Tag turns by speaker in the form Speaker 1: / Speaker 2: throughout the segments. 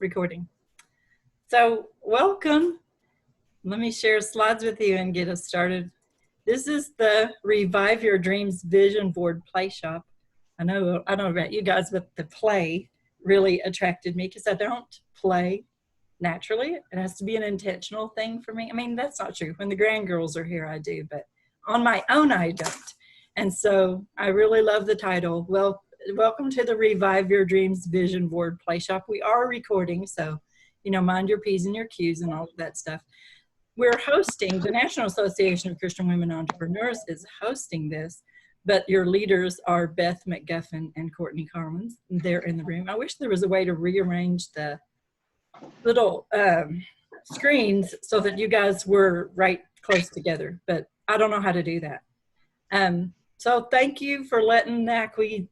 Speaker 1: recording. So welcome. Let me share slides with you and get us started. This is the Revive Your Dreams Vision Board Play Shop. I don't know about you guys, but the play really attracted me because I don't play naturally. It has to be an intentional thing for me. I mean, that's not true. When the grand girls are here, I do, but on my own, I don't. And so I really love the title. Well, welcome to the Revive Your Dreams Vision Board Play Shop. We are recording, so, mind your P's and your Q's and all of that stuff. We're hosting, the National Association of Christian Women Entrepreneurs is hosting this, but your leaders are Beth McGuffin and Courtney Collins. They're in the room. I wish there was a way to rearrange the little screens so that you guys were right close together, but I don't know how to do that. So thank you for letting NACWE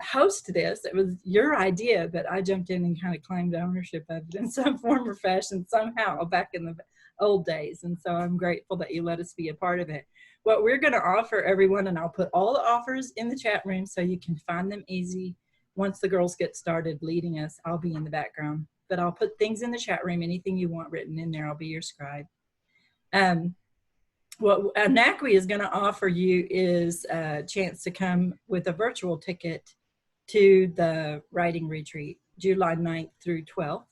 Speaker 1: host this. It was your idea, but I jumped in and kind of claimed ownership of it in some form or fashion somehow back in the old days. And so I'm grateful that you let us be a part of it. What we're going to offer everyone, and I'll put all the offers in the chat room so you can find them easy. Once the girls get started leading us, I'll be in the background, but I'll put things in the chat room, anything you want written in there, I'll be your scribe. What NACWE is going to offer you is a chance to come with a virtual ticket to the writing retreat, July 9th through 12th.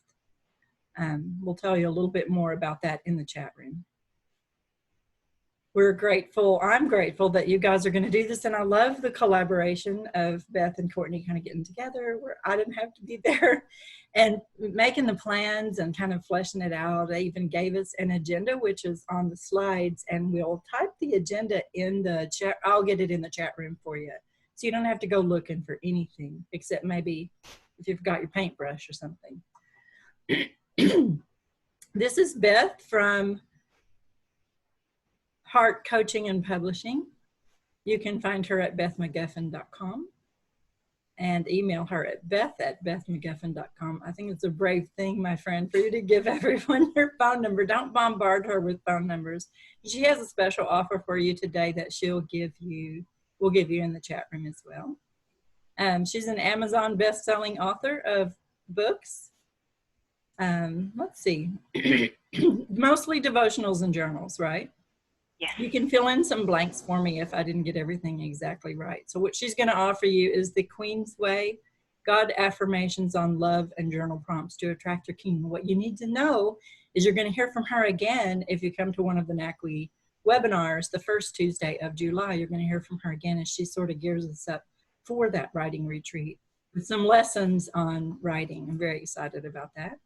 Speaker 1: We'll tell you a little bit more about that in the chat room. We're grateful, I'm grateful that you guys are going to do this, and I love the collaboration of Beth and Courtney kind of getting together where I didn't have to be there and making the plans and kind of fleshing it out. They even gave us an agenda, which is on the slides, and we'll type the agenda in the chat. I'll get it in the chat room for you. So you don't have to go looking for anything except maybe if you've got your paintbrush or something. This is Beth from Heart Coaching and Publishing. You can find her at bethmcguffin.com and email her at beth@bethmcguffin.com. I think it's a brave thing, my friend, for you to give everyone your phone number. Don't bombard her with phone numbers. She has a special offer for you today that we'll give you in the chat room as well. She's an Amazon best-selling author of books. Let's see, mostly devotionals and journals, right?
Speaker 2: Yeah.
Speaker 1: You can fill in some blanks for me if I didn't get everything exactly right. So what she's going to offer you is the Queen's Way, God Affirmations on Love and Journal Prompts to Attract Your King. What you need to know is you're going to hear from her again if you come to one of the NACWE webinars the first Tuesday of July. You're going to hear from her again as she sort of gears us up for that writing retreat with some lessons on writing. I'm very excited about that.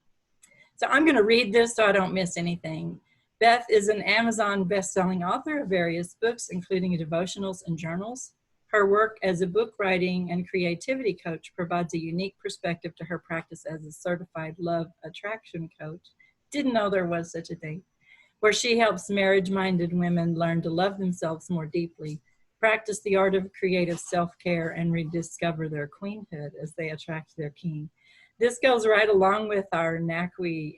Speaker 1: So I'm going to read this so I don't miss anything. Beth is an Amazon best-selling author of various books, including devotionals and journals. Her work as a book writing and creativity coach provides a unique perspective to her practice as a certified love attraction coach. Didn't know there was such a thing. Where she helps marriage-minded women learn to love themselves more deeply, practice the art of creative self-care, and rediscover their queenhood as they attract their king. This goes right along with our NACWE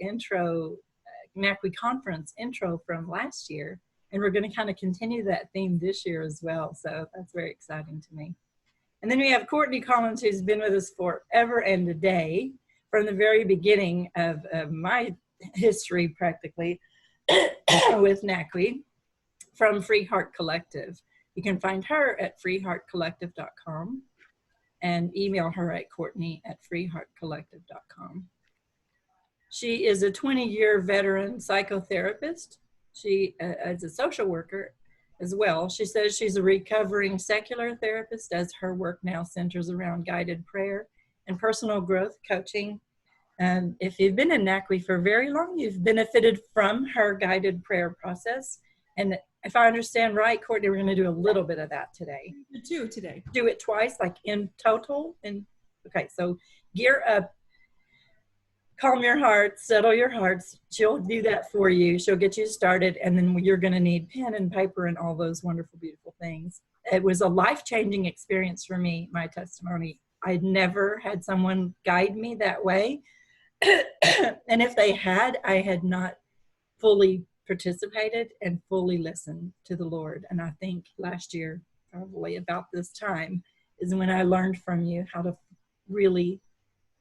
Speaker 1: conference intro from last year, and we're going to kind of continue that theme this year as well, so that's very exciting to me. And then we have Courtney Collins, who's been with us forever and a day, from the very beginning of my history practically with NACWE, from Free Heart Collective. You can find her at freeheartcollective.com and email her at courtney@freeheartcollective.com. She is a 20-year veteran psychotherapist. She is a social worker as well. She says she's a recovering secular therapist as her work now centers around guided prayer and personal growth coaching. If you've been in NACWE for very long, you've benefited from her guided prayer process. And if I understand right, Courtney, we're going to do a little bit of that today.
Speaker 3: Two today.
Speaker 1: Do it twice, like in total. And okay, so gear up. Calm your hearts, settle your hearts. She'll do that for you. She'll get you started, and then you're going to need pen and paper and all those wonderful, beautiful things. It was a life-changing experience for me, my testimony. I'd never had someone guide me that way. And if they had, I had not fully participated and fully listened to the Lord. And I think last year, probably about this time, is when I learned from you how to really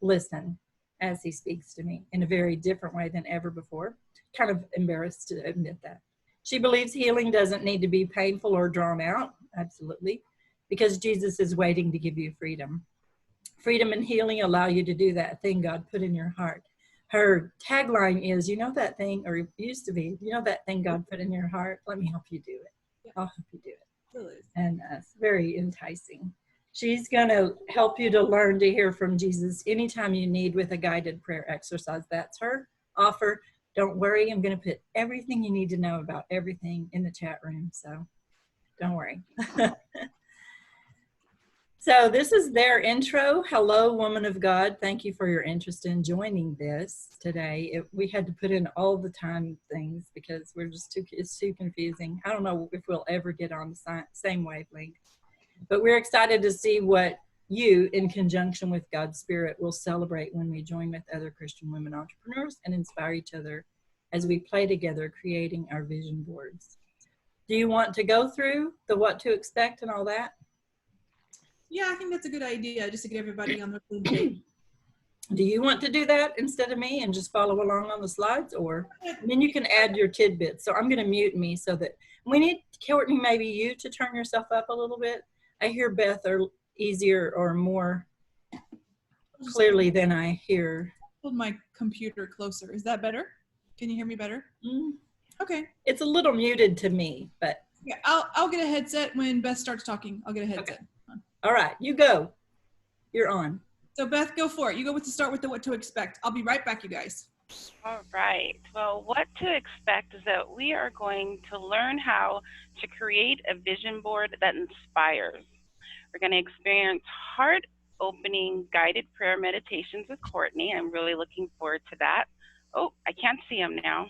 Speaker 1: listen as he speaks to me in a very different way than ever before. Kind of embarrassed to admit that. She believes healing doesn't need to be painful or drawn out, absolutely, because Jesus is waiting to give you freedom. Freedom and healing allow you to do that thing God put in your heart. Her tagline is, you know that thing, or it used to be, you know that thing God put in your heart? Let me help you do it. I'll help you do it. And it's very enticing. She's going to help you to learn to hear from Jesus anytime you need with a guided prayer exercise. That's her offer. Don't worry, I'm going to put everything you need to know about everything in the chat room, so don't worry. So this is their intro. Hello, woman of God. Thank you for your interest in joining this today. We had to put in all the time things because we're just it's too confusing. I don't know if we'll ever get on the same wavelength, but we're excited to see what you, in conjunction with God's Spirit, will celebrate when we join with other Christian women entrepreneurs and inspire each other as we play together, creating our vision boards. Do you want to go through the what to expect and all that?
Speaker 2: Yeah, I think that's a good idea, just to get everybody on the same page.
Speaker 1: Do you want to do that instead of me and just follow along on the slides? Or then you can add your tidbits. So I'm going to mute me so that we need, Courtney, maybe you to turn yourself up a little bit. I hear Beth are easier or more clearly than I hear.
Speaker 2: Hold my computer closer. Is that better? Can you hear me better? Okay.
Speaker 1: It's a little muted to me, but
Speaker 2: yeah, I'll get a headset when Beth starts talking. I'll get a headset.
Speaker 1: Okay. All right, you go. You're on.
Speaker 2: So Beth, go for it. You go with to start with the what to expect. I'll be right back, you guys.
Speaker 3: All right. Well, what to expect is that we are going to learn how to create a vision board that inspires. We're going to experience heart-opening guided prayer meditations with Courtney. I'm really looking forward to that. Oh, I can't see him now.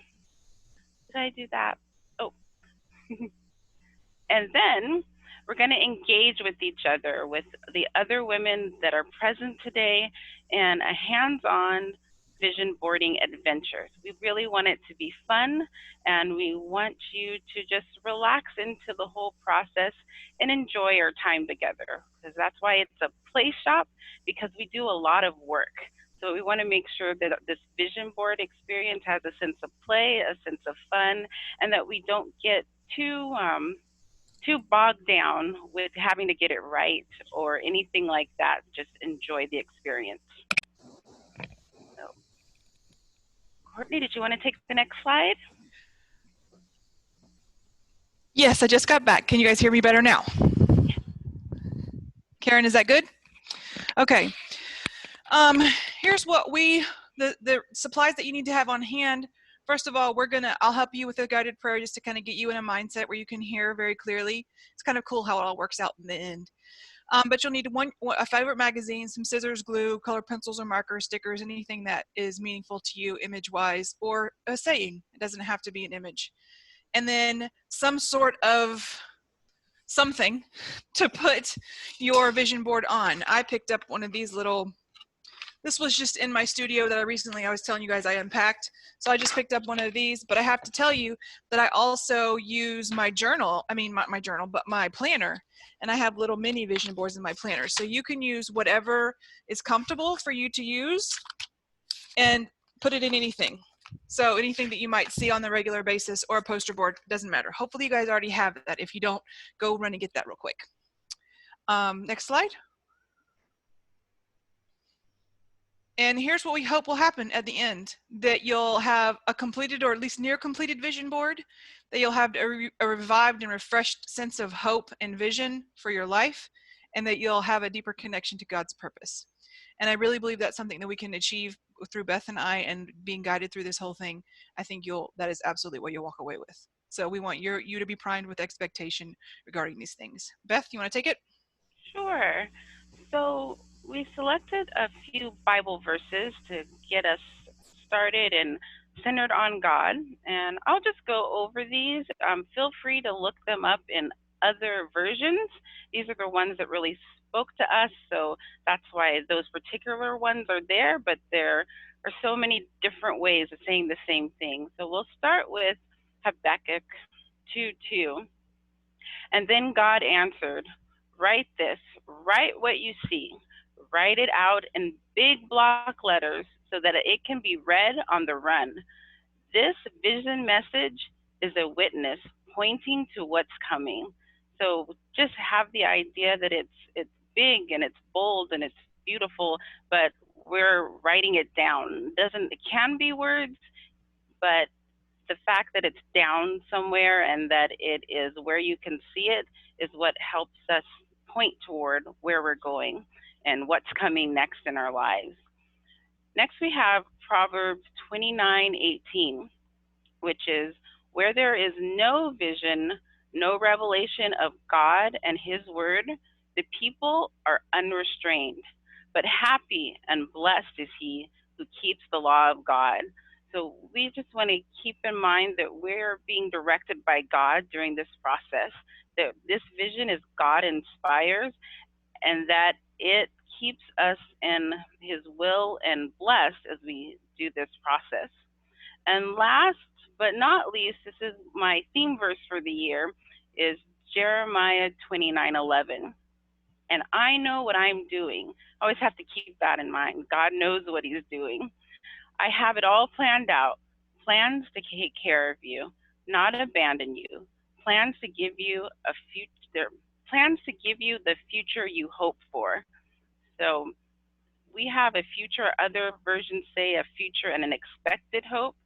Speaker 3: Did I do that? Oh. And then we're going to engage with each other, with the other women that are present today, and a hands-on vision boarding adventures. We really want it to be fun, and we want you to just relax into the whole process and enjoy our time together, because that's why it's a play shop, because we do a lot of work. So we want to make sure that this vision board experience has a sense of play, a sense of fun, and that we don't get too bogged down with having to get it right or anything like that. Just enjoy the experience. So, Courtney, did you want to take the next slide?
Speaker 2: Yes, I just got back. Can you guys hear me better now? Karen, is that good? Okay. Here's what the supplies that you need to have on hand. First of all, I'll help you with a guided prayer just to kind of get you in a mindset where you can hear very clearly. It's kind of cool how it all works out in the end. But you'll need a favorite magazine, some scissors, glue, colored pencils or markers, stickers, anything that is meaningful to you image-wise, or a saying. It doesn't have to be an image. And then some sort of something to put your vision board on. I picked up one of these this was just in my studio that I was telling you guys I unpacked. So I just picked up one of these, but I have to tell you that I also use my journal, but my planner, and I have little mini vision boards in my planner. So you can use whatever is comfortable for you to use and put it in anything. So anything that you might see on the regular basis or a poster board, doesn't matter. Hopefully you guys already have that. If you don't, go run and get that real quick. Next slide. And here's what we hope will happen at the end, that you'll have a completed or at least near completed vision board, that you'll have a revived and refreshed sense of hope and vision for your life, and that you'll have a deeper connection to God's purpose. And I really believe that's something that we can achieve through Beth and I, and being guided through this whole thing. I think that is absolutely what you'll walk away with. So we want you to be primed with expectation regarding these things. Beth, you want to take it?
Speaker 3: Sure. So we selected a few Bible verses to get us started and centered on God. And I'll just go over these. Feel free to look them up in other versions. These are the ones that really spoke to us. So that's why those particular ones are there, but there are so many different ways of saying the same thing. So we'll start with Habakkuk 2:2. And then God answered, write this, write what you see, write it out in big block letters so that it can be read on the run. This vision message is a witness pointing to what's coming. So just have the idea that it's big and it's bold and it's beautiful, but we're writing it down. It can be words, but the fact that it's down somewhere and that it is where you can see it is what helps us point toward where we're going and what's coming next in our lives. Next, we have Proverbs 29:18, which is, where there is no vision, no revelation of God and his word, the people are unrestrained. But happy and blessed is he who keeps the law of God. So we just want to keep in mind that we're being directed by God during this process, that this vision is God inspires, and that it keeps us in his will and blessed as we do this process. And last but not least, this is my theme verse for the year, is Jeremiah 29:11. And I know what I'm doing. I always have to keep that in mind. God knows what he's doing. I have it all planned out, plans to take care of you, not abandon you, plans to give you a future, plans to give you the future you hope for. So we have a future, other versions say a future and an expected hope,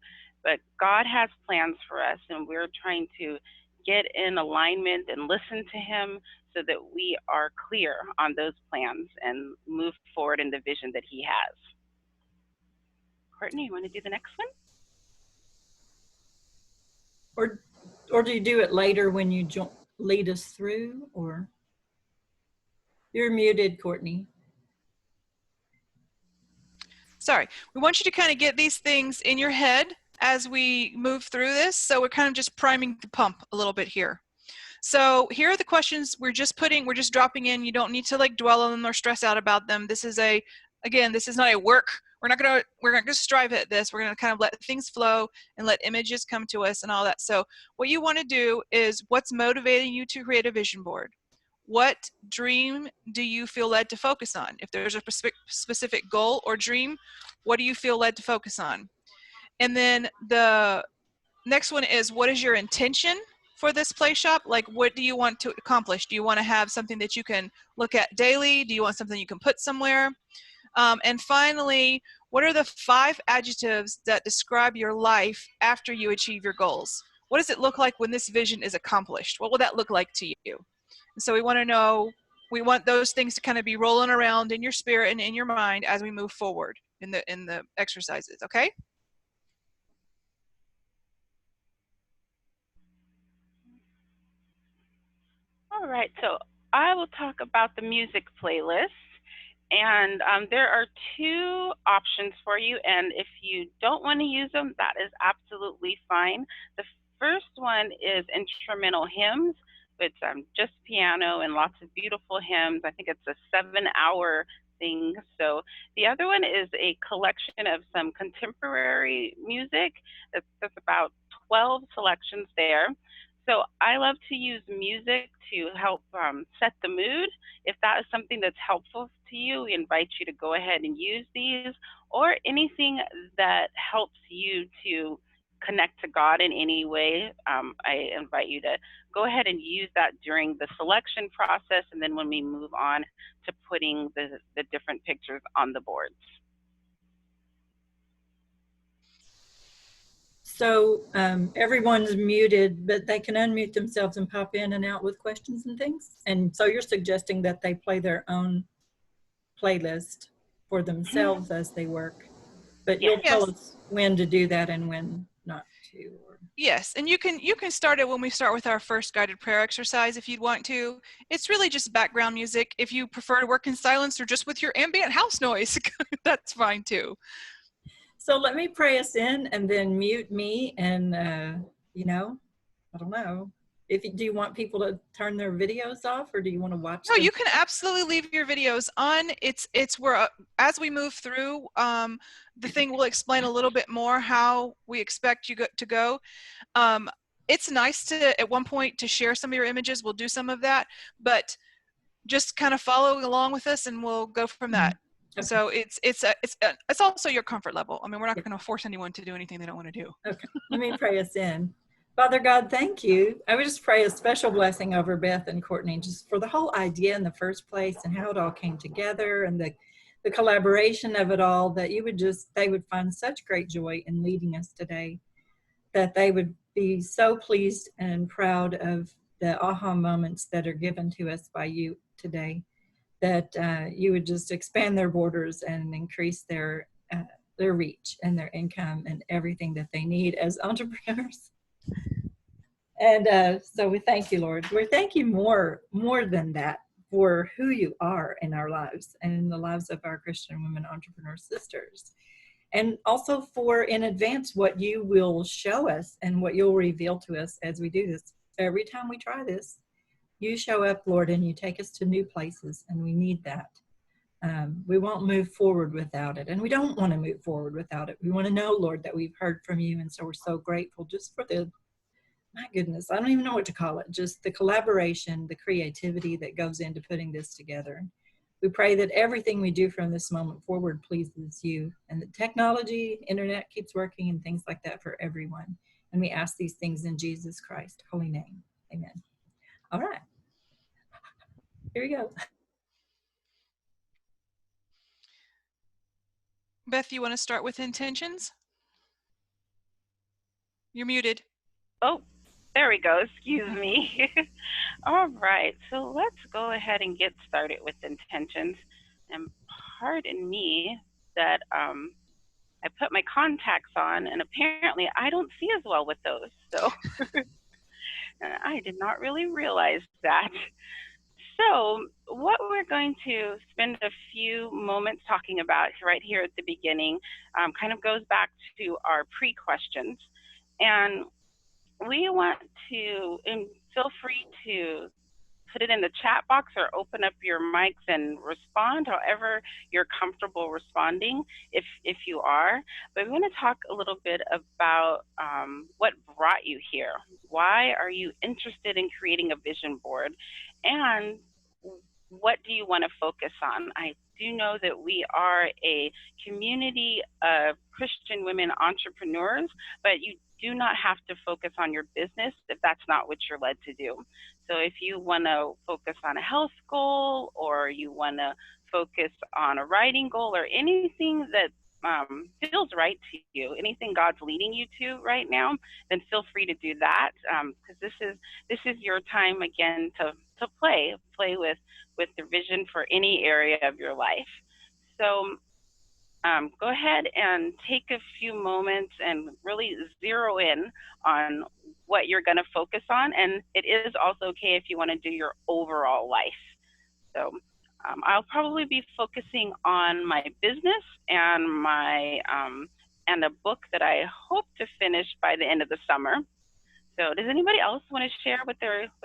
Speaker 3: but God has plans for us, and we're trying to get in alignment and listen to him so that we are clear on those plans and move forward in the vision that he has. Courtney, you want to do the next one?
Speaker 1: Or do you do it later when you lead us through? Or you're muted, Courtney.
Speaker 2: Sorry, we want you to kind of get these things in your head as we move through this. So we're kind of just priming the pump a little bit here. So here are the questions we're just dropping in. You don't need to like dwell on them or stress out about them. This is again, this is not a work. We're not gonna strive at this. We're gonna kind of let things flow and let images come to us and all that. So what you want to do is, what's motivating you to create a vision board? What dream do you feel led to focus on? If there's a specific goal or dream, what do you feel led to focus on? And then the next one is, what is your intention for this play shop? Like, what do you want to accomplish? Do you want to have something that you can look at daily? Do you want something you can put somewhere? And finally, what are the 5 adjectives that describe your life after you achieve your goals? What does it look like when this vision is accomplished? What will that look like to you? And so we want to know, we want those things to kind of be rolling around in your spirit and in your mind as we move forward in the exercises, okay?
Speaker 3: All right, so I will talk about the music playlist. And there are 2 options for you, and if you don't want to use them, that is absolutely fine. The first one is instrumental hymns. It's just piano and lots of beautiful hymns. I think it's a 7-hour thing. So the other one is a collection of some contemporary music. There's about 12 selections there. So I love to use music to help set the mood. If that is something that's helpful to you, we invite you to go ahead and use these, or anything that helps you to connect to God in any way. I invite you to go ahead and use that during the selection process, and then when we move on to putting the different pictures on the boards.
Speaker 1: So everyone's muted, but they can unmute themselves and pop in and out with questions and things. And so you're suggesting that they play their own playlist for themselves as they work. But you'll tell us when to do that and when not to.
Speaker 2: Yes, and you can start it when we start with our first guided prayer exercise if you'd want to. It's really just background music. If you prefer to work in silence or just with your ambient house noise, that's fine too.
Speaker 1: So let me pray us in and then mute me, and you know, I don't know. Do you want people to turn their videos off, or do you want to watch?
Speaker 2: No, you can absolutely leave your videos on. It's where as we move through, the thing will explain a little bit more how we expect you to go. It's nice to at one point to share some of your images. We'll do some of that, but just kind of follow along with us, and we'll go from that.
Speaker 1: Okay.
Speaker 2: So it's also your comfort level. I mean, we're not going to force anyone to do anything they don't want to do.
Speaker 1: Okay, let me pray us in. Father God, thank you. I would just pray a special blessing over Beth and Courtney, just for the whole idea in the first place and how it all came together, and the collaboration of it all, that they would find such great joy in leading us today, that they would be so pleased and proud of the aha moments that are given to us by you today, that you would just expand their borders and increase their reach and their income and everything that they need as entrepreneurs. And so we thank you, Lord. We thank you more than that for who you are in our lives and in the lives of our Christian women entrepreneur sisters. And also for in advance what you will show us and what you'll reveal to us as we do this. Every time we try this, you show up, Lord, and you take us to new places, and we need that. We won't move forward without it, and we don't want to move forward without it. We want to know, Lord, that we've heard from you, and so we're so grateful just for my goodness, I don't even know what to call it, just the collaboration, the creativity that goes into putting this together. We pray that everything we do from this moment forward pleases you, and the technology, internet keeps working and things like that for everyone. And we ask these things in Jesus Christ's holy name. Amen. All right. Here we go.
Speaker 2: Beth, you want to start with intentions? You're muted.
Speaker 3: Oh, there we go. Excuse me. All right. So let's go ahead and get started with intentions. And pardon me that I put my contacts on, and apparently I don't see as well with those. So I did not really realize that. So what we're going to spend a few moments talking about right here at the beginning kind of goes back to our pre-questions. And we want to, and feel free to put it in the chat box or open up your mics and respond however you're comfortable responding, if you are. But we want to talk a little bit about what brought you here. Why are you interested in creating a vision board? And what do you want to focus on? I do know that we are a community of Christian women entrepreneurs, but you do not have to focus on your business if that's not what you're led to do. So if you want to focus on a health goal, or you want to focus on a writing goal, or anything that feels right to you, anything God's leading you to right now, then feel free to do that, because this is your time again to play with the vision for any area of your life. So go ahead and take a few moments and really zero in on what you're going to focus on. And it is also okay if you want to do your overall life. So I'll probably be focusing on my business and my and a book that I hope to finish by the end of the summer. So does anybody else want to share what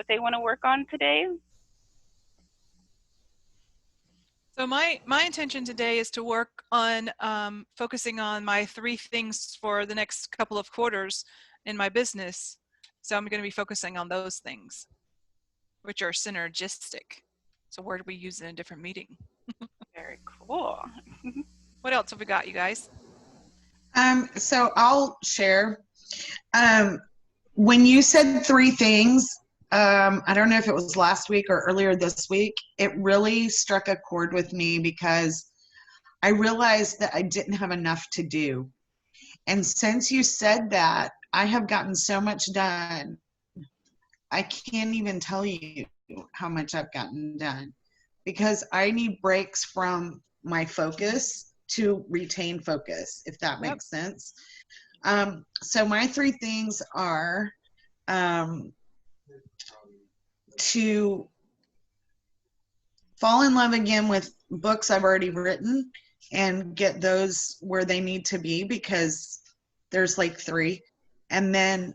Speaker 3: they want to work on today?
Speaker 2: So my intention today is to work on focusing on my 3 things for the next couple of quarters in my business. So I'm going to be focusing on those things, which are synergistic. So word we use in a different meeting.
Speaker 3: Very cool.
Speaker 2: What else have we got, you guys?
Speaker 4: So I'll share. When you said 3 things, I don't know if it was last week or earlier this week, it really struck a chord with me, because I realized that I didn't have enough to do. And since you said that, I have gotten so much done. I can't even tell you how much I've gotten done, because I need breaks from my focus to retain focus, if that makes sense. So my 3 things are to fall in love again with books I've already written and get those where they need to be, because there's like 3. And then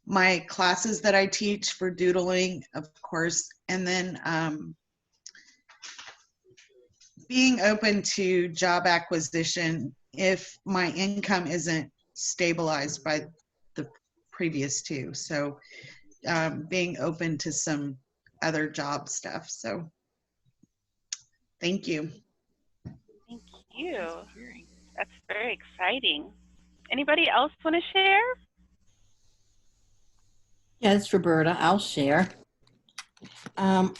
Speaker 4: my classes that I teach for doodling, of course, and then being open to job acquisition if my income isn't stabilized by the previous 2. So being open to some other job stuff. So Thank you.
Speaker 3: Thank you.
Speaker 2: Hearing.
Speaker 3: That's very exciting. Anybody else want to share?
Speaker 5: Yeah, it's Roberta. I'll share. Um,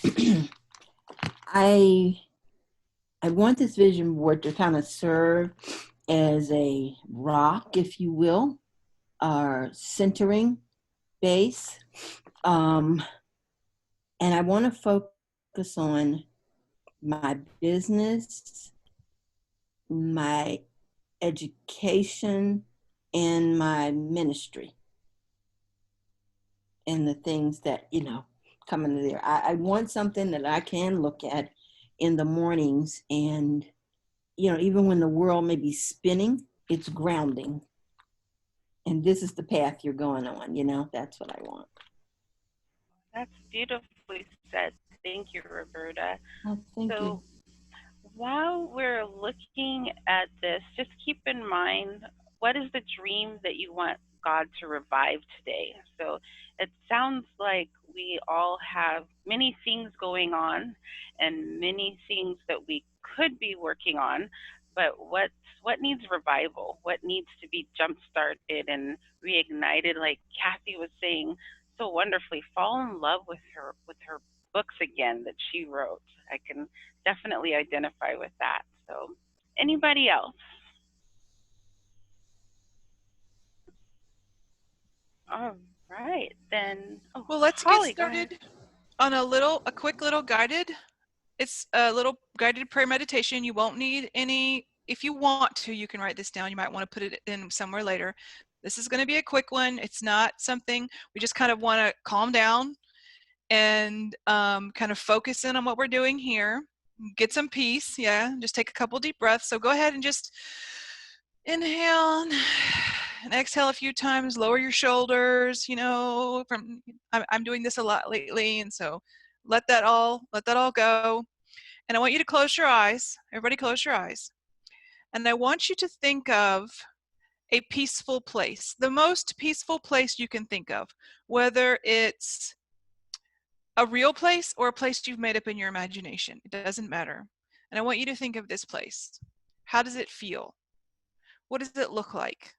Speaker 5: I want this vision board to kind of serve as a rock, if you will, or centering base. And I want to focus on my business, my education, and my ministry, and the things that, come into there. I want something that I can look at in the mornings, and, even when the world may be spinning, it's grounding. And this is the path you're going on, that's what I want.
Speaker 3: That's beautifully said. Thank you, Roberta.
Speaker 5: Oh, thank you.
Speaker 3: While we're looking at this, just keep in mind, what is the dream that you want God to revive today? So it sounds like we all have many things going on and many things that we could be working on, but what needs revival? What needs to be jump started and reignited? Like Kathy was saying so wonderfully, fall in love with her books again that she wrote. I can definitely identify with that. So, anybody else? All right, then. Oh,
Speaker 2: Well, let's get
Speaker 3: Holly, go ahead.
Speaker 2: started on a quick little guided. It's a little guided prayer meditation. You won't need any. If you want to, you can write this down. You might want to put it in somewhere later. This is going to be a quick one. It's not something, we just kind of want to calm down and kind of focus in on what we're doing here. Get some peace. Yeah, just take a couple deep breaths. So go ahead and just inhale and exhale a few times. Lower your shoulders. I'm doing this a lot lately, and so let that all go. And I want you to close your eyes. Everybody close your eyes. And I want you to think of a peaceful place, the most peaceful place you can think of, whether it's a real place or a place you've made up in your imagination. It doesn't matter. And I want you to think of this place. How does it feel? What does it look like?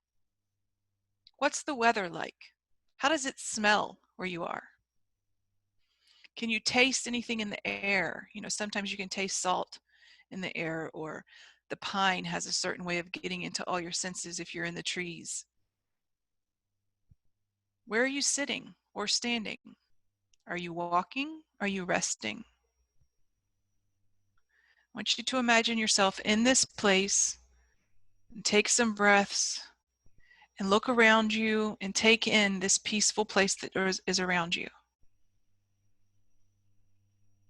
Speaker 2: What's the weather like? How does it smell where you are? Can you taste anything in the air? Sometimes you can taste salt in the air, or the pine has a certain way of getting into all your senses if you're in the trees. Where are you sitting or standing? Are you walking? Are you resting? I want you to imagine yourself in this place and take some breaths and look around you and take in this peaceful place that is around you.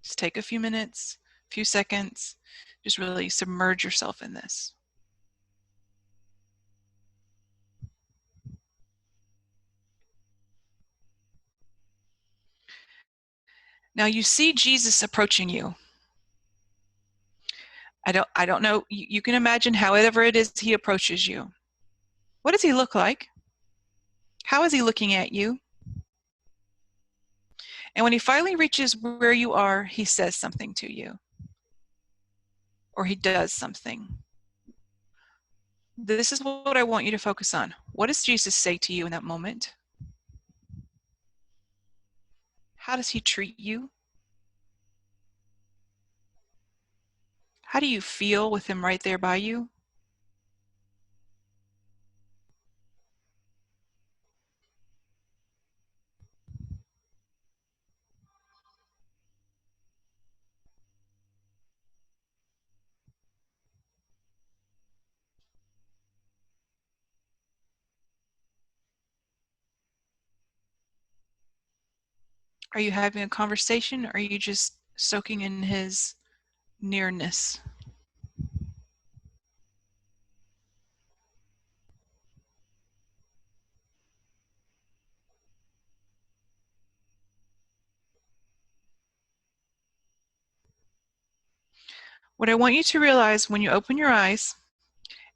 Speaker 2: Just take a few minutes, a few seconds, just really submerge yourself in this. Now you see Jesus approaching you. I don't know, you can imagine however it is he approaches you. What does he look like? How is he looking at you? And when he finally reaches where you are, he says something to you. Or he does something. This is what I want you to focus on. What does Jesus say to you in that moment? How does he treat you? How do you feel with him right there by you? Are you having a conversation, or are you just soaking in his nearness? What I want you to realize when you open your eyes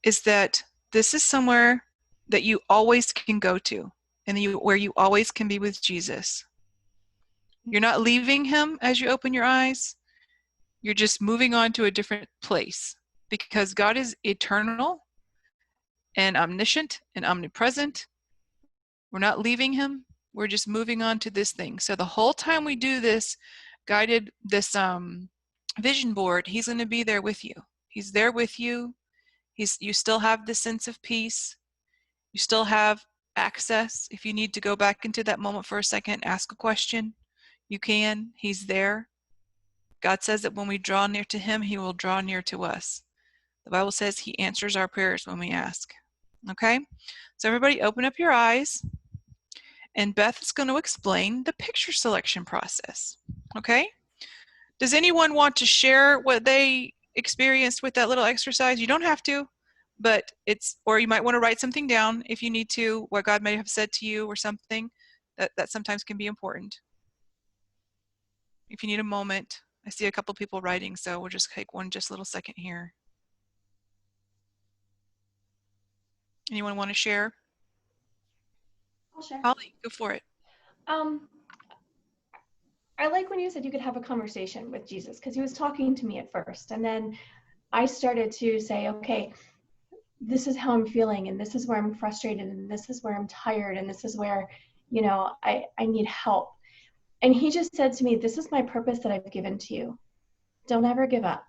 Speaker 2: is that this is somewhere that you always can go to, and where you always can be with Jesus. You're not leaving him as you open your eyes. You're just moving on to a different place because God is eternal and omniscient and omnipresent. We're not leaving him. We're just moving on to this thing. So the whole time we do this vision board, he's going to be there with you. He's there with you. You still have this sense of peace. You still have access. If you need to go back into that moment for a second, ask a question, you can. He's there. God says that when we draw near to him, he will draw near to us. The Bible says he answers our prayers when we ask. Okay? So everybody open up your eyes, and Beth is going to explain the picture selection process. Okay? Does anyone want to share what they experienced with that little exercise? You don't have to, but or you might want to write something down if you need to, what God may have said to you or something. That sometimes can be important. If you need a moment, I see a couple people writing, so we'll just take just a little second here. Anyone want to share?
Speaker 6: I'll share.
Speaker 2: Holly, go for it.
Speaker 6: I like when you said you could have a conversation with Jesus, because he was talking to me at first. And then I started to say, okay, this is how I'm feeling, and this is where I'm frustrated, and this is where I'm tired, and this is where, I need help. And he just said to me, this is my purpose that I've given to you. Don't ever give up.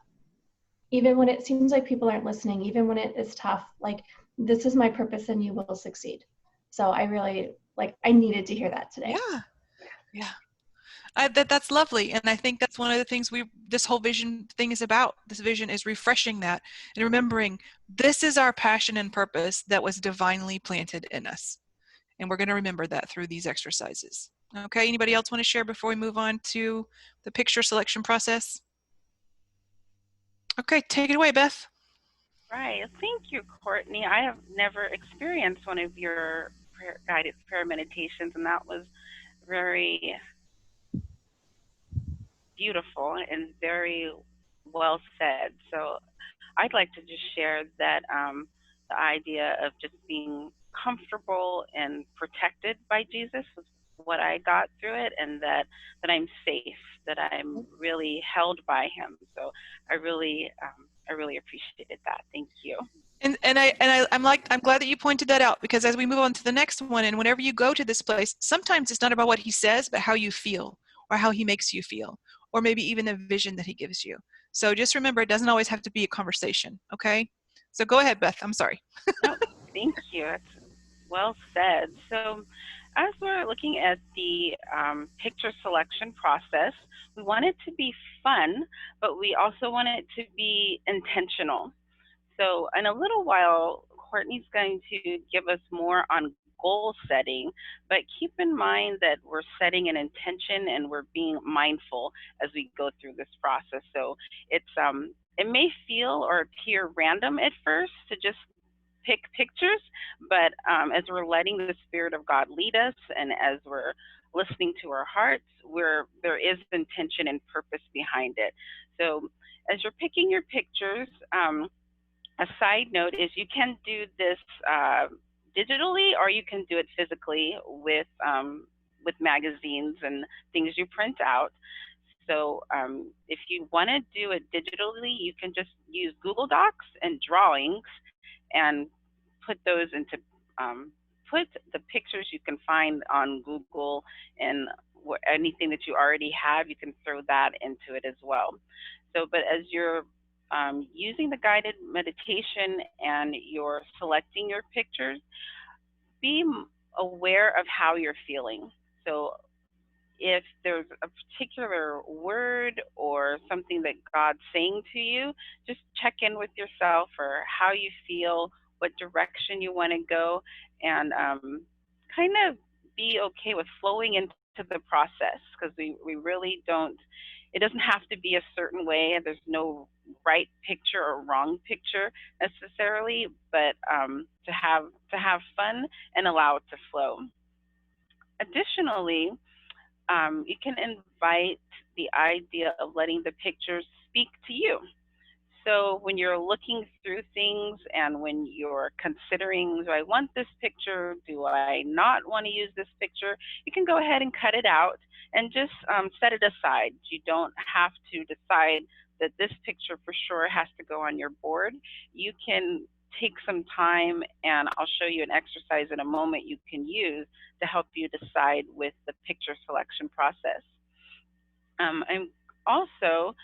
Speaker 6: Even when it seems like people aren't listening, even when it is tough, like, this is my purpose and you will succeed. So I really, I needed to hear that today.
Speaker 2: Yeah. That's lovely, and I think that's one of the things this whole vision thing is about. This vision is refreshing that and remembering this is our passion and purpose that was divinely planted in us, and we're going to remember that through these exercises. Okay, anybody else want to share before we move on to the picture selection process? Okay, take it away, Beth.
Speaker 3: Right. Thank you, Courtney. I have never experienced one of your guided prayer meditations, and that was very beautiful and very well said. So I'd like to just share that the idea of just being comfortable and protected by Jesus was what I got through it, and that I'm safe, that I'm really held by him. So I really appreciated that. Thank you.
Speaker 2: And I'm glad that you pointed that out, because as we move on to the next one, and whenever you go to this place, sometimes it's not about what he says, but how you feel, or how he makes you feel, or maybe even a vision that he gives you. So just remember, it doesn't always have to be a conversation, okay? So go ahead, Beth. I'm sorry.
Speaker 3: No, thank you. That's well said. So as we're looking at the picture selection process, we want it to be fun, but we also want it to be intentional. So in a little while, Courtney's going to give us more on goal setting, but keep in mind that we're setting an intention and we're being mindful as we go through this process. So it's it may feel or appear random at first to just pick pictures, but as we're letting the Spirit of God lead us, and as we're listening to our hearts, there is intention and purpose behind it. So as you're picking your pictures, a side note is you can do this digitally, or you can do it physically with magazines and things you print out. So if you want to do it digitally, you can just use Google Docs and drawings and put those into put the pictures you can find on Google, and anything that you already have, you can throw that into it as well. So, but as you're using the guided meditation and you're selecting your pictures, be aware of how you're feeling. So if there's a particular word or something that God's saying to you, just check in with yourself or how you feel, what direction you want to go, and kind of be okay with flowing into the process, because we really don't, it doesn't have to be a certain way. There's no right picture or wrong picture necessarily, but to have fun and allow it to flow. Additionally, you can invite the idea of letting the pictures speak to you. So when you're looking through things and when you're considering, do I want this picture? Do I not want to use this picture? You can go ahead and cut it out and just set it aside. You don't have to decide that this picture for sure has to go on your board, you can take some time, and I'll show you an exercise in a moment you can use to help you decide with the picture selection process. I'm also,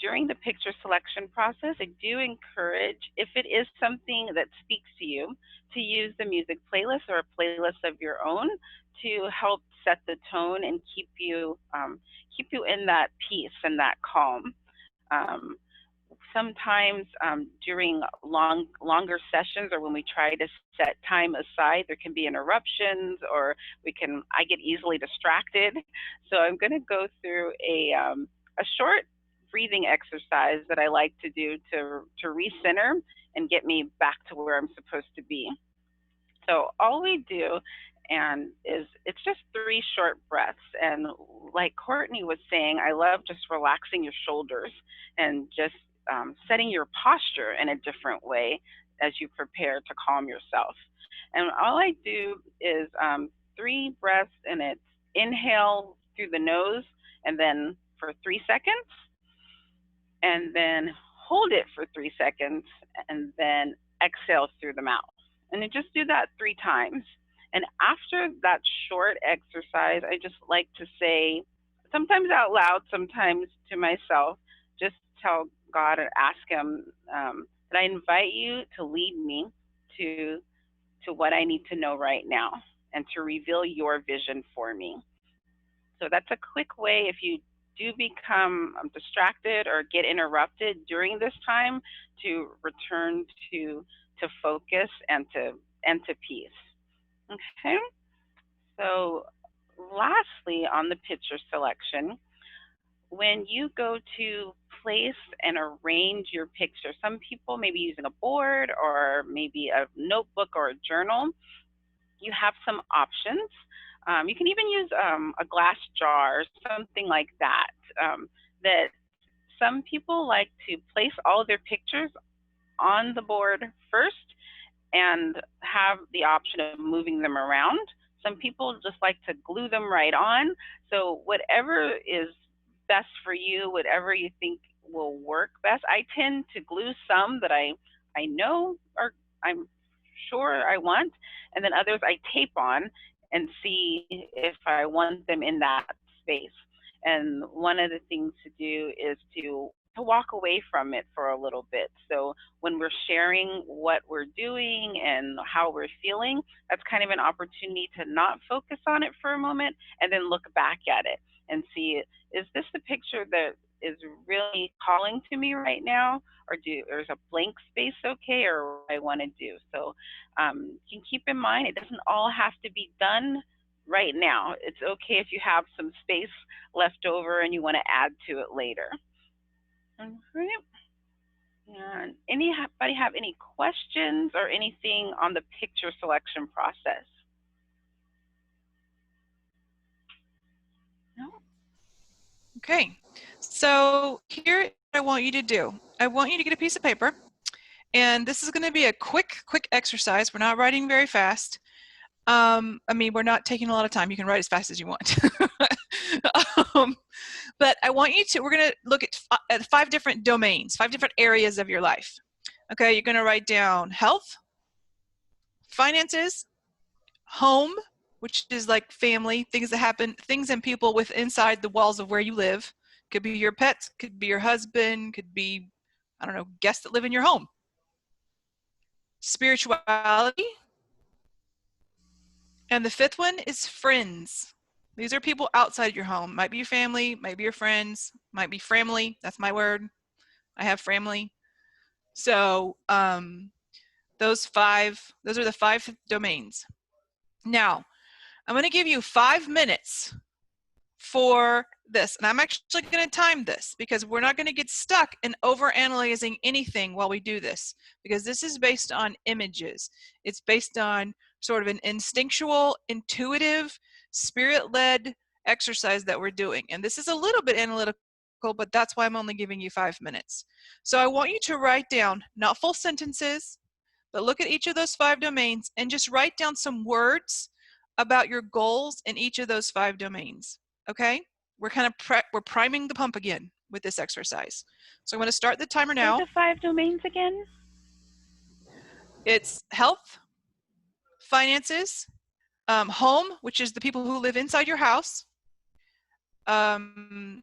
Speaker 3: during the picture selection process, I do encourage, if it is something that speaks to you, to use the music playlist or a playlist of your own to help set the tone and keep you in that peace and that calm. Sometimes during longer sessions, or when we try to set time aside, there can be interruptions, or I get easily distracted. So I'm going to go through a short breathing exercise that I like to do to recenter and get me back to where I'm supposed to be. So all we do is it's just 3 short breaths. And like Courtney was saying, I love just relaxing your shoulders and just setting your posture in a different way as you prepare to calm yourself. And all I do is 3 breaths, and it's inhale through the nose, and then for 3 seconds, and then hold it for 3 seconds, and then exhale through the mouth. And then just do that 3 times. And after that short exercise, I just like to say, sometimes out loud, sometimes to myself, just tell God and ask him that I invite you to lead me to what I need to know right now, and to reveal your vision for me. So that's a quick way, if you do become distracted or get interrupted during this time, to return to focus and to peace. Okay. So lastly, on the picture selection, when you go to place and arrange your picture, some people may be using a board or maybe a notebook or a journal. You have some options. You can even use a glass jar, something like that. That some people like to place all of their pictures on the board first and have the option of moving them around. Some people just like to glue them right on. So whatever is best for you, whatever you think will work best. I tend to glue some that I know I'm sure I want, and then others I tape on and see if I want them in that space. And one of the things to do is to walk away from it for a little bit. So when we're sharing what we're doing and how we're feeling, that's kind of an opportunity to not focus on it for a moment and then look back at it and see, is this the picture that is really calling to me right now, or is a blank space okay, or what I want to do? So you can keep in mind, it doesn't all have to be done right now. It's okay if you have some space left over and you want to add to it later. All right. And anybody have any questions or anything on the picture selection process? No?
Speaker 2: Okay, so here I want you to do. I want you to get a piece of paper, and this is going to be a quick exercise. We're not writing very fast. I mean, we're not taking a lot of time. You can write as fast as you want. But I want you to, we're going to look at 5 different domains, 5 different areas of your life. Okay, you're going to write down health, finances, home, which is like family, things that happen, things and people with inside the walls of where you live. Could be your pets, could be your husband, could be, I don't know, guests that live in your home. Spirituality. And the 5th one is friends. These are people outside your home. Might be your family, might be your friends, might be family. That's my word. I have family. So those are the 5 domains. Now, I'm going to give you 5 minutes for this. And I'm actually going to time this because we're not going to get stuck in overanalyzing anything while we do this, because this is based on images. It's based on sort of an instinctual, intuitive, spirit-led exercise that we're doing. And this is a little bit analytical, but that's why I'm only giving you 5 minutes. So I want you to write down, not full sentences, but look at each of those 5 domains and just write down some words about your goals in each of those 5 domains. Okay? We're kind of we're priming the pump again. with this exercise. So I'm going to start the timer
Speaker 3: What
Speaker 2: now.
Speaker 3: are the 5 domains again?
Speaker 2: It's health, finances, home, which is the people who live inside your house. I'm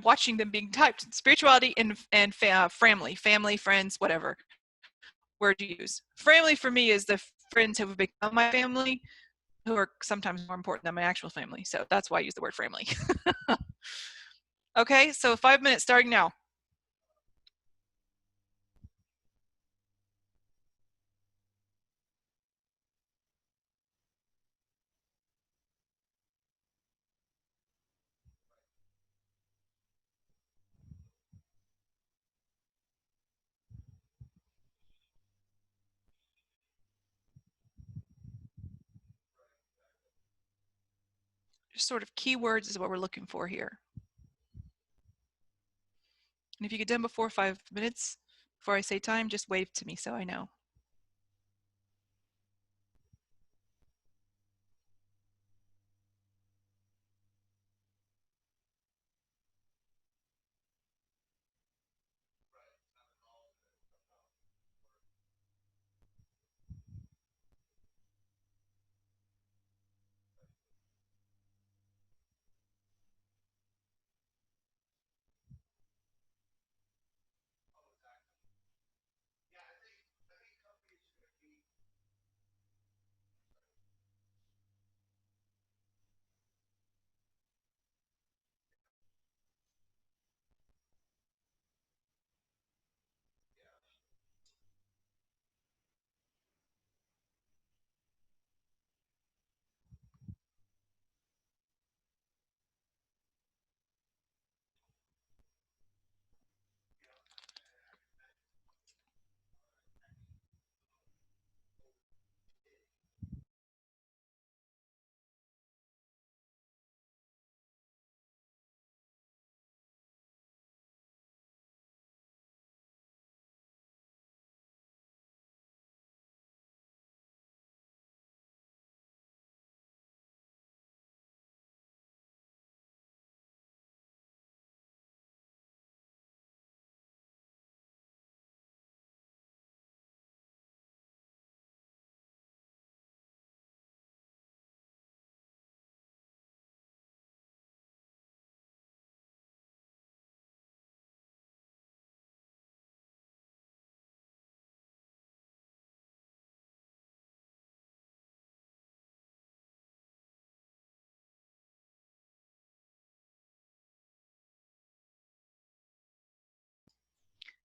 Speaker 2: watching them being typed. Spirituality and family, friends, whatever word you use. Family for me is the friends who have become my family, who are sometimes more important than my actual family. So that's why I use the word family. Okay, so 5 minutes starting now. Just sort of keywords is what we're looking for here. And if you get done before 5 minutes, before I say time, just wave to me so I know.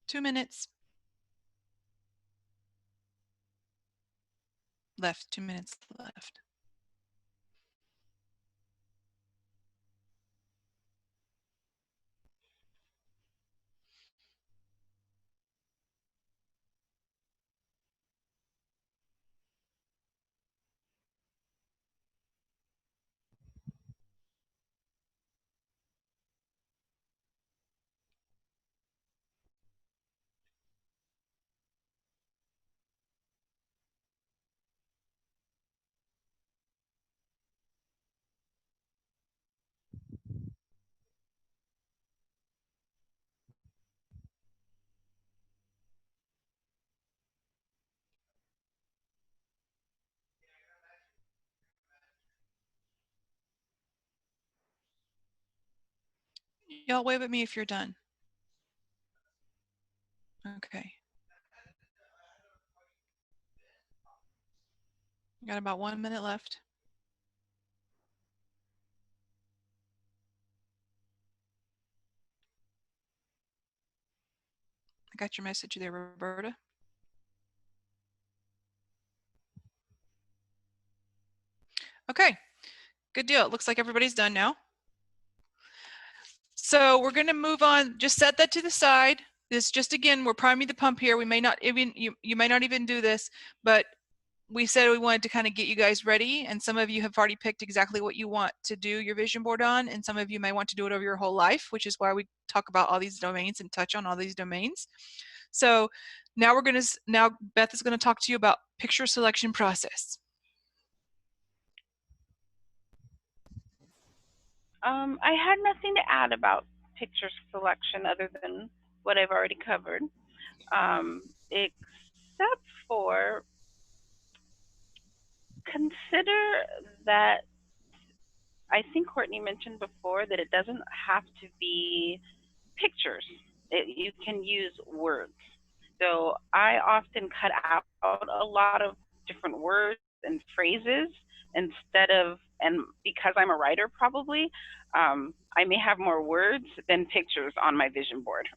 Speaker 2: Two minutes left, 2 minutes left. Y'all wave at me if you're done. Okay. Got about 1 minute left. I got your message there, Roberta. Okay, good deal. It looks like everybody's done now. So we're going to move on. Just set that to the side. This just, again, we're priming the pump here. We may not even, you may not even do this, but we said we wanted to kind of get you guys ready, and some of you have already picked exactly what you want to do your vision board on, and some of you may want to do it over your whole life, which is why we talk about all these domains and touch on all these domains. So now Beth is going to talk to you about picture selection process.
Speaker 3: I had nothing to add about picture selection other than what I've already covered, except for consider that I think Courtney mentioned before that it doesn't have to be pictures. You can use words. So I often cut out a lot of different words and phrases instead of, and because I'm a writer probably, I may have more words than pictures on my vision board.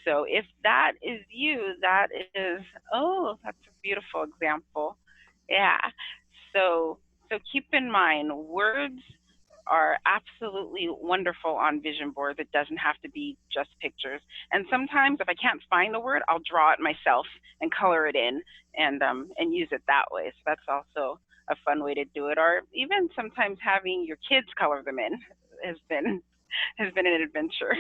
Speaker 3: So if that is you, that is, oh, that's a beautiful example. Yeah. So keep in mind, words are absolutely wonderful on vision boards. It doesn't have to be just pictures. And sometimes if I can't find the word, I'll draw it myself and color it in and use it that way. So that's also a fun way to do it. Or even sometimes having your kids color them in has been an adventure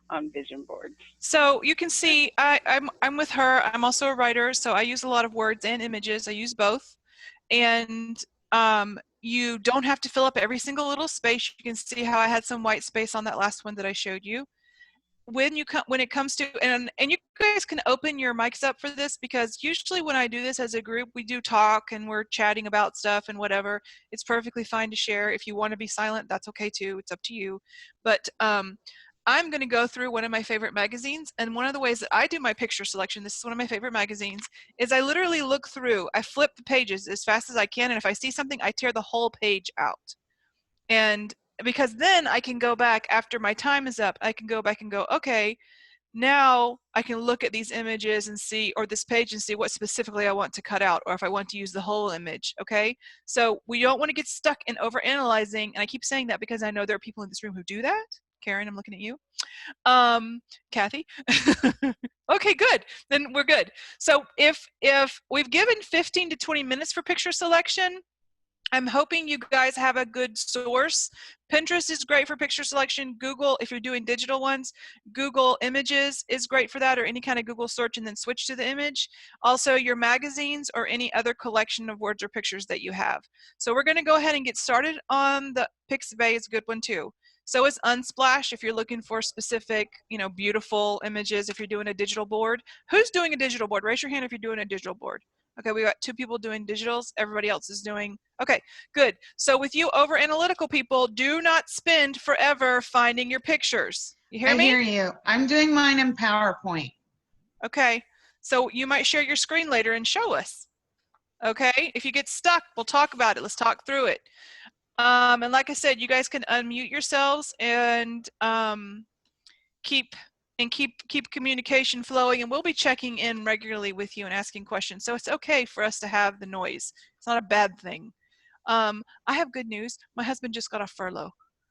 Speaker 3: on vision boards.
Speaker 2: So you can see I'm with her. I'm also a writer, so I use a lot of words and images. I use both. And you don't have to fill up every single little space. You can see how I had some white space on that last one that I showed you. When it comes to, and you guys can open your mics up for this, because usually when I do this as a group, we do talk and we're chatting about stuff and whatever. It's perfectly fine to share. If you want to be silent, that's okay too. It's up to you. But I'm going to go through one of my favorite magazines, and one of the ways that I do my picture selection, this is one of my favorite magazines, is I literally look through, I flip the pages as fast as I can, and if I see something, I tear the whole page out. And because then I can go back after my time is up, I can go back and go, okay, now I can look at these images and see, or this page, and see what specifically I want to cut out, or if I want to use the whole image, okay? So we don't want to get stuck in overanalyzing, and I keep saying that because I know there are people in this room who do that. Karen, I'm looking at you. Kathy? Okay, good, then we're good. So if we've given 15 to 20 minutes for picture selection, I'm hoping you guys have a good source. Pinterest is great for picture selection. Google, if you're doing digital ones, Google Images is great for that, or any kind of Google search and then switch to the image. Also, your magazines or any other collection of words or pictures that you have. So we're going to go ahead and get started on the Pixabay is a good one too. So is Unsplash if you're looking for specific, beautiful images if you're doing a digital board. Who's doing a digital board? Raise your hand if you're doing a digital board. Okay, we got 2 people doing digitals. Everybody else is doing, okay, good. So with you over analytical people, do not spend forever finding your pictures. You hear me?
Speaker 4: I hear you. I'm doing mine in PowerPoint.
Speaker 2: Okay, so you might share your screen later and show us. Okay, if you get stuck, we'll talk about it. Let's talk through it. And like I said, you guys can unmute yourselves and keep communication flowing, and we'll be checking in regularly with you and asking questions. So it's okay for us to have the noise. It's not a bad thing. I have good news. My husband just got off furlough.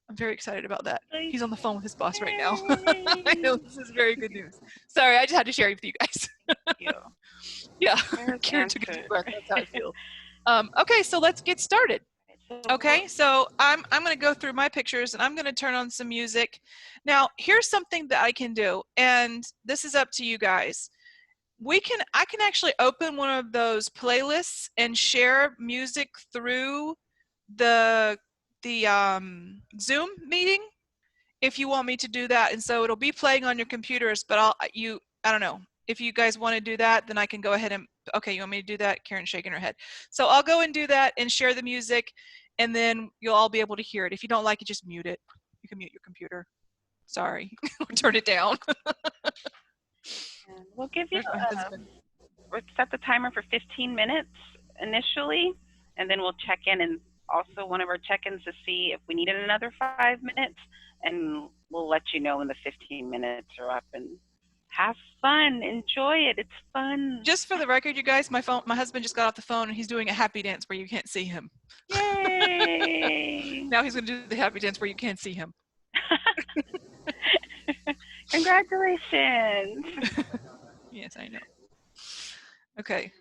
Speaker 2: I'm very excited about that. He's on the phone with his boss right now. I know this is very good news. Sorry, I just had to share it with you guys. Yeah, Karen took a deep breath. That's how I feel. Okay, so let's get started. Okay, so I'm going to go through my pictures and I'm going to turn on some music. Now, here's something that I can do, and this is up to you guys. I can actually open one of those playlists and share music through the Zoom meeting if you want me to do that. And so it'll be playing on your computers, but I don't know. If you guys want to do that, then I can go ahead and, okay, you want me to do that? Karen's shaking her head. So I'll go and do that and share the music, and then you'll all be able to hear it. If you don't like it, just mute it. You can mute your computer. Sorry, turn it down.
Speaker 3: We'll give you, we'll set the timer for 15 minutes initially, and then we'll check in, and also one of our check-ins to see if we needed another 5 minutes, and we'll let you know when the 15 minutes are up. And have fun, enjoy it, it's fun.
Speaker 2: Just for the record, you guys, my husband just got off the phone and he's doing a happy dance where you can't see him.
Speaker 3: Yay!
Speaker 2: Now he's going to do the happy dance where you can't see him.
Speaker 3: Congratulations.
Speaker 2: Yes, I know. Okay.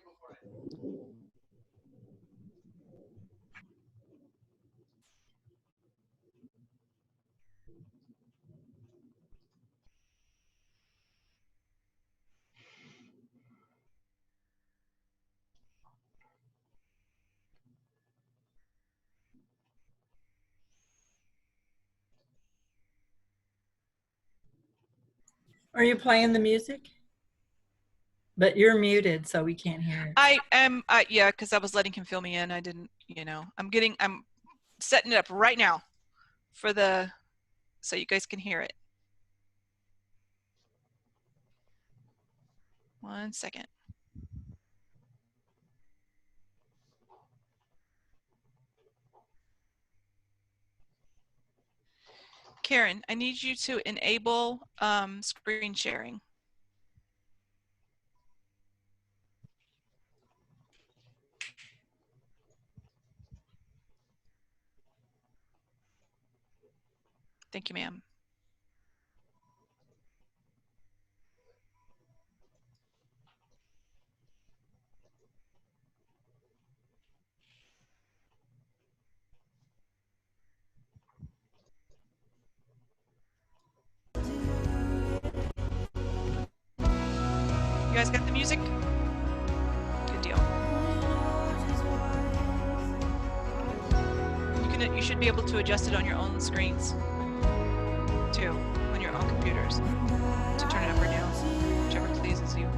Speaker 1: Are you playing the music? But you're muted, so we can't hear it.
Speaker 2: I am, yeah, because I was letting him fill me in. I didn't, you know, I'm setting it up right now for so you guys can hear it. 1 second. Karen, I need you to enable screen sharing. Thank you, ma'am. You guys got the music? Good deal. You should be able to adjust it on your own screens too, on your own computers, to turn it up or down, whichever pleases you.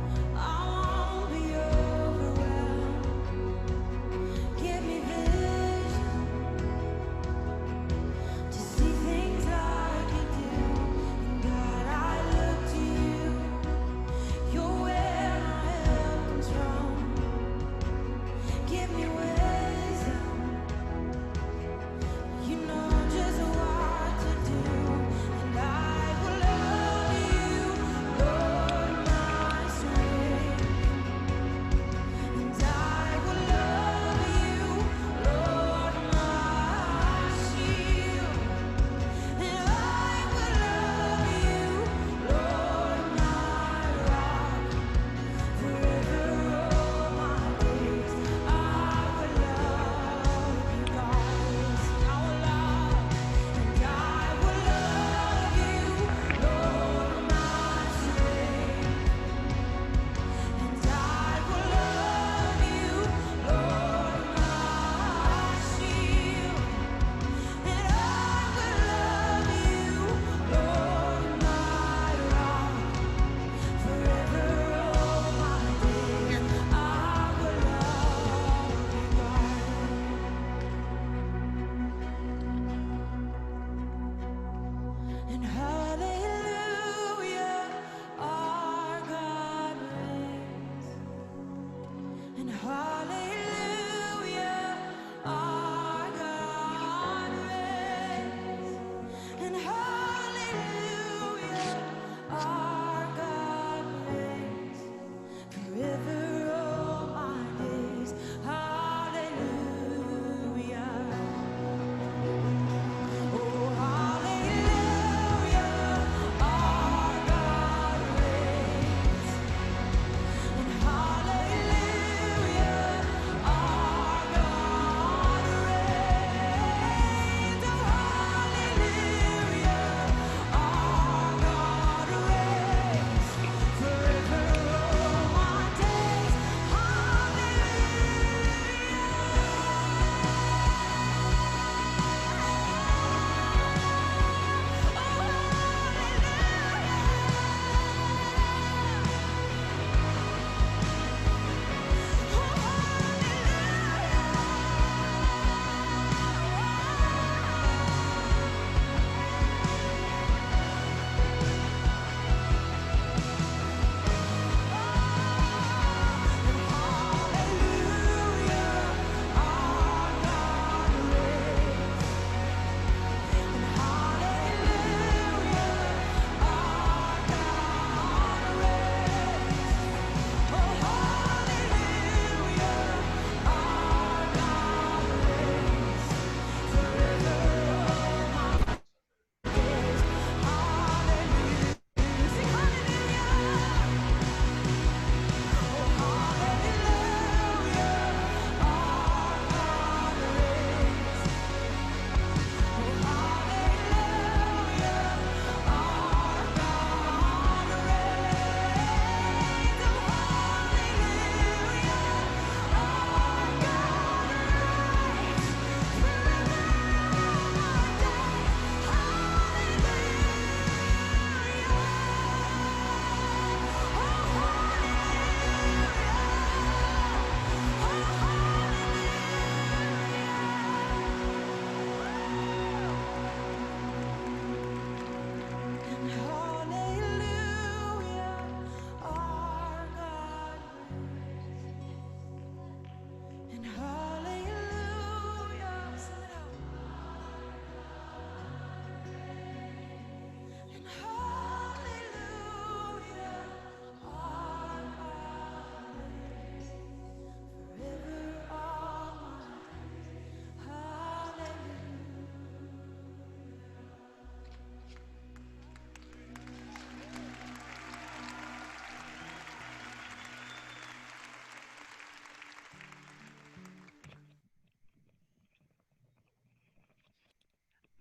Speaker 7: You know just what to do, and I will love you.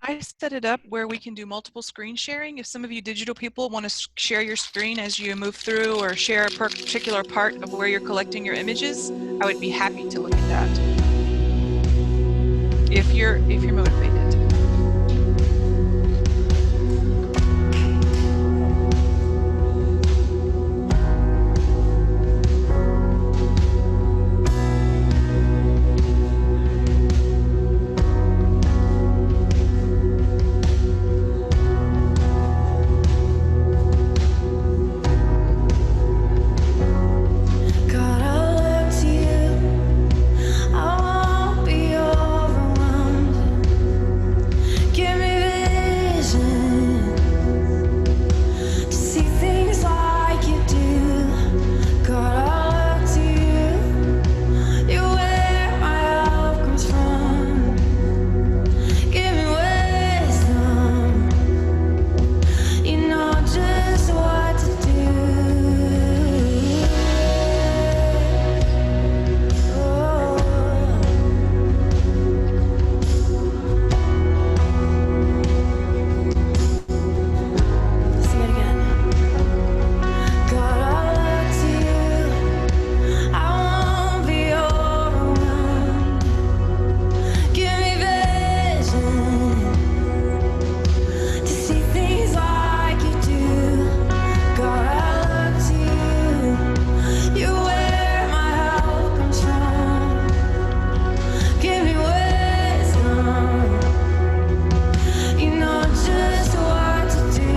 Speaker 2: I set it up where we can do multiple screen sharing. If some of you digital people want to share your screen as you move through or share a particular part of where you're collecting your images, I would be happy to look at that. If you're motivated.
Speaker 7: God, I look to you. I won't be overwhelmed. Give me vision to see things like you do. God, I look to you. You're where my help comes from. Give me wisdom. You know just what to do. Sing it again. God, I look to you. I won't be overwhelmed. Give me vision to see things like you do. God, I look to you. You're where my help comes from. Give me wisdom. You know just what to do.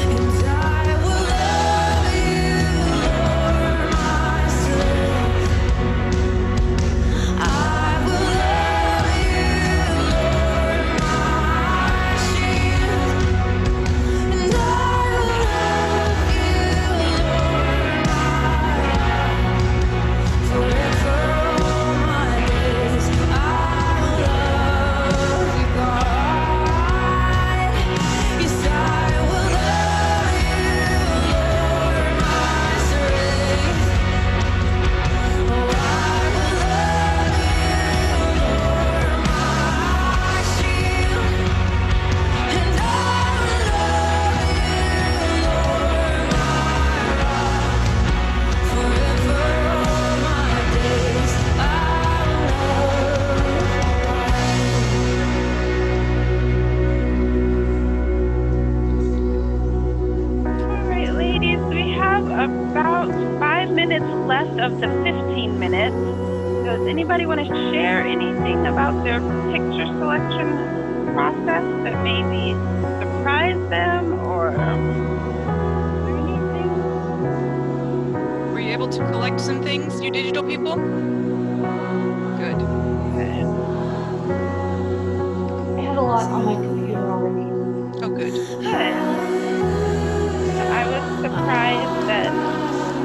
Speaker 7: And I will love you, Lord, my strength. I will love you, Lord, my shield. And I will love you, Lord, forever all my days. I will love you, God. Yes, I will love you, Lord, my strength. Oh, I will love you, Lord, my shield. And I will love you, Lord, forever all my days. I
Speaker 3: All right, ladies, we have about 5 minutes left of the 15 minutes. Does anybody want to share anything about their picture selection process that maybe surprised them or anything?
Speaker 2: Were you able to collect some things, you digital people? Good.
Speaker 6: I had a lot on my computer already.
Speaker 2: Oh, good.
Speaker 3: Good. I was surprised that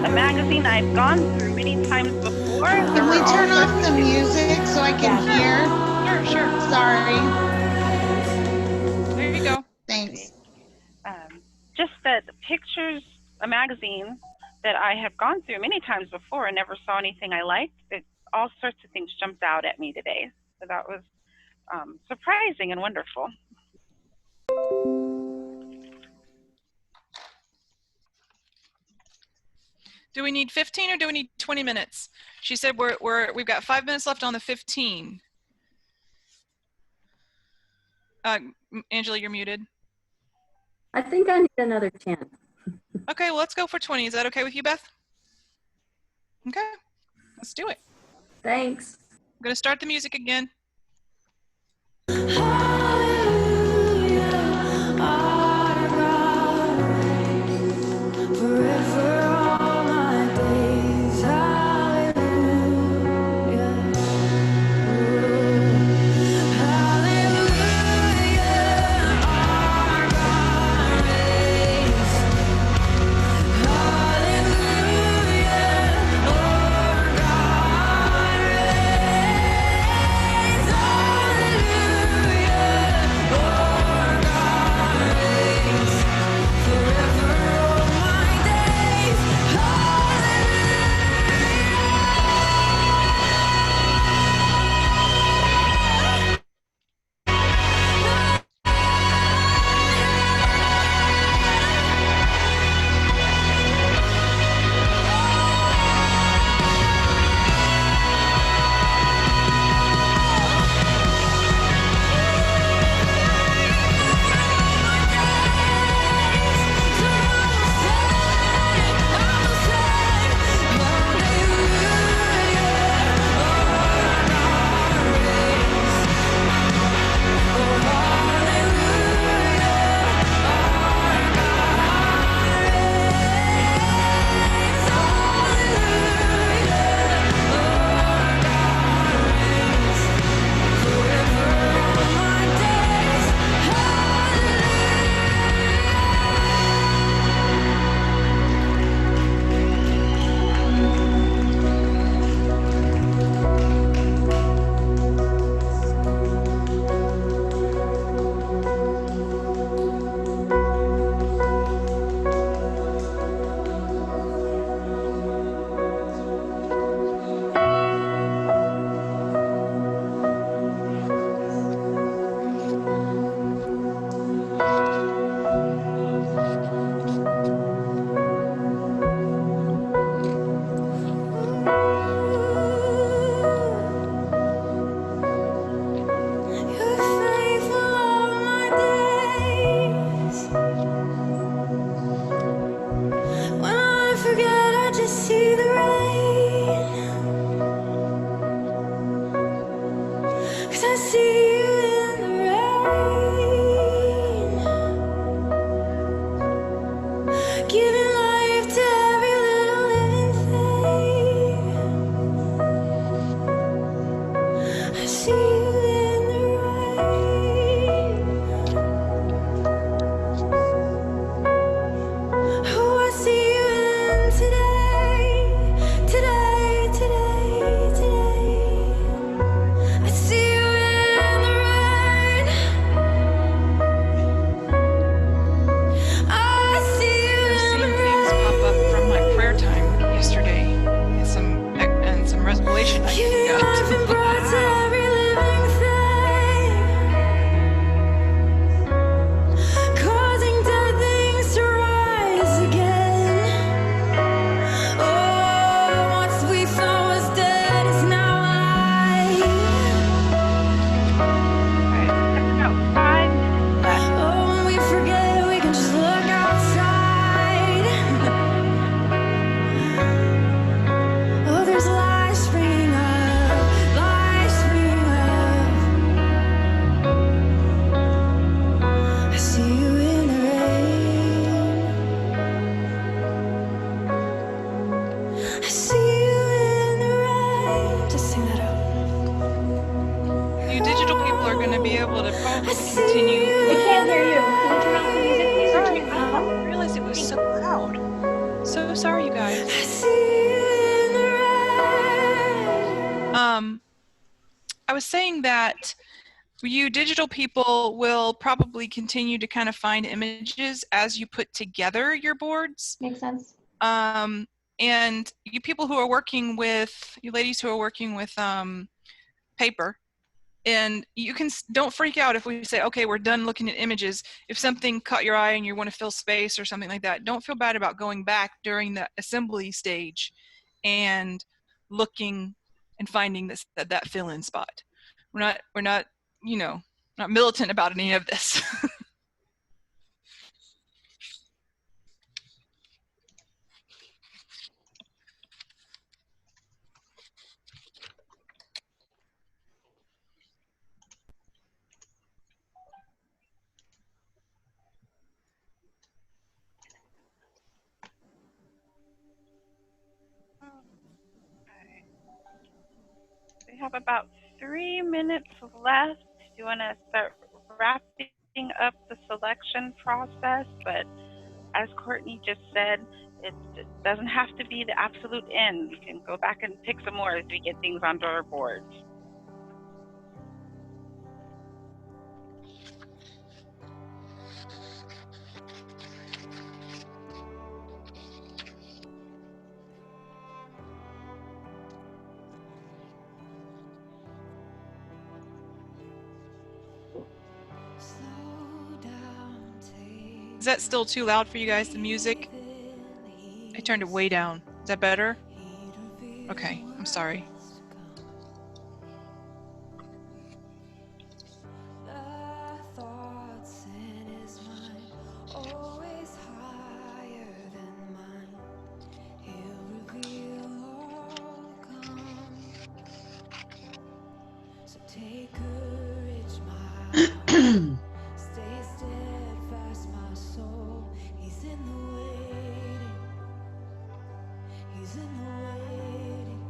Speaker 3: a magazine I've gone through many times before.
Speaker 4: Can we turn off the music so I can hear?
Speaker 2: Sure.
Speaker 4: Sorry.
Speaker 2: There you go.
Speaker 4: Thanks.
Speaker 3: Just that Pictures, a magazine that I have gone through many times before and never saw anything I liked. All sorts of things jumped out at me today. So that was surprising and wonderful.
Speaker 2: Do we need 15 or do we need 20 minutes? She said we've got 5 minutes left on the 15. Angela, you're muted.
Speaker 8: I think I need another 10.
Speaker 2: Okay, well, let's go for 20. Is that okay with you, Beth? Okay, let's do it.
Speaker 8: Thanks.
Speaker 2: I'm going to start the music again.
Speaker 7: forever all my days. Hallelujah. Hallelujah. Our God reigns. Hallelujah. Our God reigns. 'Cause I see you in the rain, giving life to every little living thing. I see you in the rain. Oh, I see you in today, today, today, today. I see you in the rain. I see you
Speaker 2: I've
Speaker 7: in
Speaker 2: seen
Speaker 7: the
Speaker 2: things pop up from my prayer time yesterday, and some revelation I
Speaker 7: giving
Speaker 2: got.
Speaker 7: life and breath to every living thing, causing dead things to rise again. Oh, what we thought was dead is now alive.
Speaker 3: All right, we've got about 5 minutes left.
Speaker 7: Oh, when we forget, we can just look outside. Oh, there's light springing up, light springing up. I see you in the rain. I see you in the rain. Just sing that out.
Speaker 2: You digital people are going to be able to
Speaker 7: I
Speaker 2: probably
Speaker 7: see
Speaker 2: continue.
Speaker 7: you
Speaker 6: We can't hear
Speaker 7: in
Speaker 6: you.
Speaker 7: the
Speaker 6: Can you turn off the music, please? Or turn it
Speaker 2: I
Speaker 6: down?
Speaker 2: didn't realize it was so loud. So sorry, you guys.
Speaker 7: I see you in the rain.
Speaker 2: I was saying that you digital people will probably continue to kind of find images as you put together your boards.
Speaker 6: Makes sense.
Speaker 2: And you people who are working with, you ladies who are working with paper, and you can, don't freak out if we say, okay, we're done looking at images. If something caught your eye and you want to fill space or something like that, don't feel bad about going back during the assembly stage and looking and finding that fill-in spot. We're not, you know, not militant about any of this.
Speaker 3: We have about 3 minutes left. Do you want to start wrapping up the selection process? But as Courtney just said, it doesn't have to be the absolute end. You can go back and pick some more as we get things onto our boards.
Speaker 7: Slow down, take
Speaker 2: Is that still too loud for you guys, the music? I turned it way down. Is that better? Okay, I'm sorry.
Speaker 7: the thoughts in his mind, always higher than mine. He'll reveal all come. So take courage, my heart. Stay steadfast, my soul. He's in the waiting. He's in the waiting.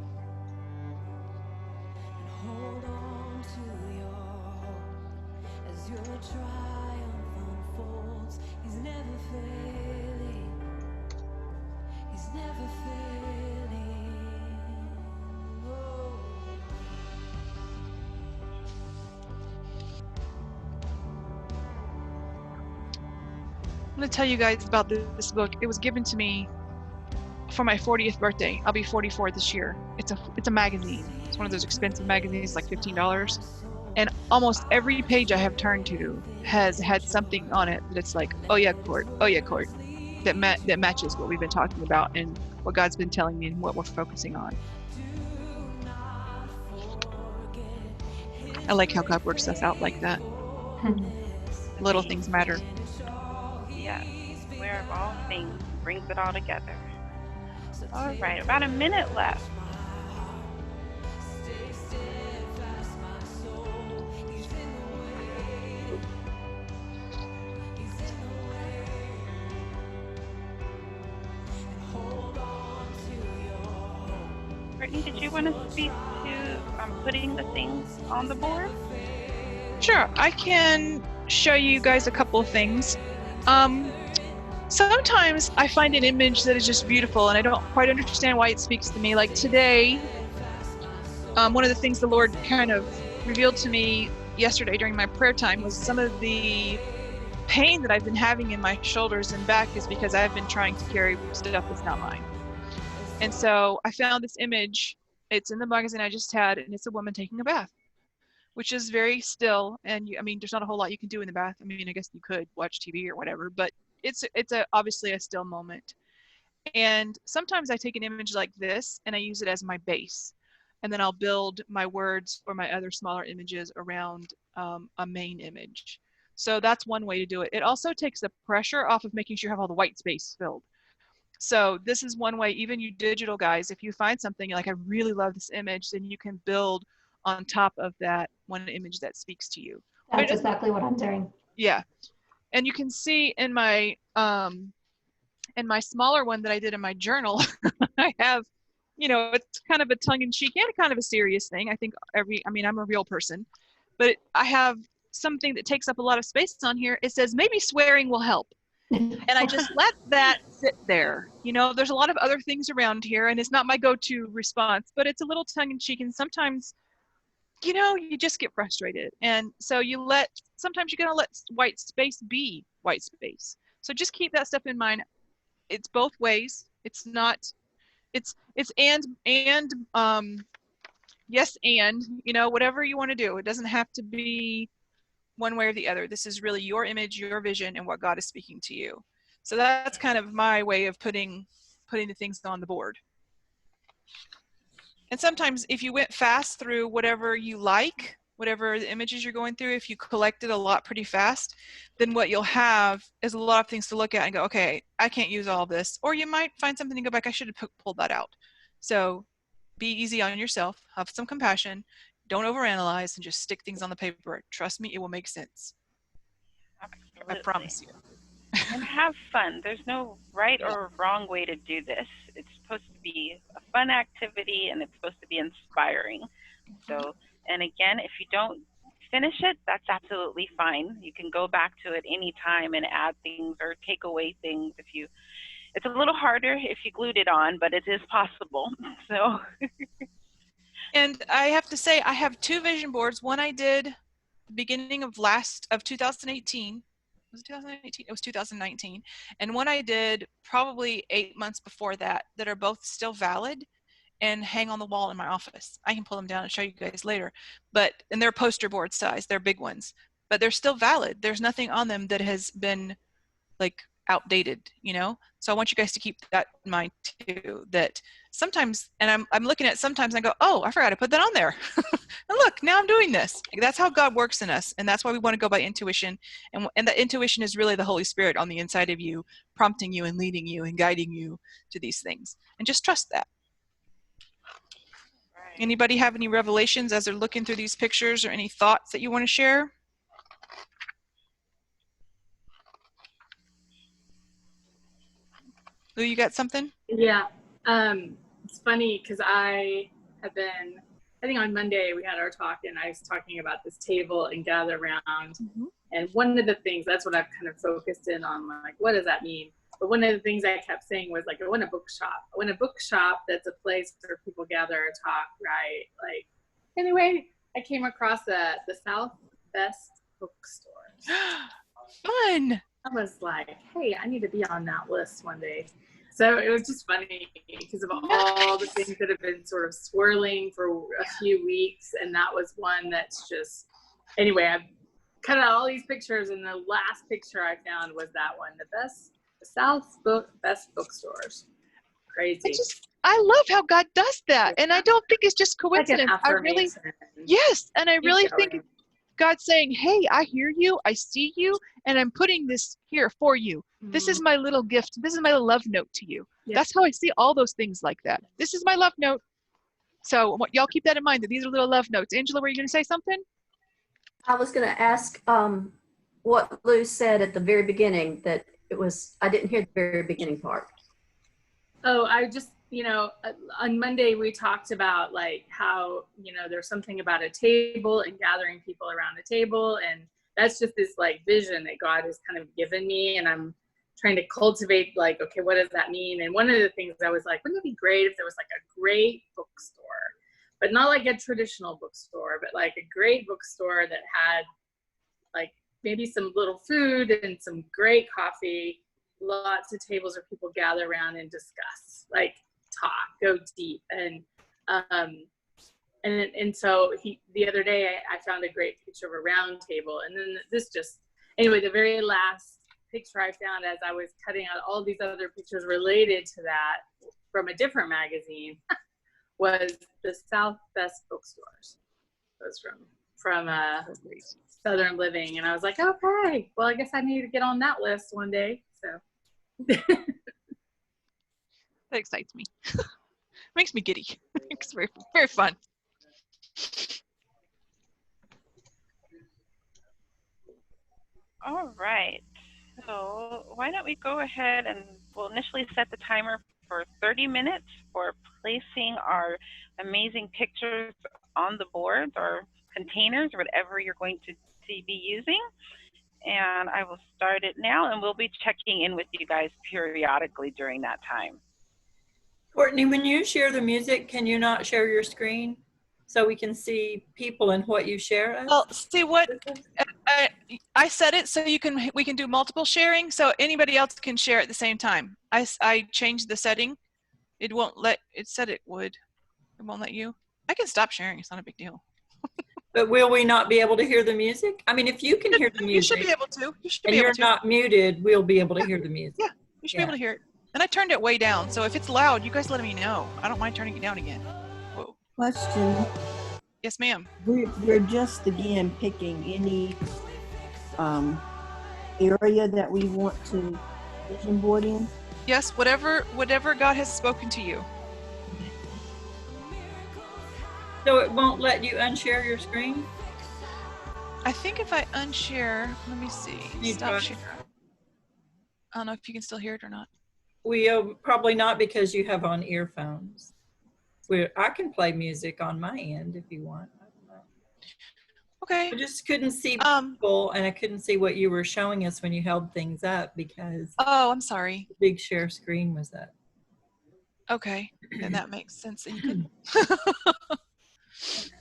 Speaker 7: And hold on to your hope as your triumph unfolds. He's never failing. He's never failing. Oh.
Speaker 2: I'm going to tell you guys about this book. It was given to me for my 40th birthday. I'll be 44 this year. It's a magazine. It's one of those expensive magazines, like $15. And almost every page I have turned to has had something on it that's like, oh yeah, Court, that matches what we've been talking about and what God's been telling me and what we're focusing on. I like how God works us out like that. Little things matter.
Speaker 3: Yes, aware of all things, brings it all together. All right, about a minute left. Brittany, did you want to speak to putting the things on the board?
Speaker 2: Sure, I can show you guys a couple of things. Sometimes I find an image that is just beautiful and I don't quite understand why it speaks to me. Like today, one of the things the Lord kind of revealed to me yesterday during my prayer time was some of the pain that I've been having in my shoulders and back is because I've been trying to carry stuff that's not mine. And so I found this image. It's in the magazine I just had, and it's a woman taking a bath, which is very still. And I mean, there's not a whole lot you can do in the bath. I mean, I guess you could watch TV or whatever, but it's obviously a still moment. And sometimes I take an image like this and I use it as my base. And then I'll build my words or my other smaller images around a main image. So that's one way to do it. It also takes the pressure off of making sure you have all the white space filled. So this is one way, even you digital guys, if you find something you're like, I really love this image, then you can build on top of that one image that speaks to you.
Speaker 6: That's exactly what I'm doing.
Speaker 2: Yeah. And you can see in my smaller one that I did in my journal, I have, it's kind of a tongue-in-cheek and kind of a serious thing. I think I'm a real person, but I have something that takes up a lot of space on here. It says, maybe swearing will help. And I just let that sit there. There's a lot of other things around here and it's not my go-to response, but it's a little tongue-in-cheek. And sometimes, you just get frustrated. And so sometimes you're going to let white space be white space. So just keep that stuff in mind. It's both ways. It's not, it's and yes, and, whatever you want to do. It doesn't have to be one way or the other. This is really your image, your vision, and what God is speaking to you. So that's kind of my way of putting the things on the board. And sometimes if you went fast through whatever you like, whatever the images you're going through, if you collected a lot pretty fast, then what you'll have is a lot of things to look at and go, okay, I can't use all of this. Or you might find something and go back, I should have pulled that out. So be easy on yourself, have some compassion, don't overanalyze, and just stick things on the paper. Trust me, it will make sense.
Speaker 3: Absolutely.
Speaker 2: I promise you.
Speaker 3: And have fun. There's no right or wrong way to do this. It's supposed to be a fun activity and it's supposed to be inspiring. So, and again, if you don't finish it, that's absolutely fine. You can go back to it any time and add things or take away things it's a little harder if you glued it on, but it is possible. So
Speaker 2: and I have to say, I have two vision boards. One I did the beginning of 2018. Was it 2018? It was 2019. And one I did probably 8 months before that are both still valid and hang on the wall in my office. I can pull them down and show you guys later. And they're poster board size. They're big ones. But they're still valid. There's nothing on them that has been like outdated, So I want you guys to keep that in mind too, that sometimes, and I'm looking at sometimes and I go, oh, I forgot to put that on there. And look, now I'm doing this. That's how God works in us. And that's why we want to go by intuition. And that intuition is really the Holy Spirit on the inside of you, prompting you and leading you and guiding you to these things. And just trust that. Right. Anybody have any revelations as they're looking through these pictures or any thoughts that you want to share? Lou, you got something?
Speaker 9: Yeah. It's funny because I think on Monday we had our talk and I was talking about this table and gather around. Mm-hmm. And one of the things, that's what I've kind of focused in on, like, what does that mean? But one of the things I kept saying was, like, I want a bookshop. I want a bookshop that's a place where people gather and talk, right? Like, anyway, I came across the South Best bookstores.
Speaker 2: Fun!
Speaker 9: I was like, hey, I need to be on that list one day. So it was just funny because of all the things that have been sort of swirling for a few weeks. And that was one that's just, anyway, I've cut out all these pictures and the last picture I found was that one, the best bookstores. Crazy.
Speaker 2: I love how God does that. And I don't think it's just coincidence.
Speaker 9: Like
Speaker 2: yes. And I really think God's saying, hey, I hear you, I see you, and I'm putting this here for you. Mm-hmm. This is my little gift. This is my love note to you. Yep. That's how I see all those things like that. This is my love note. So y'all keep that in mind, that these are little love notes. Angela, were you going to say something?
Speaker 8: I was going to ask what Lou said at the very beginning, that it was, I didn't hear the very beginning part.
Speaker 9: Oh, on Monday we talked about like how, there's something about a table and gathering people around a table. And that's just this like vision that God has kind of given me. And I'm trying to cultivate like, okay, what does that mean? And one of the things I was like, wouldn't it be great if there was like a great bookstore, but not like a traditional bookstore, but like a great bookstore that had like maybe some little food and some great coffee, lots of tables where people gather around and discuss, like talk, go deep. And so the other day I found a great picture of a round table. And then the very last picture I found as I was cutting out all these other pictures related to that from a different magazine was the South Best Bookstores. It was from Southern Living. And I was like, okay, well, I guess I need to get on that list one day. So
Speaker 2: That excites me. Makes me giddy. It's very, very fun.
Speaker 3: All right. So why don't we go ahead and we'll initially set the timer for 30 minutes for placing our amazing pictures on the boards or containers, whatever you're going to be using. And I will start it now, and we'll be checking in with you guys periodically during that time.
Speaker 1: Courtney, when you share the music, can you not share your screen so we can see people and what you share us?
Speaker 2: Well, see what I set it so we can do multiple sharing, so anybody else can share at the same time. I changed the setting. It said it would. It won't let you. I can stop sharing. It's not a big deal.
Speaker 1: But will we not be able to hear the music? I mean, if you can hear the music,
Speaker 2: you should be able to.
Speaker 1: and you're not muted, we'll be able to hear the music.
Speaker 2: Yeah, you should be able to hear it. And I turned it way down, so if it's loud, you guys let me know. I don't mind turning it down again. Whoa.
Speaker 5: Question.
Speaker 2: Yes, ma'am.
Speaker 5: We're just again picking any area that we want to vision board in.
Speaker 2: Yes, whatever God has spoken to you.
Speaker 1: So it won't let you unshare your screen?
Speaker 2: I think if I unshare, let me see. Stop share. I don't know if you can still hear it or not.
Speaker 1: Probably not, because you have on earphones. I can play music on my end if you want. I don't know.
Speaker 2: Okay.
Speaker 1: I just couldn't see people, and I couldn't see what you were showing us when you held things up because
Speaker 2: I'm sorry.
Speaker 1: The big share screen was up.
Speaker 2: Okay, then that makes sense. You can.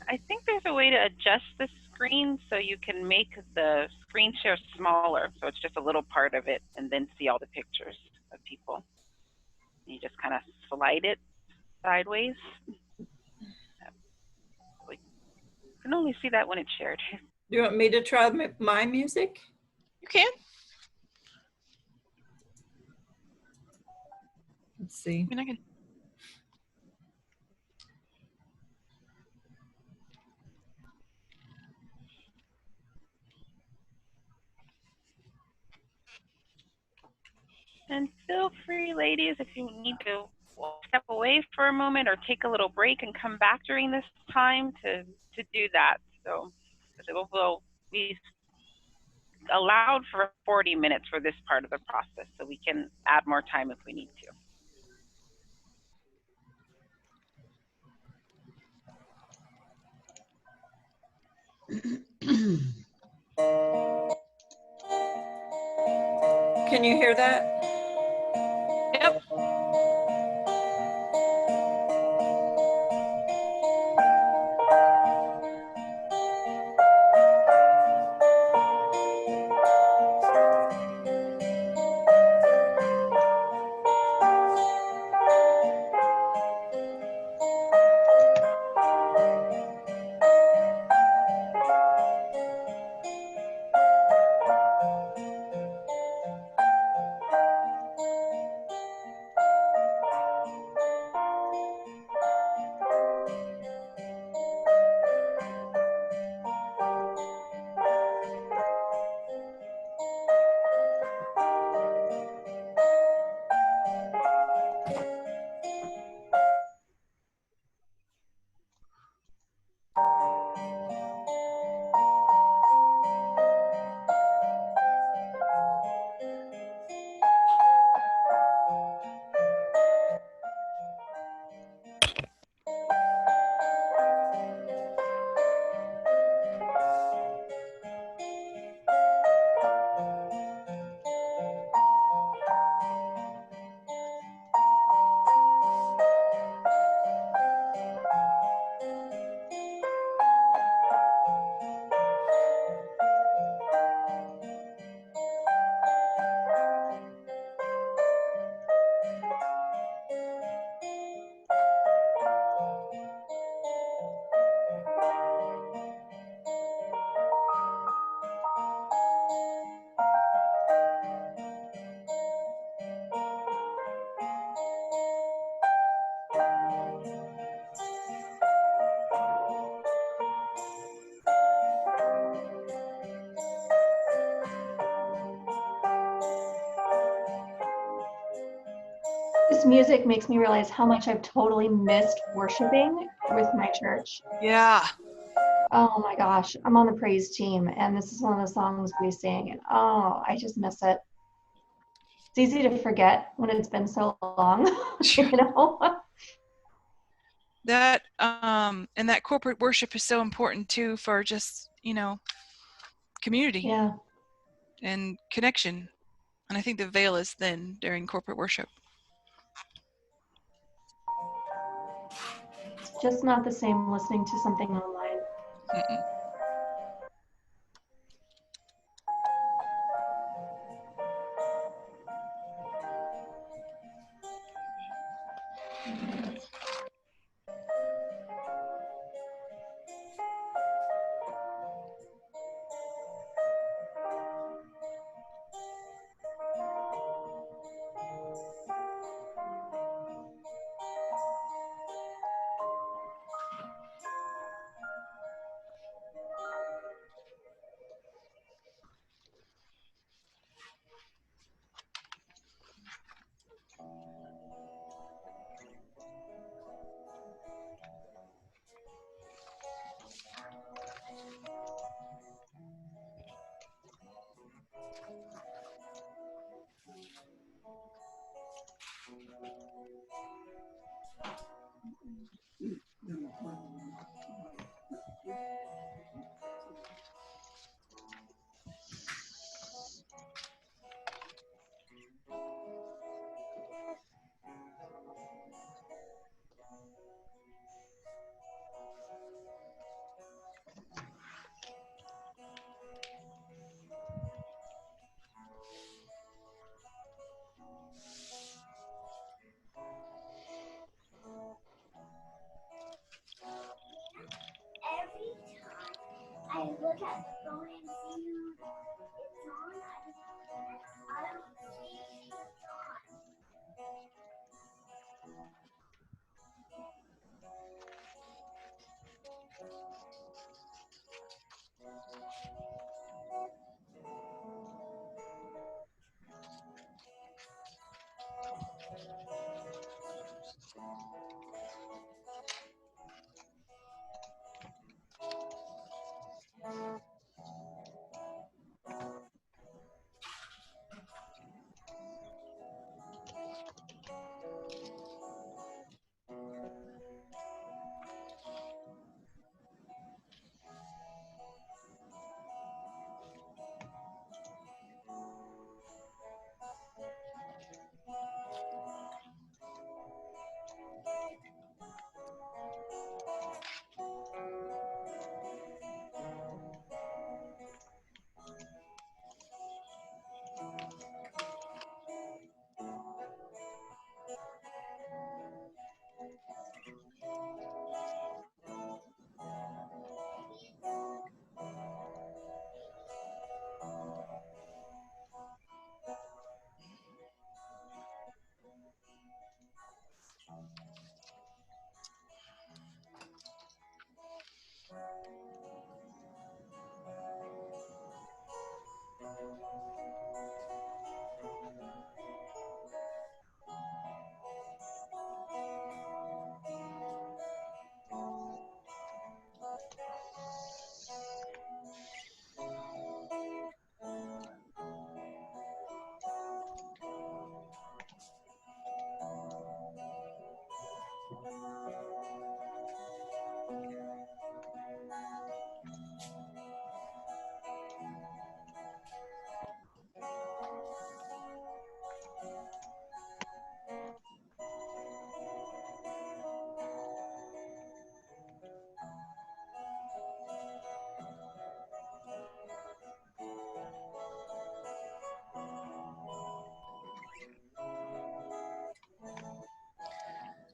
Speaker 3: I think there's a way to adjust the screen so you can make the screen share smaller, so it's just a little part of it, and then see all the pictures of people. You just kind of slide it sideways. You can only see that when it's shared.
Speaker 1: Do you want me to try my music?
Speaker 2: You can.
Speaker 1: Let's see.
Speaker 2: I mean, I can.
Speaker 3: And feel free, ladies, if you need to step away for a moment or take a little break and come back during this time to do that. So it will be allowed for 40 minutes for this part of the process, so we can add more time if we need to.
Speaker 1: Can you hear that?
Speaker 2: Yep.
Speaker 6: this music makes me realize how much I've totally missed worshiping with my church.
Speaker 2: Yeah.
Speaker 6: Oh my gosh, I'm on the praise team, and this is one of the songs we sing, and oh, I just miss it. It's easy to forget when it's been so long, you know?
Speaker 2: That and that corporate worship is so important too for just, you know, community
Speaker 6: Yeah,
Speaker 2: and connection. And I think the veil is thin during corporate worship.
Speaker 6: it's just not the same listening to something online.
Speaker 2: Mm-mm.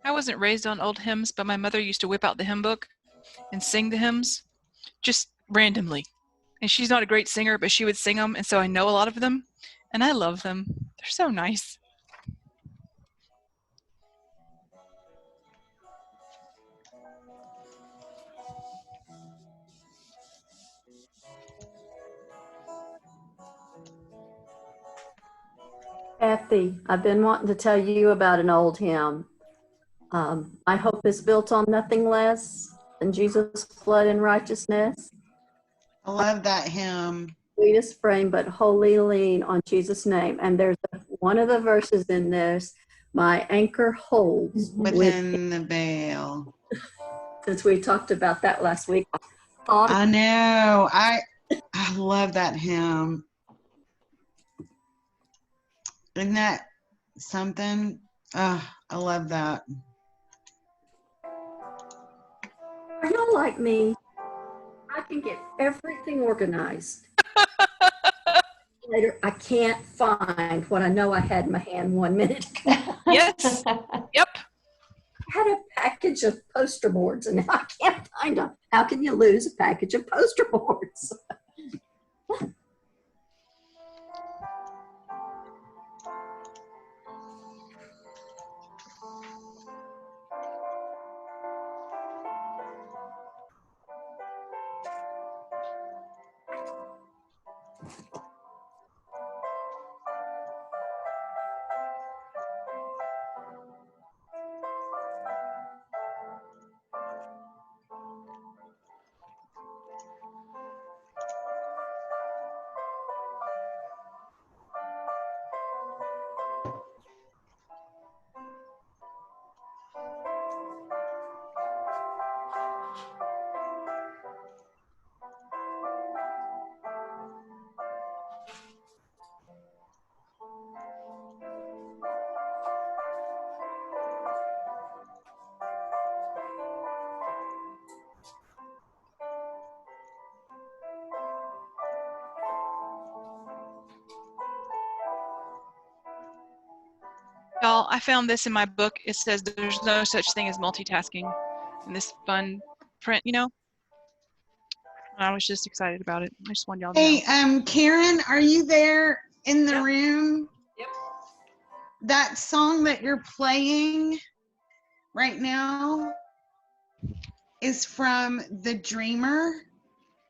Speaker 2: I wasn't raised on old hymns, but my mother used to whip out the hymn book and sing the hymns just randomly. And she's not a great singer, but she would sing them, and so I know a lot of them, and I love them. They're so nice.
Speaker 8: Kathy, I've been wanting to tell you about an old hymn. My hope is built on nothing less than Jesus' blood and righteousness.
Speaker 4: I love that hymn.
Speaker 8: Sweetest frame, but wholly lean on Jesus' name. And there's one of the verses in this, my anchor holds
Speaker 4: Within the veil.
Speaker 8: Since we talked about that last week.
Speaker 4: I know. I love that hymn. Isn't that something? I love that.
Speaker 8: Are you like me? I can get everything organized. Later, I can't find what I know I had in my hand 1 minute ago.
Speaker 2: Yes. Yep.
Speaker 8: I had a package of poster boards and now I can't find them. How can you lose a package of poster boards?
Speaker 2: Y'all, I found this in my book. It says there's no such thing as multitasking in this fun print, you know? I was just excited about it. I just wanted y'all to know.
Speaker 4: Hey, Karen, are you there in the room?
Speaker 1: Yep.
Speaker 4: That song that you're playing right now is from The Dreamer,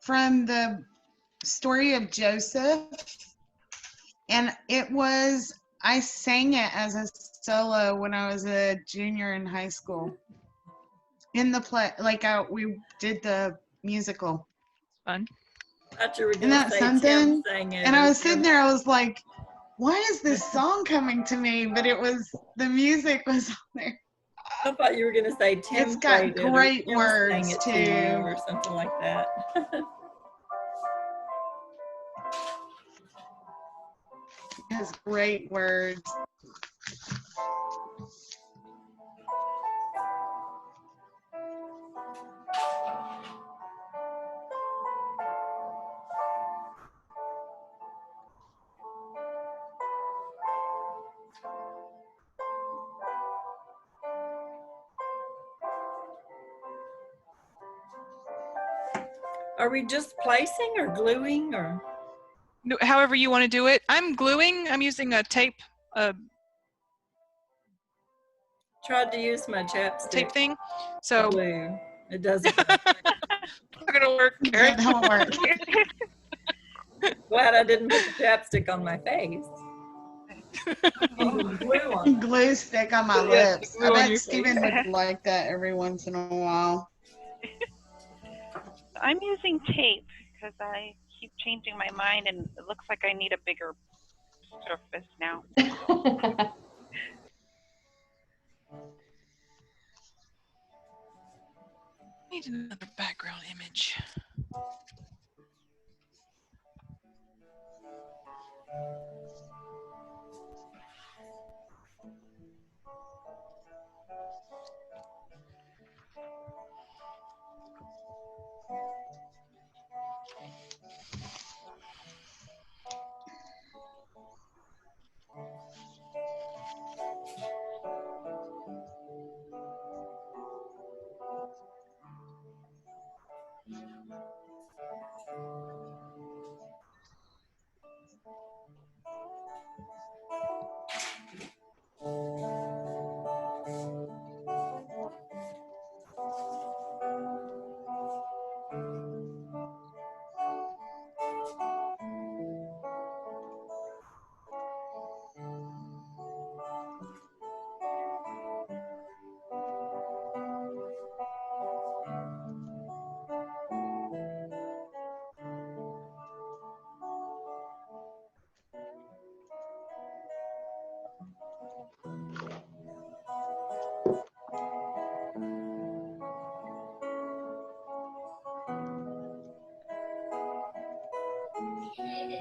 Speaker 4: from the story of Joseph. And I sang it as a solo when I was a junior in high school. In the play, we did the musical.
Speaker 2: Fun.
Speaker 1: I thought you were
Speaker 4: Isn't
Speaker 1: going to
Speaker 4: that
Speaker 1: say
Speaker 4: something?
Speaker 1: Tim sang it.
Speaker 4: And I
Speaker 1: or
Speaker 4: was sitting
Speaker 1: Tim-
Speaker 4: there, I was like, why is this song coming to me? But the music was on there.
Speaker 1: I thought you were going to say Tim
Speaker 4: It's got
Speaker 1: played it or
Speaker 4: great
Speaker 1: Tim
Speaker 4: words,
Speaker 1: sang it
Speaker 4: too.
Speaker 1: to you or something like that.
Speaker 4: It has great words.
Speaker 1: Are we just placing or gluing or?
Speaker 2: However you want to do it. I'm gluing. I'm using a tape
Speaker 1: Tried to use my chapstick.
Speaker 2: tape thing. So
Speaker 1: glue. It doesn't.
Speaker 2: not gonna work. Karen.
Speaker 4: That don't work.
Speaker 1: Glad I didn't put the chapstick on my face. Glue on.
Speaker 4: Glue stick on my
Speaker 1: Yeah,
Speaker 4: lips.
Speaker 1: glue
Speaker 4: I
Speaker 1: on
Speaker 4: bet
Speaker 1: your
Speaker 4: Steven
Speaker 1: face.
Speaker 4: would like that every once in a while.
Speaker 3: I'm using tape because I keep changing my mind and it looks like I need a bigger surface now.
Speaker 2: Need another background image.
Speaker 3: All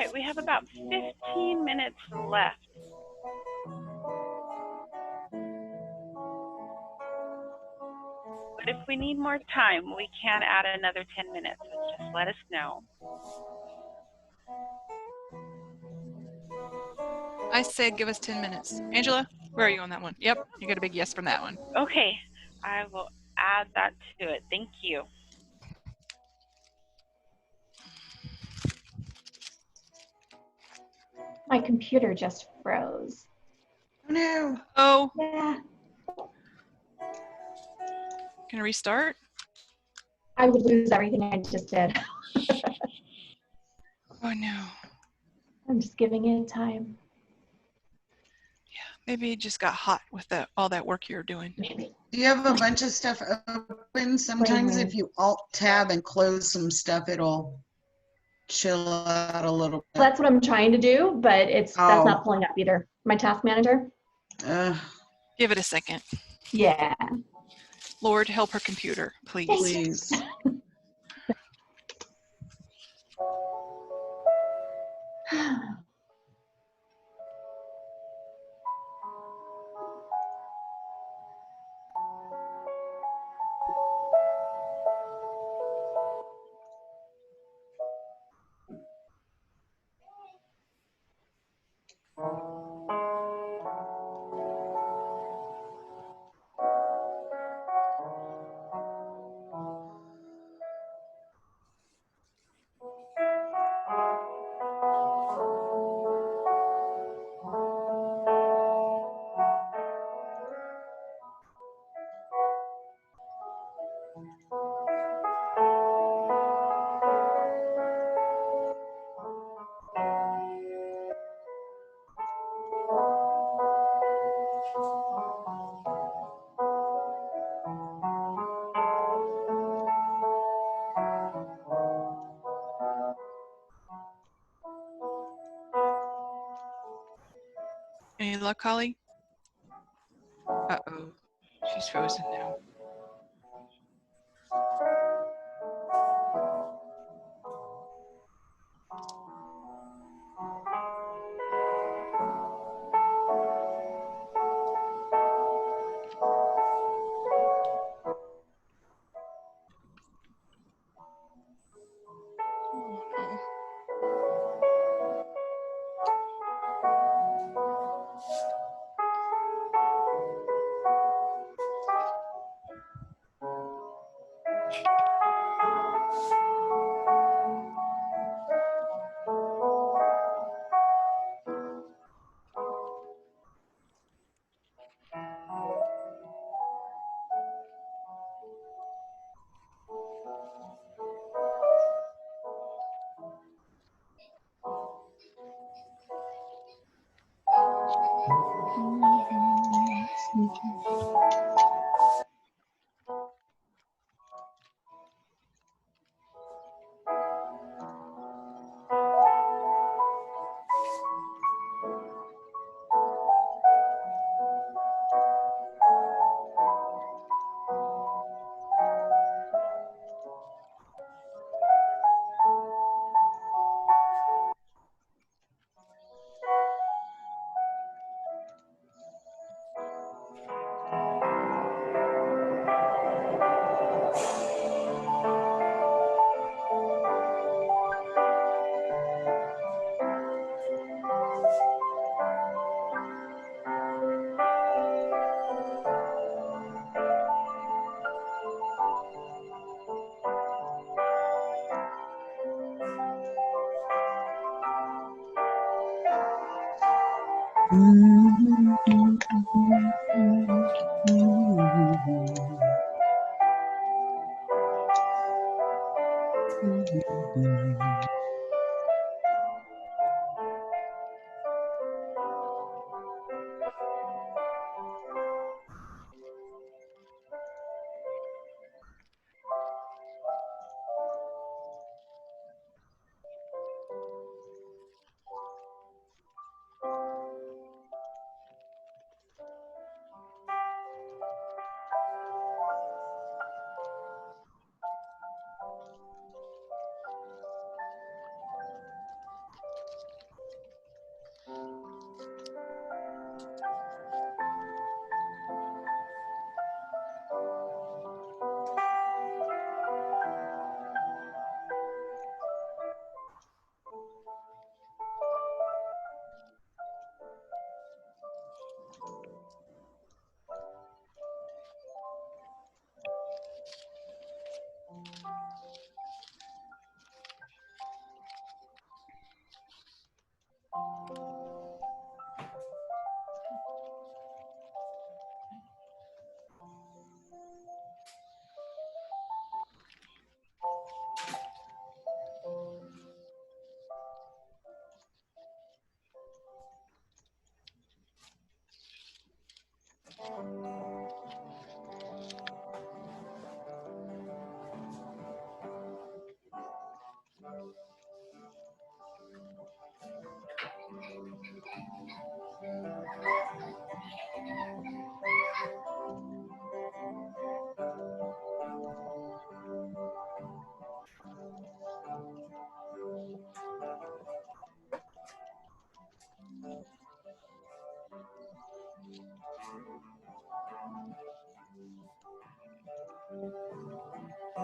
Speaker 3: right, we have about 15 minutes left. But if we need more time, we can add another 10 minutes. So just let us know.
Speaker 2: I said give us 10 minutes. Angela, where are you on that one? Yep, you got a big yes from that one.
Speaker 3: Okay, I will add that to it. Thank you.
Speaker 6: My computer just froze.
Speaker 4: Oh no.
Speaker 2: Oh,
Speaker 6: Yeah,
Speaker 2: can I restart?
Speaker 6: I would lose everything I just did.
Speaker 2: Oh no.
Speaker 6: I'm just giving it time.
Speaker 2: Maybe it just got hot with all that work you're doing.
Speaker 6: Maybe.
Speaker 4: Do you have a bunch of stuff open? Sometimes if you alt tab and close some stuff, it'll chill out a little bit.
Speaker 6: That's what I'm trying to do, but that's not pulling up either. My task manager.
Speaker 2: Give it a second.
Speaker 6: Yeah.
Speaker 2: Lord, help her computer, please.
Speaker 4: Please.
Speaker 2: Any luck, Holly? Uh-oh. She's frozen now.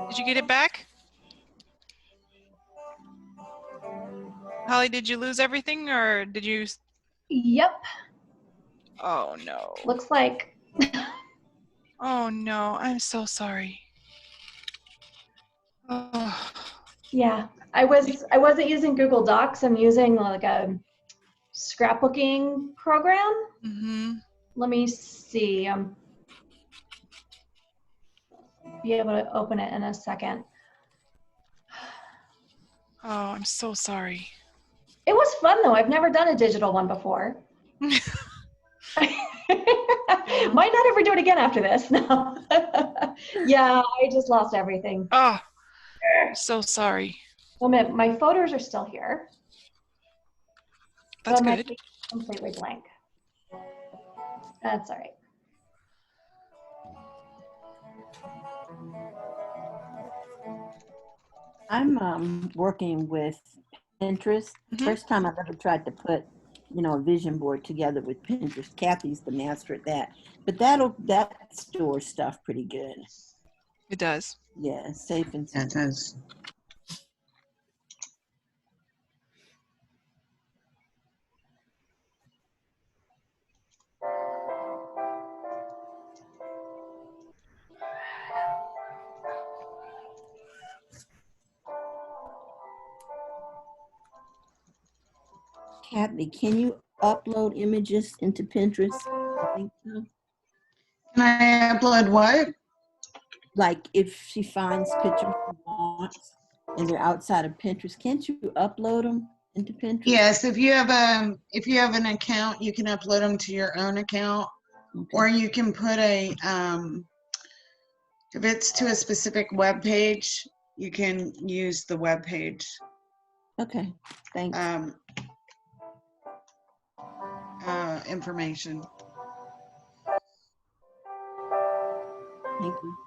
Speaker 2: Did you get it back? Holly, did you lose everything or did you?
Speaker 6: Yep.
Speaker 2: Oh no.
Speaker 6: Looks like.
Speaker 2: Oh no, I'm so sorry. Oh.
Speaker 6: Yeah, I wasn't using Google Docs. I'm using like a scrapbooking program.
Speaker 2: Mm-hmm.
Speaker 6: Let me see. Be able to open it in a second.
Speaker 2: Oh, I'm so sorry.
Speaker 6: It was fun though. I've never done a digital one before. Might not ever do it again after this. No. Yeah, I just lost everything.
Speaker 2: Oh, I'm so sorry.
Speaker 6: Well, my photos are still here.
Speaker 2: That's
Speaker 6: but my
Speaker 2: good.
Speaker 6: page is completely blank. That's all right.
Speaker 5: I'm working with Pinterest.
Speaker 2: Mhm.
Speaker 5: First time I've ever tried to put, a vision board together with Pinterest. Kathy's the master at that. But that stores stuff pretty good.
Speaker 2: It does.
Speaker 5: Yeah, safe and
Speaker 4: That
Speaker 5: secure.
Speaker 4: does.
Speaker 5: Kathy, can you upload images into Pinterest? I think so.
Speaker 4: Can I upload what?
Speaker 5: Like if she finds pictures she wants and they're outside of Pinterest, can't you upload them into Pinterest?
Speaker 4: Yes, if you have an account, you can upload them to your own account,
Speaker 5: Okay.
Speaker 4: or you can put a if it's to a specific web page, you can use the web page
Speaker 5: Okay, thanks.
Speaker 4: Information.
Speaker 5: Thank you.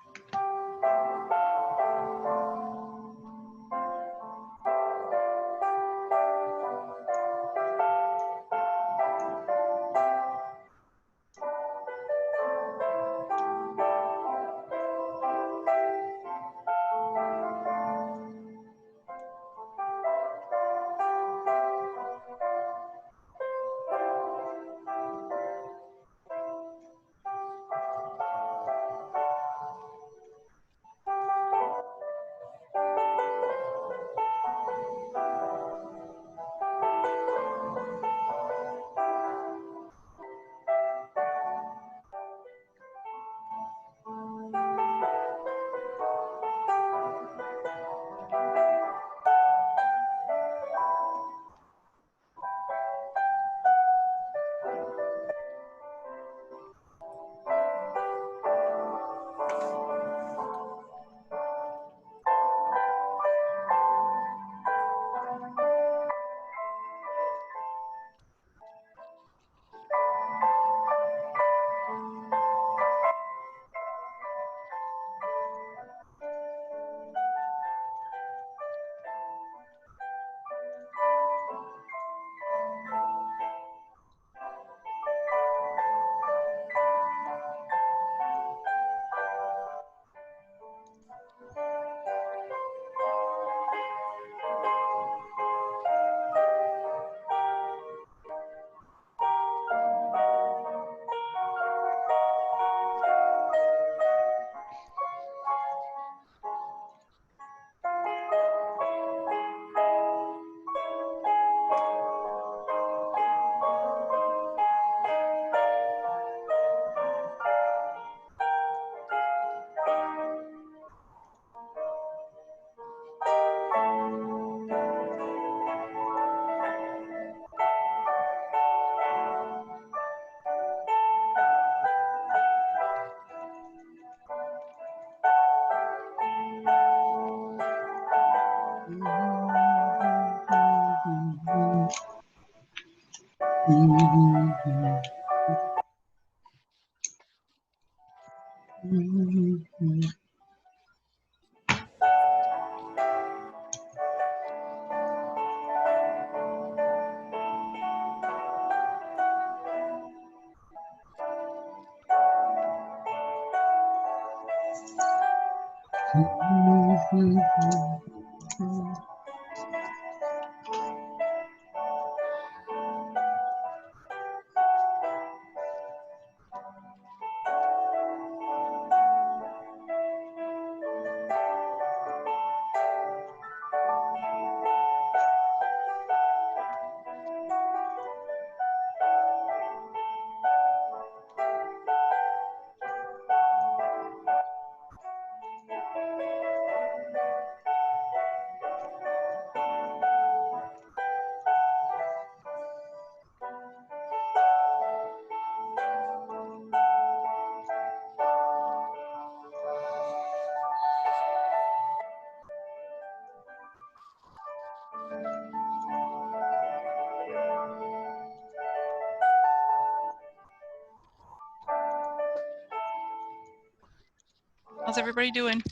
Speaker 2: How's everybody doing?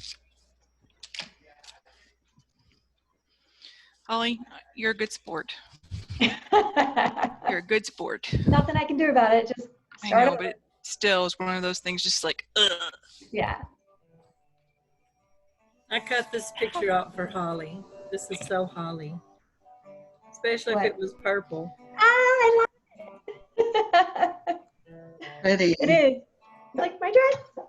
Speaker 2: Holly, you're a good sport. You're a good sport.
Speaker 6: Nothing I can do about it. Just
Speaker 2: I
Speaker 6: start
Speaker 2: know,
Speaker 6: over.
Speaker 2: but it still is one of those things just like, ugh.
Speaker 6: Yeah.
Speaker 1: I cut this picture out for Holly. This is so Holly. Especially if
Speaker 6: What?
Speaker 1: it was purple.
Speaker 6: I love it.
Speaker 4: Pretty.
Speaker 6: It is. Like my dress.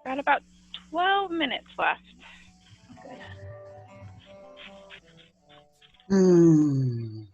Speaker 3: Got about 12 minutes left.
Speaker 4: Mm.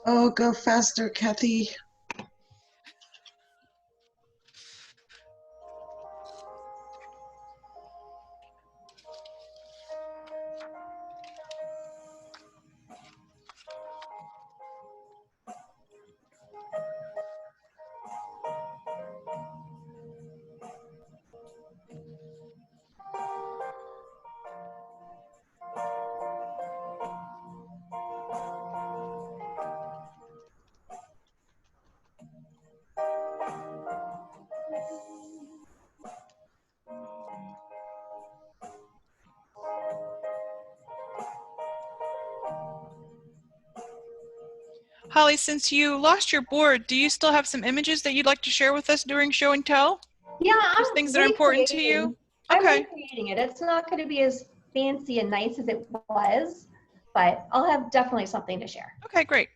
Speaker 4: Oh, go faster, Kathy.
Speaker 2: Holly, since you lost your board, do you still have some images that you'd like to share with us during show and tell?
Speaker 6: Yeah,
Speaker 2: Those things that are important to you?
Speaker 6: I'm
Speaker 2: Okay.
Speaker 6: recreating it. It's not going to be as fancy and nice as it was, but I'll have definitely something to share.
Speaker 2: Okay, great.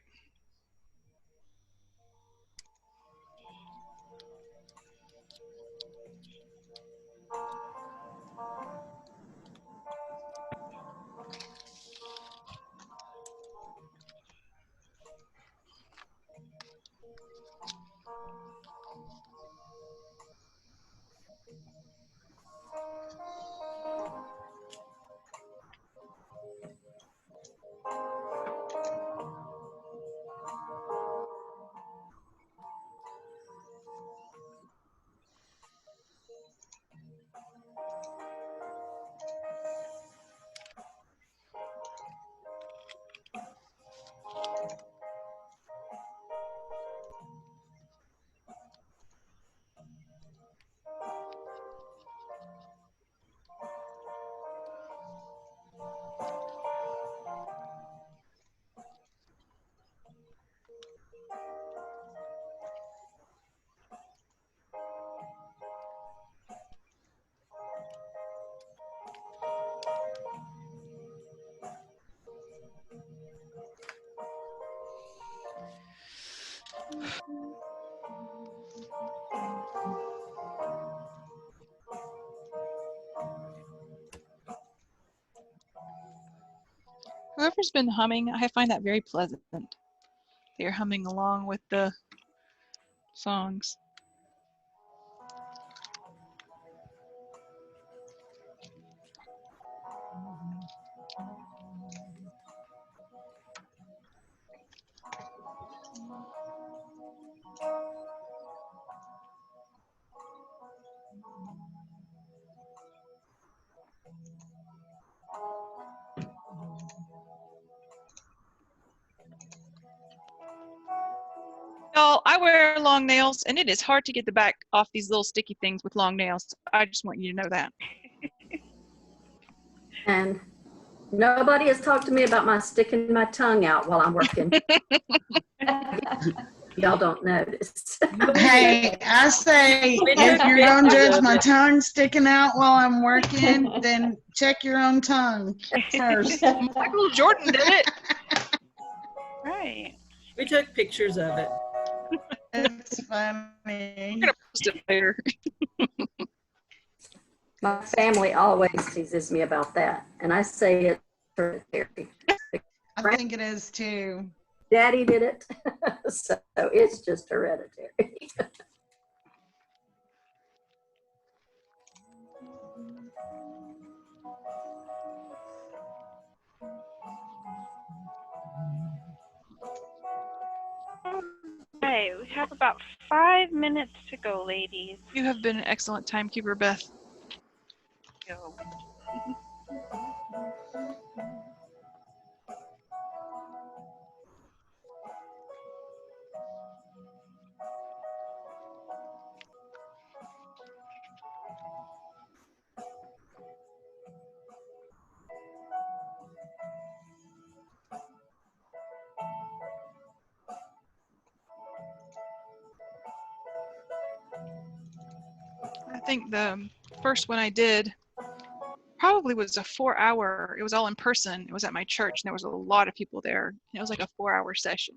Speaker 2: Whoever's been humming, I find that very pleasant. They're humming along with the songs. Y'all, I wear long nails, and it is hard to get the back off these little sticky things with long nails. I just want you to know that.
Speaker 8: And nobody has talked to me about my sticking my tongue out while I'm working. Y'all don't notice.
Speaker 4: Hey, I say,
Speaker 1: We
Speaker 4: if
Speaker 1: took
Speaker 4: you're going to
Speaker 1: pictures
Speaker 4: judge
Speaker 1: of
Speaker 4: my
Speaker 1: it.
Speaker 4: tongue sticking out while I'm working, then check your own tongue first.
Speaker 2: Michael Jordan did it.
Speaker 3: Right.
Speaker 1: We took pictures of it.
Speaker 4: It's
Speaker 2: I'm
Speaker 4: funny.
Speaker 2: gonna post it later.
Speaker 8: My family always teases me about that, and I say it's hereditary.
Speaker 4: I think it is too.
Speaker 8: Daddy did it, so it's just hereditary.
Speaker 3: Okay, we have about 5 minutes to go, ladies.
Speaker 2: You have been an excellent timekeeper, Beth.
Speaker 3: Go.
Speaker 2: I think the first one I did probably was a 4-hour. It was all in person. It was at my church, and there was a lot of people there. It was like a 4-hour session.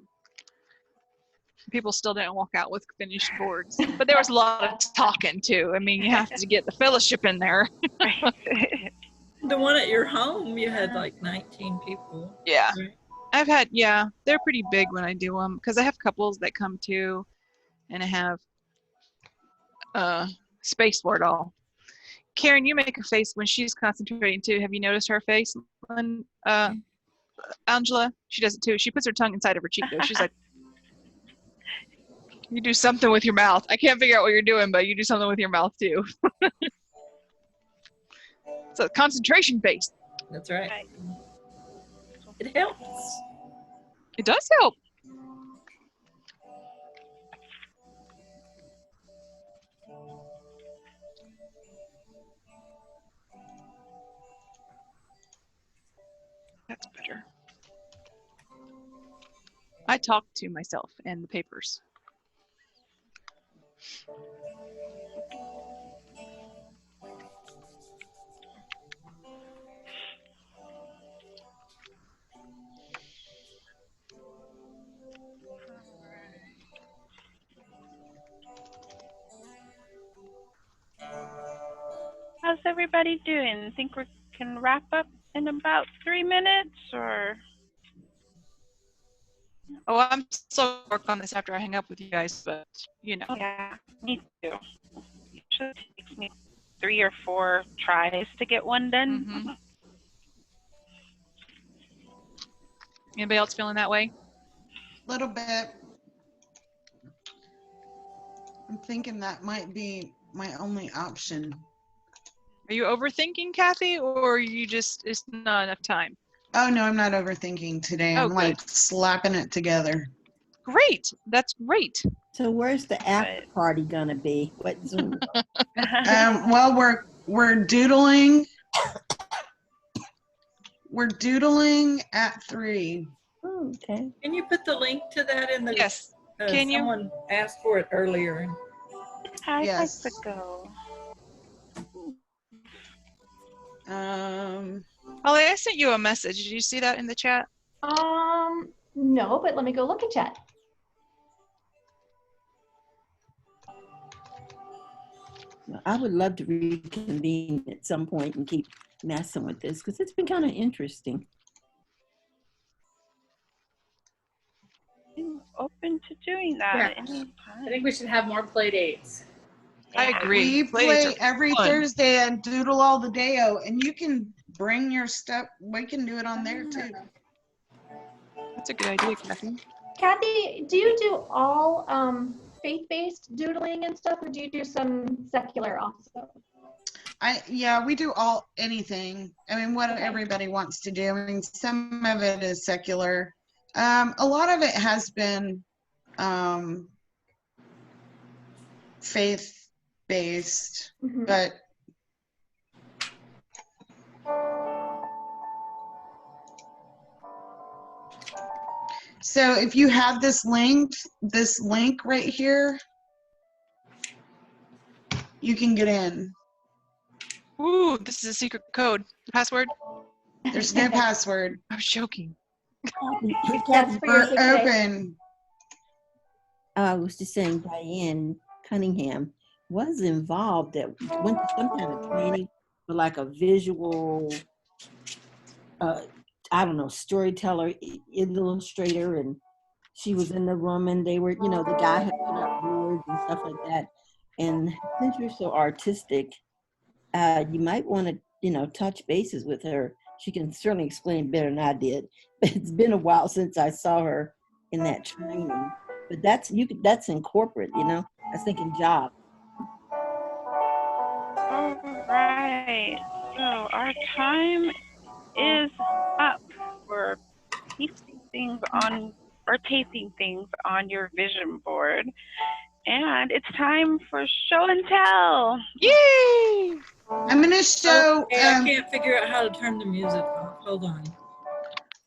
Speaker 2: People still didn't walk out with finished boards, but there was a lot of talking too. I mean, you have to get the fellowship in there.
Speaker 1: The one at your home, you had like 19 people.
Speaker 2: Yeah.
Speaker 1: Right?
Speaker 2: I've had, yeah, they're pretty big when I do them because I have couples that come too, and I have space for it all. Karen, you make a face when she's concentrating too. Have you noticed her face? When Angela, she does it too. She puts her tongue inside of her cheek though. She's like, you do something with your mouth. I can't figure out what you're doing, but you do something with your mouth too. It's a concentration face.
Speaker 1: That's right.
Speaker 3: Right.
Speaker 1: It helps.
Speaker 2: It does help. That's better. I talk to myself and the papers.
Speaker 3: How's everybody doing? Think we can wrap up in about 3 minutes, or?
Speaker 2: Oh, I'm still work on this after I hang up with you guys, but you know.
Speaker 3: Yeah, me too. Usually takes me 3 or 4 tries to get one done.
Speaker 2: Mm-hmm. Anybody else feeling that way?
Speaker 4: Little bit. I'm thinking that might be my only option.
Speaker 2: Are you overthinking, Kathy, or are you just, it's not enough time?
Speaker 4: Oh no, I'm not overthinking today.
Speaker 2: Oh,
Speaker 4: I'm
Speaker 2: good.
Speaker 4: like slapping it together.
Speaker 2: Great. That's great.
Speaker 5: So where's the after party gonna be? What Zoom?
Speaker 4: Well, we're doodling. We're doodling at 3.
Speaker 5: Oh, okay.
Speaker 1: Can you put the link to that in the?
Speaker 2: Yes. Can you?
Speaker 1: Someone asked for it earlier.
Speaker 3: I'd
Speaker 4: Yes.
Speaker 3: like to go.
Speaker 2: Holly, I sent you a message. Did you see that in the chat?
Speaker 6: No, but let me go look at chat.
Speaker 5: I would love to reconvene at some point and keep messing with this because it's been kind of interesting.
Speaker 3: I'm open to doing that
Speaker 9: Yeah.
Speaker 3: at any time.
Speaker 9: I think we should have more play dates.
Speaker 2: I agree.
Speaker 4: We play every
Speaker 2: fun.
Speaker 4: Thursday and Doodle All the Day-O, and you can bring your stuff. We can do it on there too.
Speaker 2: That's a good idea, Kathy.
Speaker 6: Kathy, do you do all faith-based doodling and stuff, or do you do some secular also?
Speaker 4: Yeah, we do anything. I mean, what everybody wants to do. I mean, some of it is secular. A lot of it has been faith-based, but so if you have this link right here, you can get in.
Speaker 2: Ooh, this is a secret code. Password?
Speaker 4: There's no password.
Speaker 2: I was joking.
Speaker 4: We're open.
Speaker 5: I was just saying Diane Cunningham was involved went to some kind of training for like a visual, I don't know, storyteller, illustrator, and she was in the room and they were, the guy had put up boards and stuff like that. And since you're so artistic, you might want to, touch bases with her. She can certainly explain better than I did. But it's been a while since I saw her in that training. But that's in corporate, I was thinking job.
Speaker 3: All right. So our time is up for taping things on your vision board. And it's time for show and tell.
Speaker 2: Yay!
Speaker 4: I'm going to show.
Speaker 1: Okay, I can't figure out how to turn the music off. Hold on.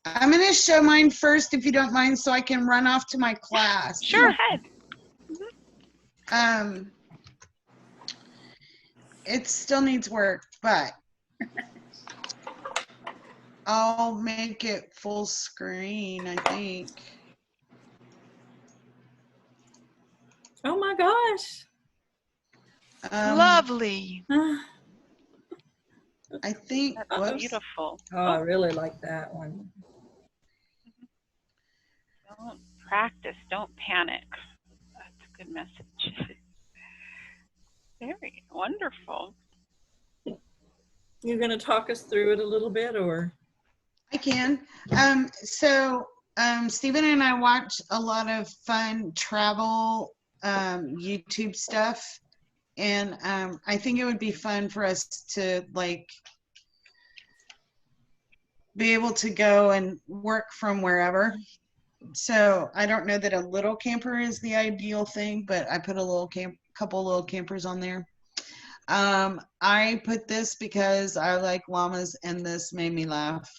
Speaker 4: I'm going to show mine first, if you don't mind, so I can run off to my class.
Speaker 3: Sure. Go ahead.
Speaker 4: It still needs work, but I'll make it full screen, I think.
Speaker 1: Oh my gosh.
Speaker 2: Lovely.
Speaker 4: I think
Speaker 3: that's beautiful.
Speaker 1: Oh, I really like that one.
Speaker 3: Don't practice, don't panic. That's a good message. Very wonderful.
Speaker 1: You're going to talk us through it a little bit, or?
Speaker 4: I can. Stephen and I watch a lot of fun travel YouTube stuff, and I think it would be fun for us to be able to go and work from wherever. So I don't know that a little camper is the ideal thing, but I put a couple little campers on there. I put this because I like llamas and this made me laugh.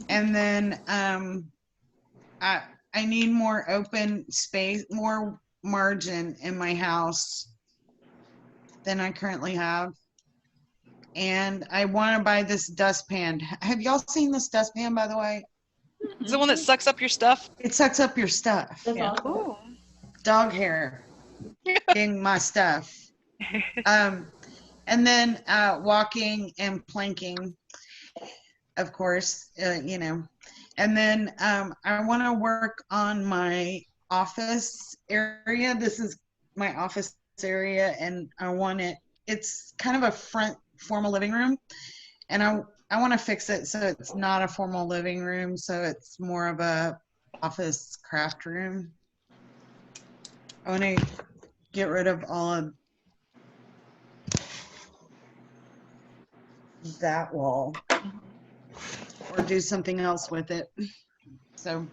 Speaker 4: And then I need more open space, more margin in my house than I currently have. And I want to buy this dustpan. Have y'all seen this dustpan, by the way?
Speaker 2: Is it the one that sucks up your stuff?
Speaker 4: It sucks up your stuff.
Speaker 6: That's
Speaker 1: Yeah.
Speaker 6: awesome.
Speaker 3: Ooh.
Speaker 4: Dog hair being my stuff. And then walking and planking, of course, you know. And then I want to work on my office area. This is my office area, and I want it. It's kind of a front formal living room, and I want to fix it so it's not a formal living room, so it's more of a office craft room. I want to get rid of all of that wall or do something else with it. So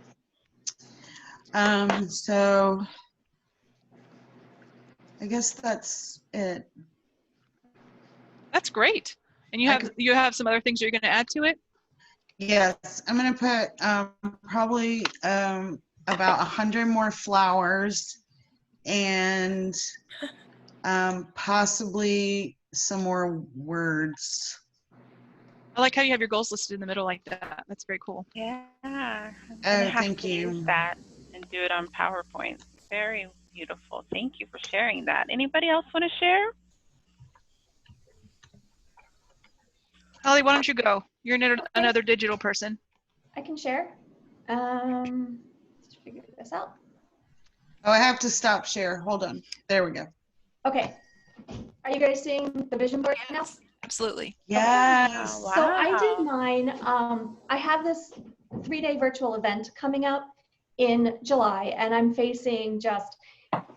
Speaker 4: so I guess that's it.
Speaker 2: That's great. And you have some other things you're going to add to it?
Speaker 4: Yes, I'm gonna put probably about 100 more flowers and possibly some more words.
Speaker 2: I like how you have your goals listed in the middle like that. That's very cool.
Speaker 3: Yeah. I'm
Speaker 4: Oh,
Speaker 3: gonna have
Speaker 4: thank
Speaker 3: to
Speaker 4: you.
Speaker 3: use that and do it on PowerPoint. Very beautiful. Thank you for sharing that. Anybody else want to share?
Speaker 2: Holly, why don't you go? You're another digital person.
Speaker 6: I can share. Let's figure this out.
Speaker 4: Oh, I have to stop share. Hold on. There we go.
Speaker 6: Okay. Are you guys seeing the vision board now?
Speaker 2: Absolutely.
Speaker 4: Yes.
Speaker 3: Oh,
Speaker 6: So I did
Speaker 3: wow.
Speaker 6: mine. I have this 3-day virtual event coming up in July, and I'm facing just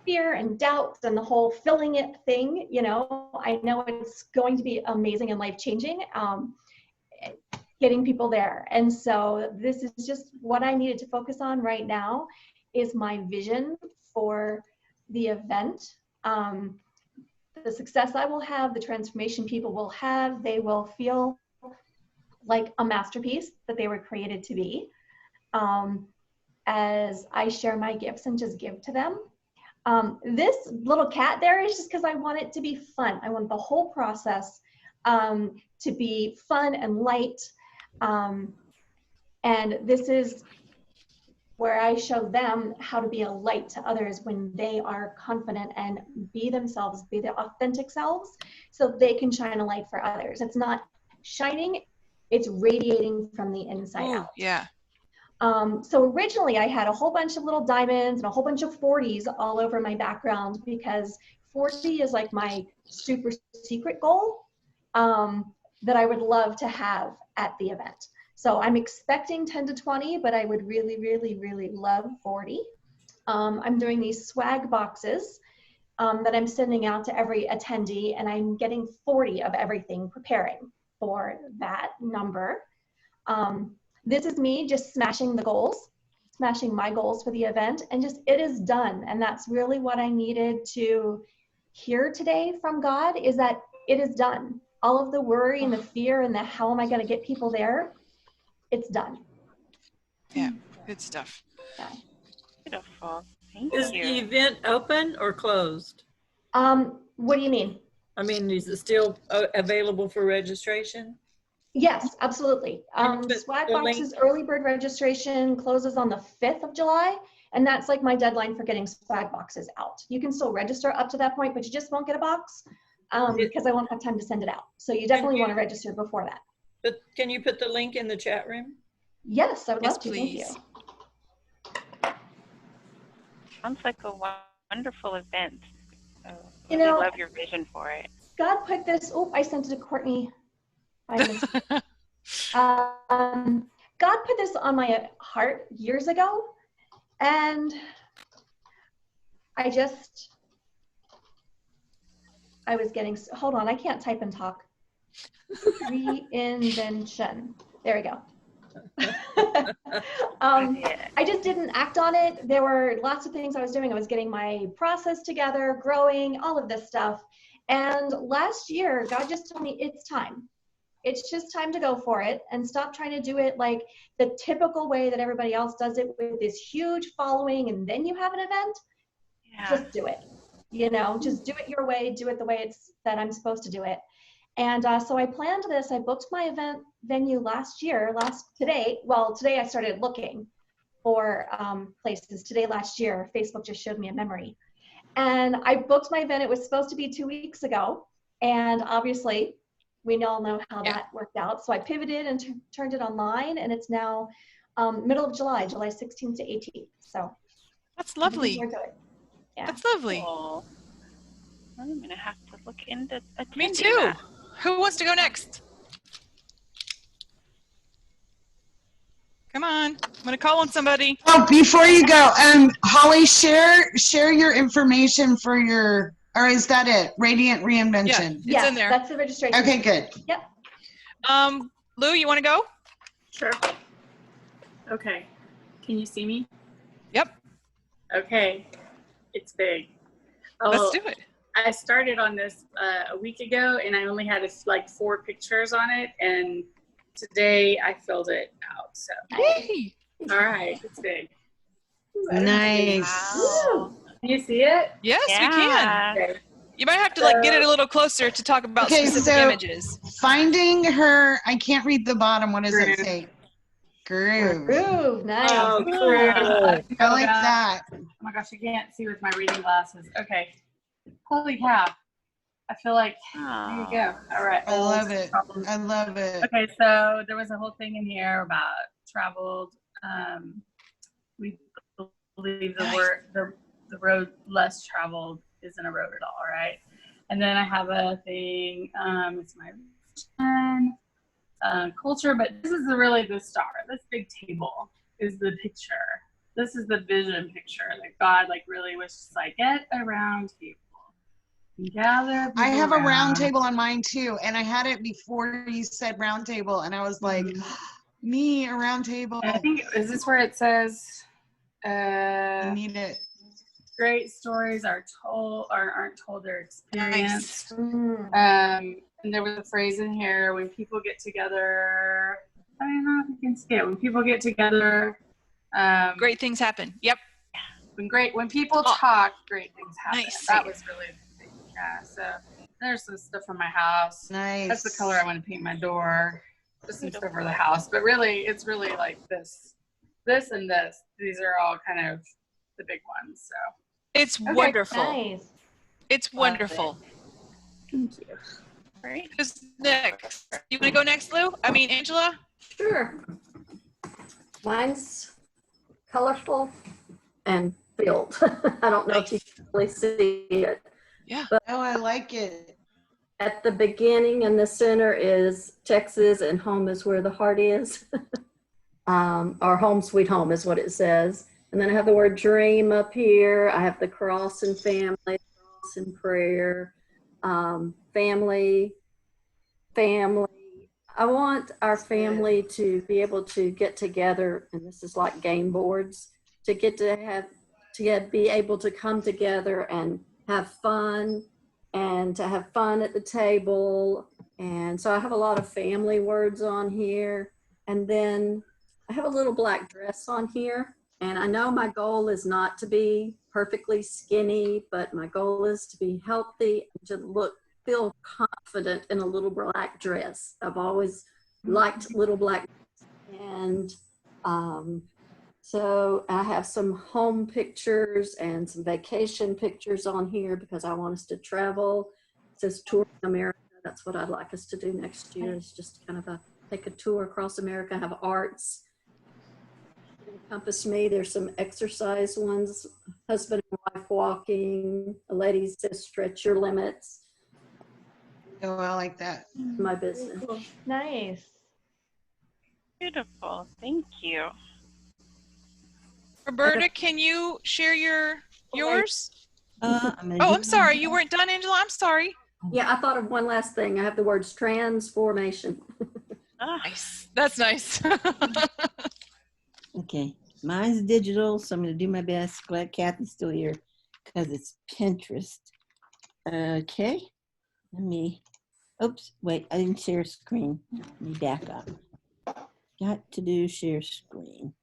Speaker 6: fear and doubts and the whole filling it thing. You know, I know it's going to be amazing and life-changing, getting people there. And so this is just what I needed to focus on right now is my vision for the event. The success I will have, the transformation people will have, they will feel like a masterpiece that they were created to be. As I share my gifts and just give to them. This little cat there is just because I want it to be fun. I want the whole process to be fun and light. And this is where I show them how to be a light to others when they are confident and be themselves, be their authentic selves, so they can shine a light for others. It's not shining, it's radiating from the inside out.
Speaker 2: Yeah.
Speaker 6: So originally I had a whole bunch of little diamonds and a whole bunch of 40s all over my background because 40 is like my super secret goal that I would love to have at the event. So I'm expecting 10 to 20, but I would really, really, really love 40. I'm doing these swag boxes that I'm sending out to every attendee, and I'm getting 40 of everything, preparing for that number. This is me just smashing the goals, smashing my goals for the event, and just it is done. And that's really what I needed to hear today from God, is that it is done. All of the worry and the fear and the how am I going to get people there, it's done.
Speaker 2: Yeah, good stuff.
Speaker 6: Yeah.
Speaker 3: Beautiful. Thank
Speaker 1: Is
Speaker 3: you.
Speaker 1: the event open or closed?
Speaker 6: What do you mean?
Speaker 1: I mean, is it still available for registration?
Speaker 6: Yes, absolutely.
Speaker 1: Can you put
Speaker 6: Swag
Speaker 1: the
Speaker 6: Box's
Speaker 1: link?
Speaker 6: early bird registration closes on the 5th of July, and that's like my deadline for getting swag boxes out. You can still register up to that point, but you just won't get a box because I won't have time to send it out. So you definitely want to register before that.
Speaker 1: But can you put the link in the chat room?
Speaker 6: Yes, I would
Speaker 2: Yes,
Speaker 6: love to. Thank you.
Speaker 2: please.
Speaker 3: Sounds like a wonderful event. So
Speaker 6: You
Speaker 3: we
Speaker 6: know,
Speaker 3: love your vision for it.
Speaker 6: God put this, oh, I sent it to Courtney. God put this on my heart years ago, and I was getting, hold on, I can't type and talk. Reinvention. There we go. I just didn't act on it. There were lots of things I was doing. I was getting my process together, growing, all of this stuff. And last year, God just told me it's time. it's just time to go for it and stop trying to do it like the typical way that everybody else does it with this huge following and then you have an event.
Speaker 3: Yeah.
Speaker 6: Just do it. You know, just do it your way, do it the way it's that I'm supposed to do it. And so I planned this. I booked my event venue today I started looking for places today last year. Facebook just showed me a memory. And I booked my event. It was supposed to be 2 weeks ago. And obviously, we all know how that worked out. So I pivoted and turned it online. And it's now middle of July 16th to 18th. So
Speaker 2: that's lovely.
Speaker 6: Yeah.
Speaker 2: That's lovely.
Speaker 3: Cool. I'm going to have to look into attending
Speaker 2: Me too.
Speaker 3: that.
Speaker 2: Who wants to go next? Come on. I'm going to call on somebody.
Speaker 4: Oh, before you go, Holly, share your information for your, or is that it? Radiant Reinvention.
Speaker 2: Yeah, it's in there.
Speaker 6: That's the registration.
Speaker 4: Okay, good.
Speaker 6: Yep.
Speaker 2: Lou, you want to go?
Speaker 9: Sure. Okay. Can you see me?
Speaker 2: Yep.
Speaker 9: Okay. It's big.
Speaker 2: Let's do it.
Speaker 9: I started on this a week ago, and I only had like 4 pictures on it, and today I filled it out. So,
Speaker 2: Yay.
Speaker 9: all right, it's big.
Speaker 4: Nice.
Speaker 3: Wow.
Speaker 9: Can you see it?
Speaker 2: Yes, we
Speaker 3: Yeah.
Speaker 2: can.
Speaker 9: Okay.
Speaker 2: You might have to like get it a little closer to talk about
Speaker 4: Okay,
Speaker 2: specific
Speaker 4: so
Speaker 2: images.
Speaker 4: finding her, I can't read the bottom. What does it say? Groove.
Speaker 6: Groove. Nice.
Speaker 1: Oh, cool.
Speaker 4: I like that.
Speaker 9: Oh my gosh, I can't see with my reading glasses. Okay. Holy cow. I feel like, there you go. All right.
Speaker 4: I love it. I love it.
Speaker 9: Okay, so there was a whole thing in here about traveled. We believe the road less traveled isn't a road at all, right? And then I have a thing, it's my culture, but this is really the star. This big table is the picture. This is the vision picture that God like really wishes I get a round table. Gather.
Speaker 4: I have a round table on mine too, and I had it before you said round table, and I was like, me, a round table.
Speaker 9: And I think, is this where it says,
Speaker 4: I need it.
Speaker 9: great stories aren't told, they're experienced.
Speaker 6: Mm.
Speaker 9: And there was a phrase in here, when people get together, I don't know if you can see it, when people get together,
Speaker 2: Great things happen. Yep.
Speaker 9: when people talk, great things happen.
Speaker 2: Nice.
Speaker 9: That was really big. Yeah, so there's some stuff from my house.
Speaker 4: Nice.
Speaker 9: That's the color I want to paint my door. Just some stuff for the house. But really, it's really like this and this. These are all kind of the big ones. So
Speaker 2: It's wonderful.
Speaker 6: Nice.
Speaker 2: It's wonderful.
Speaker 9: thank you.
Speaker 3: Great.
Speaker 2: Who's next? You want to go next, Lou? I mean, Angela?
Speaker 8: Sure. Mine's colorful and filled. I don't know if you can really see it.
Speaker 2: Yeah.
Speaker 4: Oh, I like it.
Speaker 8: At the beginning and the center is Texas, and home is where the heart is. Or home sweet home is what it says. And then I have the word dream up here. I have the cross and family, cross and prayer, family. I want our family to be able to get together, and this is like game boards, to be able to come together and have fun, and to have fun at the table. And so I have a lot of family words on here. And then I have a little black dress on here. And I know my goal is not to be perfectly skinny, but my goal is to be healthy and to feel confident in a little black dress. I've always liked little black dresses. And so I have some home pictures and some vacation pictures on here because I want us to travel. It says Tour America. That's what I'd like us to do next year, is just kind of take a tour across America, have arts. Encompass me. There's some exercise ones, husband and wife walking. A lady says stretch your limits.
Speaker 4: Oh, I like that.
Speaker 8: My business.
Speaker 6: Cool. Nice.
Speaker 3: Beautiful. Thank you.
Speaker 2: Roberta, can you share yours?
Speaker 5: I'm
Speaker 2: Oh, I'm sorry. You weren't done, Angela? I'm sorry.
Speaker 8: Yeah, I thought of one last thing. I have the words transformation.
Speaker 2: Nice. That's nice.
Speaker 5: Okay, mine's digital, so I'm going to do my best. Glad Kathy's still here because it's Pinterest. Okay, let me Oops, wait, I didn't share screen. Let me back up. Got to do share screen.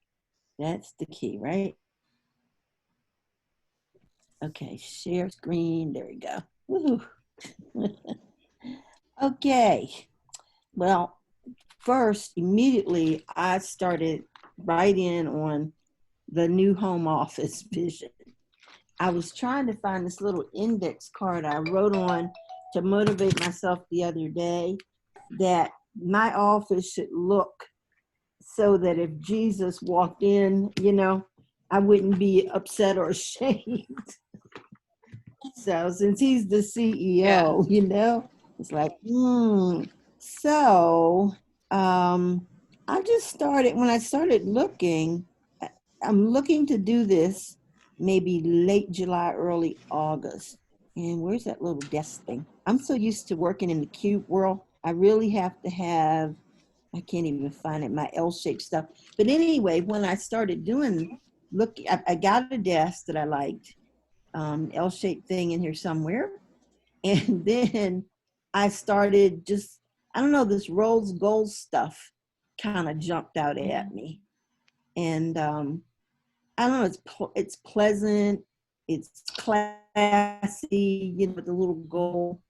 Speaker 5: That's the key, right? Okay, share screen. There we go. Woohoo. Okay. Well, first, immediately, I started right in on the new home office vision. I was trying to find this little index card I wrote on to motivate myself the other day that my office should look so that if Jesus walked in, you know, I wouldn't be upset or ashamed. So since he's the CEO, you know, it's like, So I just started, when I started looking, I'm looking to do this maybe late July, early August. And where's that little desk thing? I'm so used to working in the cube world. I really have to have, I can't even find it, my L-shaped stuff. But anyway, when I started doing, look, I got a desk that I liked, L-shaped thing in here somewhere. And then I started just, I don't know, this rose gold stuff kind of jumped out at me. And I don't know, it's pleasant, it's classy, you know, with the little gold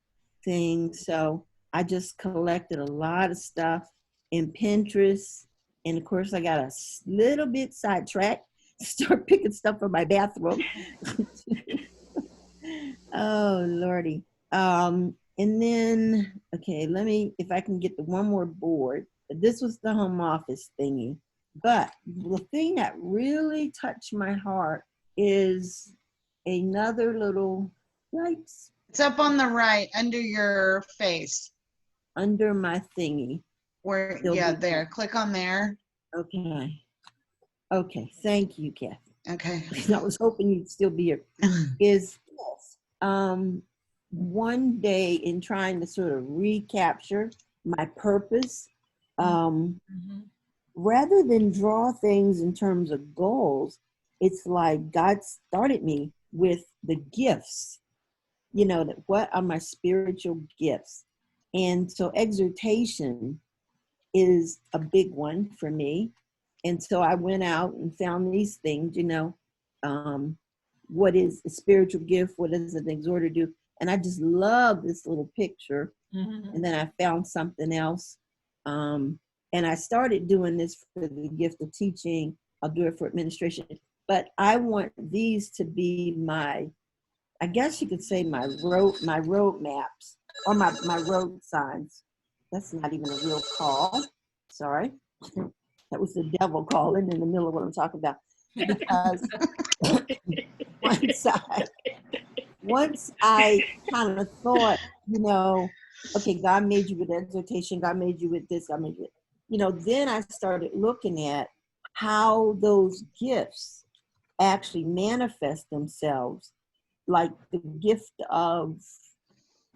Speaker 5: thing. So I just collected a lot of stuff in Pinterest. And of course, I got a little bit sidetracked, start picking stuff from my bathroom. Oh, Lordy. And then, okay, let me, if I can get the one more board. This was the home office thingy. But the thing that really touched my heart is another little, yikes,
Speaker 4: It's up on the right under your face.
Speaker 5: under my thingy.
Speaker 4: Where,
Speaker 5: Still
Speaker 4: yeah,
Speaker 5: be
Speaker 4: there. Click on there.
Speaker 5: Okay. Okay, thank you, Kathy.
Speaker 4: Okay.
Speaker 5: I was hoping you'd still be here. Is one day in trying to sort of recapture my purpose, rather than draw things in terms of goals, it's like God started me with the gifts, you know, that what are my spiritual gifts? And so exhortation is a big one for me. And so I went out and found these things, you know, what is a spiritual gift? What does an exhorter do? And I just love this little picture. And then I found something else. And I started doing this for the gift of teaching. I'll do it for administration. But I want these to be my, I guess you could say my road maps or my road signs. That's not even a real call. Sorry. That was the devil calling in the middle of what I'm talking about. Because once I kind of thought, you know, okay, God made you with exhortation, God made you with this, God made you with, you know, then I started looking at how those gifts actually manifest themselves, like the gift of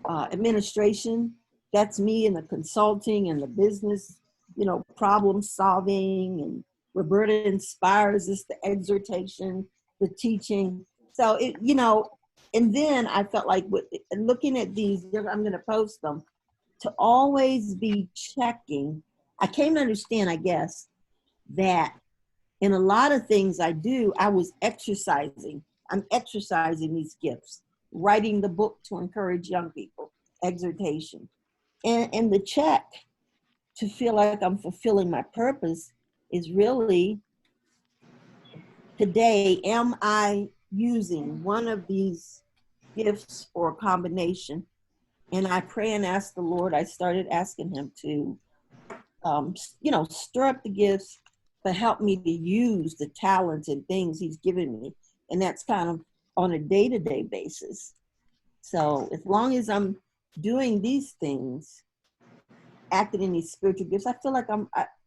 Speaker 5: administration. That's me in the consulting and the business, you know, problem solving. And Roberta inspires us, the exhortation, the teaching. So it, you know, and then I felt like looking at these, I'm going to post them, to always be checking. I came to understand, I guess, that in a lot of things I do, I was exercising. I'm exercising these gifts, writing the book to encourage young people, exhortation. And the check to feel like I'm fulfilling my purpose is really, today, am I using one of these gifts or a combination? And I pray and ask the Lord, I started asking him to, you know, stir up the gifts, but help me to use the talents and things he's given me. And that's kind of on a day-to-day basis. So as long as I'm doing these things, acting in these spiritual gifts, I feel like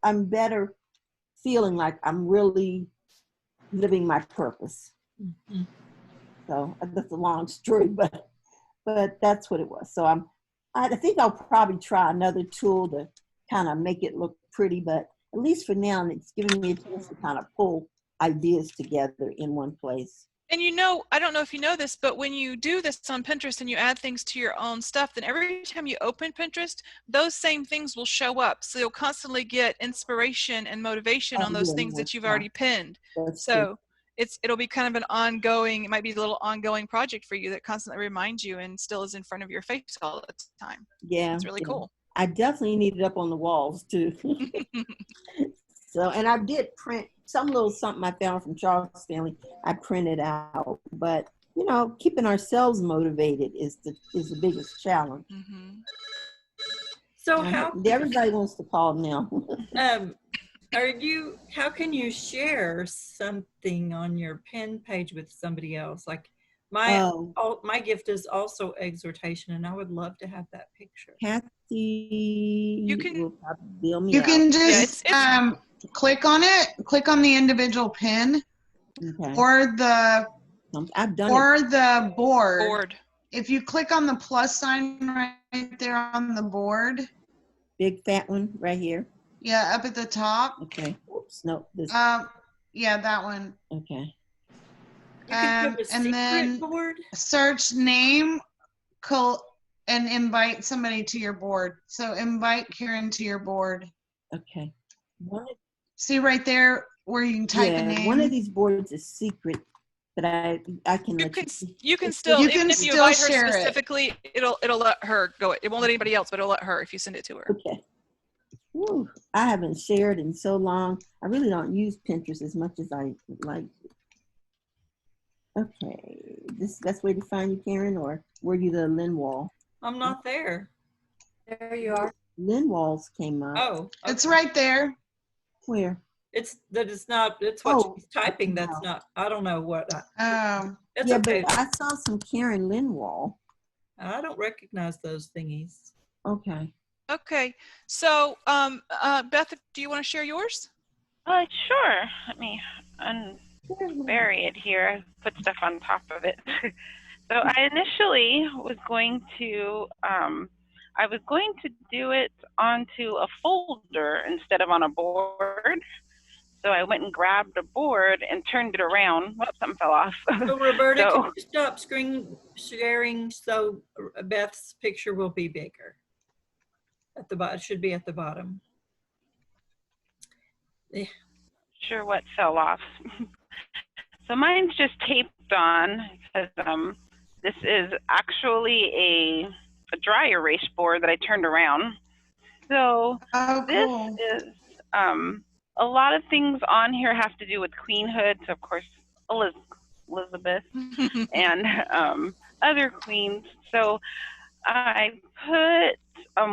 Speaker 5: I'm better feeling like I'm really living my purpose. So that's a long story, but that's what it was. So I think I'll probably try another tool to kind of make it look pretty, but at least for now, it's giving me a chance to kind of pull ideas together in one place.
Speaker 2: And I don't know if you know this, but when you do this on Pinterest and you add things to your own stuff, then every time you open Pinterest, those same things will show up. So you'll constantly get inspiration and motivation on those things that you've already pinned. So it'll be kind of an ongoing, it might be a little ongoing project for you that constantly reminds you and still is in front of your face all the time.
Speaker 5: Yeah.
Speaker 2: It's really cool.
Speaker 5: I definitely need it up on the walls too. So, and I did print some little something I found from Charles Stanley. I printed out, but keeping ourselves motivated is the biggest challenge.
Speaker 2: Mm-hmm.
Speaker 1: So
Speaker 5: everybody wants to call now.
Speaker 1: How can you share something on your pin page with somebody else? Like my gift is also exhortation, and I would love to have that picture.
Speaker 5: Kathy,
Speaker 2: you can
Speaker 4: just click on it, click on the individual pin, or the board. If you click on the plus sign right there on the board,
Speaker 5: big fat one right here.
Speaker 4: Yeah, up at the top.
Speaker 5: Okay. Oops, no. This.
Speaker 4: Yeah, that one.
Speaker 5: Okay.
Speaker 1: And then board.
Speaker 4: Search name, and invite somebody to your board. So invite Karen to your board.
Speaker 5: Okay.
Speaker 4: See right there where you can type a name.
Speaker 5: One of these boards is secret, but I can let
Speaker 2: you can still even if you invite her specifically, it'll let her go. It won't let anybody else, but it'll let her if you send it to her.
Speaker 5: Okay. Whew, I haven't shared in so long. I really don't use Pinterest as much as I like. Okay, this best way to find you, Karen, or were you the Linwall?
Speaker 1: I'm not there.
Speaker 8: There you are.
Speaker 5: Linwalls came up.
Speaker 1: Oh, okay.
Speaker 4: It's right there.
Speaker 5: Where?
Speaker 1: It's not. It's what she's typing. That's not. I don't know what. It's okay.
Speaker 5: But I saw some Karen Linwall.
Speaker 1: I don't recognize those thingies.
Speaker 5: Okay.
Speaker 2: Okay. So, Beth, do you want to share yours?
Speaker 3: Sure. Let me unbury it here. Put stuff on top of it. So I initially was going to do it onto a folder instead of on a board. So I went and grabbed a board and turned it around. Whoops, something fell off.
Speaker 1: So Roberta, can you stop screen sharing so Beth's picture will be bigger? At the bottom, it should be at the bottom. Yeah.
Speaker 3: Sure, what fell off? So mine's just taped on because this is actually a dry erase board that I turned around. So this is a lot of things on here have to do with queenhood. So of course Elizabeth and other queens. So I put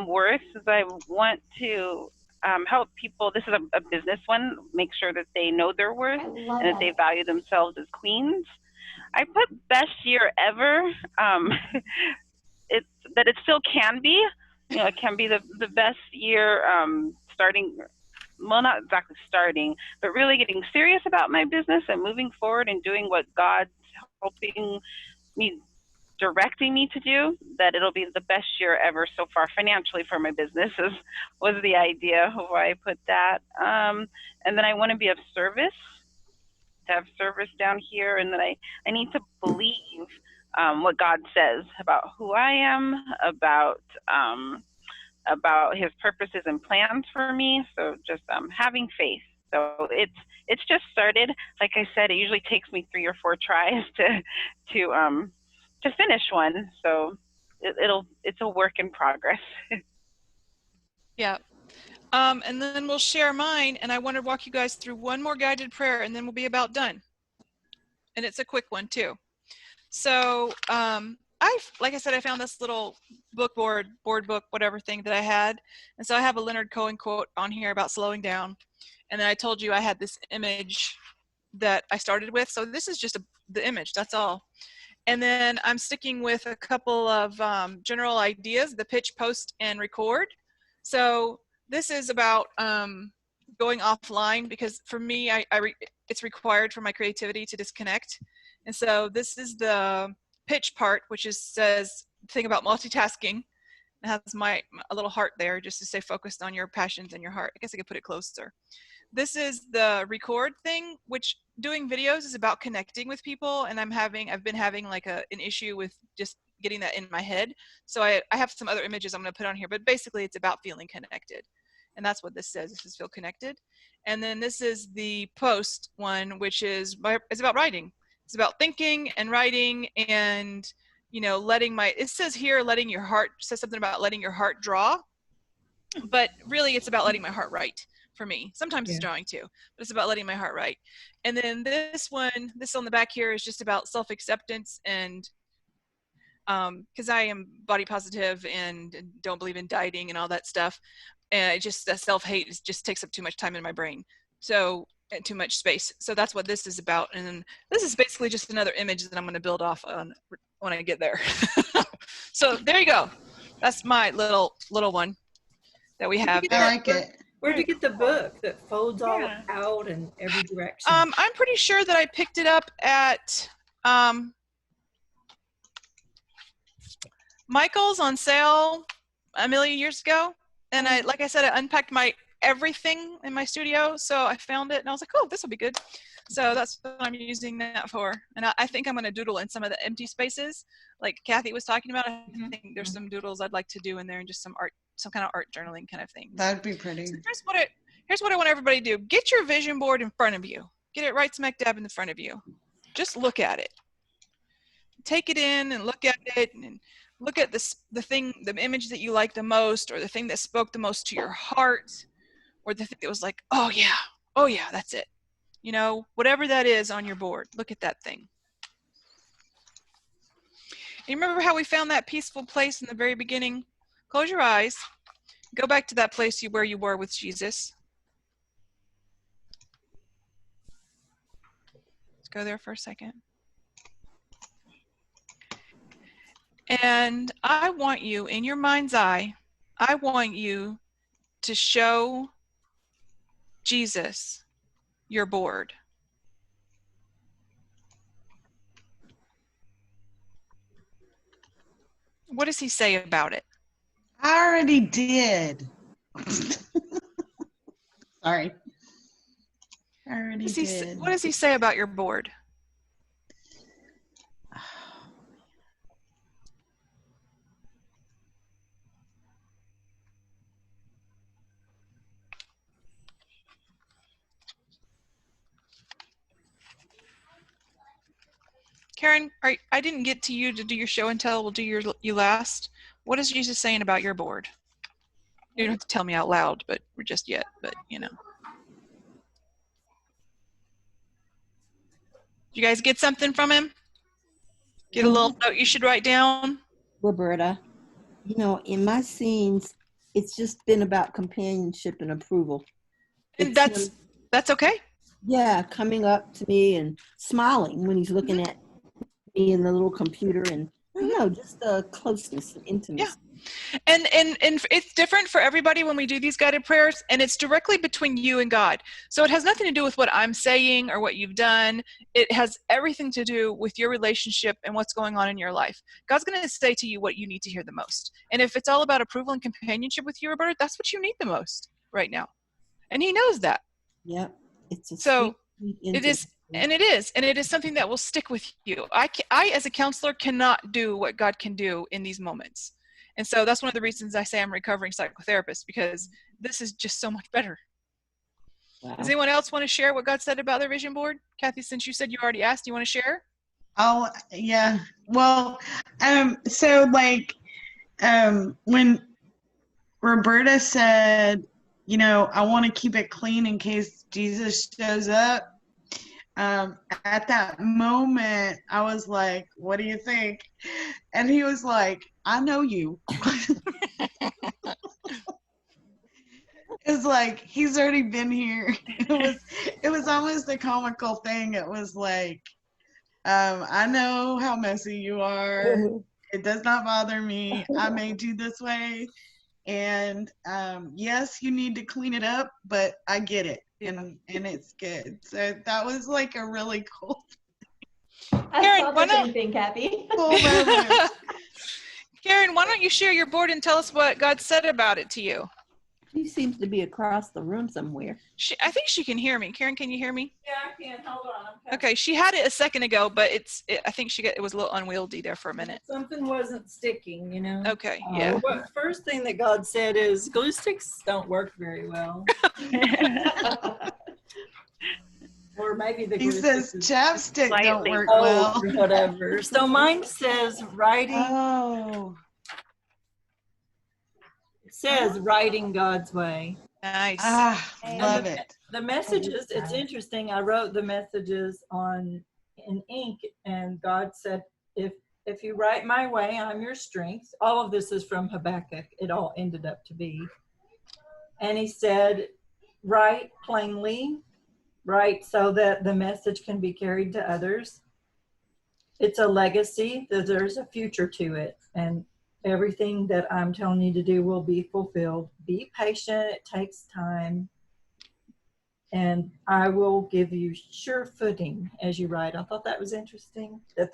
Speaker 3: worth as I want to help people. This is a business one. Make sure that they know their worth and that they value themselves as queens. I put best year ever. It still can be. It can be the best year starting. Well, not exactly starting, but really getting serious about my business and moving forward and doing what God's helping me, directing me to do, that it'll be the best year ever so far financially for my business was the idea of why I put that. And then I want to be of service, to have service down here, and that I need to believe what God says about who I am, about his purposes and plans for me. So just having faith. So it's just started. Like I said, it usually takes me 3 or 4 tries to finish one. So it's a work in progress.
Speaker 2: Yeah. And then we'll share mine, and I want to walk you guys through one more guided prayer, and then we'll be about done. And it's a quick one too. So like I said, I found this little board book, whatever thing that I had. And so I have a Leonard Cohen quote on here about slowing down. And then I told you I had this image that I started with. So this is just the image, that's all. And then I'm sticking with a couple of general ideas, the pitch, post, and record. So this is about going offline, because for me, it's required for my creativity to disconnect. And so this is the pitch part, which says the thing about multitasking. It has a little heart there just to stay focused on your passions and your heart. I guess I could put it closer. this is the record thing, which doing videos is about connecting with people, and I've been having like an issue with just getting that in my head. So I have some other images I'm going to put on here, but basically it's about feeling connected. And that's what this says. This is feel connected. And then this is the post one, which is it's about writing. It's about thinking and writing and, it says here, letting your heart, says something about letting your heart draw, but really it's about letting my heart write for me. Sometimes it's drawing too, but it's about letting my heart write. And then this on the back here is just about self-acceptance and, because I am body positive and don't believe in dieting and all that stuff. And it just, that self-hate just takes up too much time in my brain. So, and too much space. So that's what this is about. And then this is basically just another image that I'm going to build off on when I get there. So there you go. That's my little one that we have.
Speaker 4: I like it.
Speaker 1: Where'd you get the book that folds all out in every direction?
Speaker 2: I'm pretty sure that I picked it up at Michael's on sale a million years ago. And like I said, I unpacked my everything in my studio. So I found it and I was like, oh, this will be good. So that's what I'm using that for. And I think I'm going to doodle in some of the empty spaces like Kathy was talking about. I think there's some doodles I'd like to do in there and just some art, some kind of art journaling kind of thing.
Speaker 4: That'd be pretty.
Speaker 2: So here's what I want everybody to do. Get your vision board in front of you. Get it right smack dab in the front of you. Just look at it. Take it in and look at it and look at the image that you like the most, or the thing that spoke the most to your heart, or the thing that was like, oh yeah, that's it. Whatever that is on your board, look at that thing. You remember how we found that peaceful place in the very beginning? Close your eyes. Go back to that place where you were with Jesus. Let's go there for a second. And I want you, in your mind's eye, I want you to show Jesus your board. What does he say about it?
Speaker 4: I already did. Sorry. I already did.
Speaker 2: What does he say about your board? Karen, I didn't get to you to do your show and tell. We'll do you last. What is Jesus saying about your board? You don't have to tell me out loud, but we're just yet. But Did you guys get something from him? Get a little note you should write down?
Speaker 5: Roberta, in my scenes, it's just been about companionship and approval.
Speaker 2: And that's okay.
Speaker 5: Yeah, coming up to me and smiling when he's looking at me in the little computer, and just the closeness and intimacy.
Speaker 2: Yeah. And it's different for everybody when we do these guided prayers, and it's directly between you and God. So it has nothing to do with what I'm saying or what you've done. It has everything to do with your relationship and what's going on in your life. God's going to say to you what you need to hear the most. And if it's all about approval and companionship with you, Roberta, that's what you need the most right now. And he knows that.
Speaker 5: Yep. It's
Speaker 2: so it is. And it is something that will stick with you. I, as a counselor, cannot do what God can do in these moments. And so that's one of the reasons I say I'm a recovering psychotherapist, because this is just so much better. Wow. Does anyone else want to share what God said about their vision board? Kathy, since you said you already asked, do you want to share?
Speaker 4: Oh, yeah. Well, so when Roberta said, I want to keep it clean in case Jesus shows up, at that moment, I was like, what do you think? And he was like, I know you. It's like, he's already been here. It was almost a comical thing. It was like, I know how messy you are. It does not bother me. I made you this way. And yes, you need to clean it up, but I get it. And it's good. So that was like a really cool
Speaker 6: thing. I saw the same thing, Kathy.
Speaker 4: Cool moment.
Speaker 2: Karen, why don't you share your board and tell us what God said about it to you?
Speaker 5: She seems to be across the room somewhere.
Speaker 2: I think she can hear me. Karen, can you hear me?
Speaker 1: Yeah, I can. Hold on.
Speaker 2: Okay, she had it a second ago, but I think it was a little unwieldy there for a minute.
Speaker 1: Something wasn't sticking, you know.
Speaker 2: Okay, yeah.
Speaker 1: What first thing that God said is glue sticks don't work very well. Or maybe the
Speaker 4: He
Speaker 1: glue
Speaker 4: says
Speaker 1: sticks
Speaker 4: chapstick don't
Speaker 3: Slightly.
Speaker 4: work
Speaker 1: or
Speaker 4: well.
Speaker 1: whatever. So mine says writing.
Speaker 4: Oh,
Speaker 1: It says writing God's way.
Speaker 2: Nice.
Speaker 4: love it.
Speaker 1: The messages, it's interesting. I wrote the messages in ink, and God said, if you write my way, I'm your strength. All of this is from Habakkuk. It all ended up to be. And he said, write plainly, write so that the message can be carried to others. It's a legacy, that there's a future to it. And everything that I'm telling you to do will be fulfilled. Be patient. It takes time. And I will give you sure footing as you write. I thought that was interesting that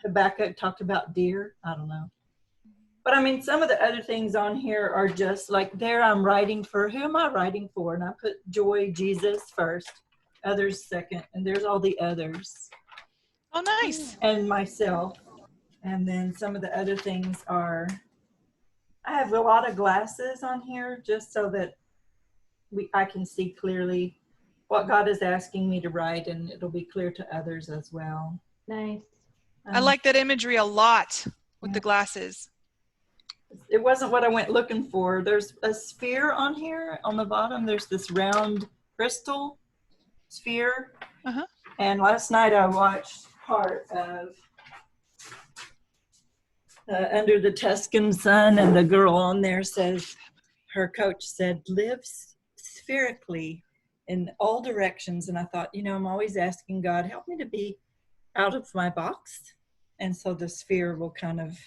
Speaker 1: Habakkuk talked about deer. I don't know. But I mean, some of the other things on here are just like there I'm writing for. Who am I writing for? And I put joy, Jesus first, others second. And there's all the others.
Speaker 2: Oh, nice.
Speaker 1: And myself. And then some of the other things are, I have a lot of glasses on here just so that I can see clearly what God is asking me to write, and it'll be clear to others as well.
Speaker 6: Nice.
Speaker 2: I like that imagery a lot with the glasses.
Speaker 1: It wasn't what I went looking for. There's a sphere on here on the bottom. There's this round crystal sphere.
Speaker 2: Uh-huh.
Speaker 1: And last night I watched part of Under the Tuscan Sun, and the girl on there says, her coach said, live spherically in all directions. And I thought, I'm always asking God, help me to be out of my box. And so the sphere will kind of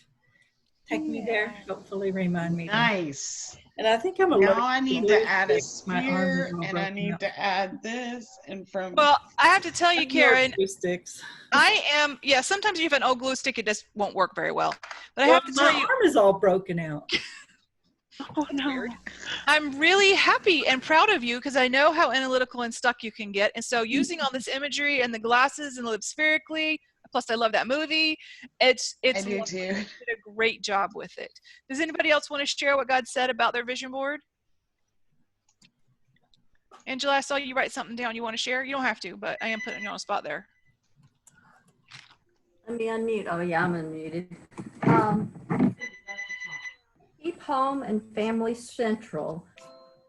Speaker 1: take me there, hopefully remind me.
Speaker 4: Nice.
Speaker 1: And I think I'm
Speaker 4: Now I need to add a sphere, and I need
Speaker 1: up.
Speaker 4: to add this, and from.
Speaker 2: Well, I have to tell you, Karen,
Speaker 1: Glue sticks.
Speaker 2: sometimes you have an old glue stick, it just won't work very well. But I have to tell you,
Speaker 1: my arm is all broken out.
Speaker 3: Oh, no.
Speaker 2: Weird. I'm really happy and proud of you because I know how analytical and stuck you can get. And so using all this imagery and the glasses and live spherically, plus I love that movie. I do too. You did a great job with it. Does anybody else want to share what God said about their vision board? Angela, I saw you write something down you want to share. You don't have to, but I am putting you on a spot there.
Speaker 8: Let me unmute. Oh yeah, I'm unmuted. Keep home and family central.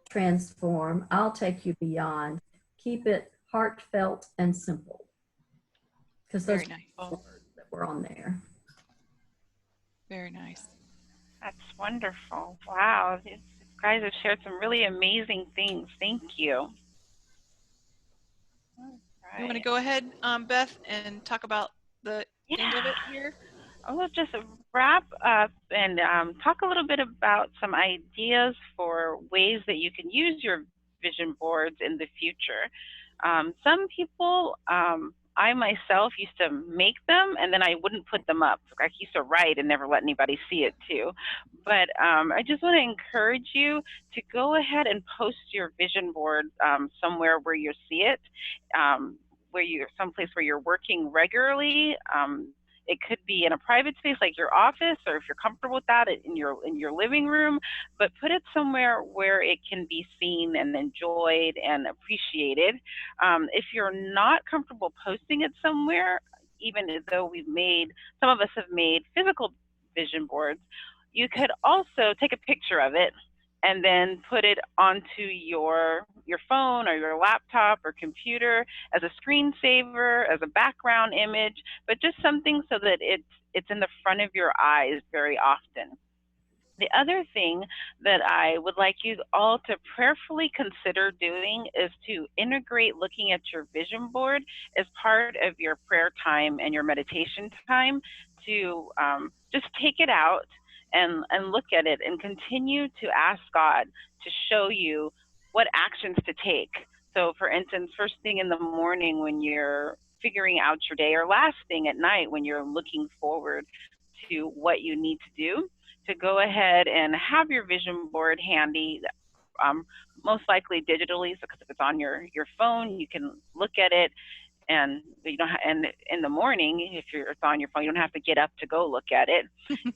Speaker 8: Transform. I'll take you beyond. Keep it heartfelt and simple. Because those
Speaker 2: Very nice.
Speaker 8: words that were on there.
Speaker 2: Very nice.
Speaker 3: That's wonderful. Wow. These guys have shared some really amazing things. Thank you. All right.
Speaker 2: You want to go ahead, Beth, and talk about the end of it here?
Speaker 3: I'll just wrap up and talk a little bit about some ideas for ways that you can use your vision boards in the future. Some people, I myself used to make them and then I wouldn't put them up. I used to write and never let anybody see it too. But I just want to encourage you to go ahead and post your vision board somewhere where you see it, someplace where you're working regularly. It could be in a private space like your office, or if you're comfortable with that, in your living room, but put it somewhere where it can be seen and enjoyed and appreciated. If you're not comfortable posting it somewhere, even though some of us have made physical vision boards, you could also take a picture of it and then put it onto your phone or your laptop or computer as a screensaver, as a background image, but just something so that it's in the front of your eyes very often. The other thing that I would like you all to prayerfully consider doing is to integrate looking at your vision board as part of your prayer time and your meditation time, to just take it out and look at it and continue to ask God to show you what actions to take. So for instance, first thing in the morning when you're figuring out your day, or last thing at night when you're looking forward to what you need to do, to go ahead and have your vision board handy most likely digitally. So, because if it's on your phone, you can look at it, and you don't. And in the morning, if it's on your phone, you don't have to get up to go look at it.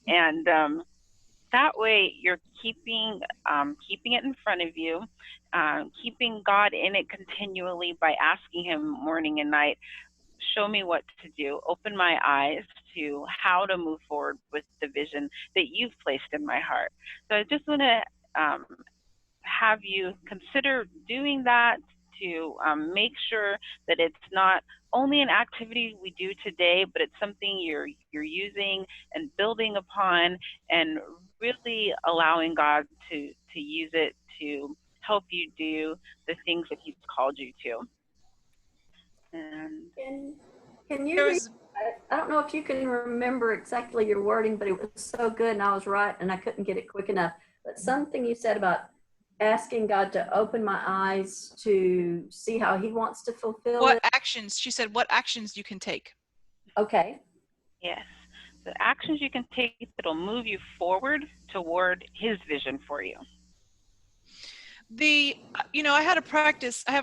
Speaker 3: And that way, you're keeping it in front of you, keeping God in it continually by asking Him morning and night, show me what to do, open my eyes to how to move forward with the vision that you've placed in my heart. So I just want to have you consider doing that to make sure that it's not only an activity we do today, but it's something you're using and building upon, and really allowing God to use it to help you do the things that He's called you to. And
Speaker 8: can you read? I don't know if you can remember exactly your wording, but it was so good, and I was right, and I couldn't get it quick enough. But something you said about asking God to open my eyes to see how He wants to fulfill
Speaker 2: What
Speaker 8: it.
Speaker 2: actions? She said, what actions you can take.
Speaker 8: Okay.
Speaker 3: Yes, the actions you can take that'll move you forward toward His vision for you.
Speaker 2: I have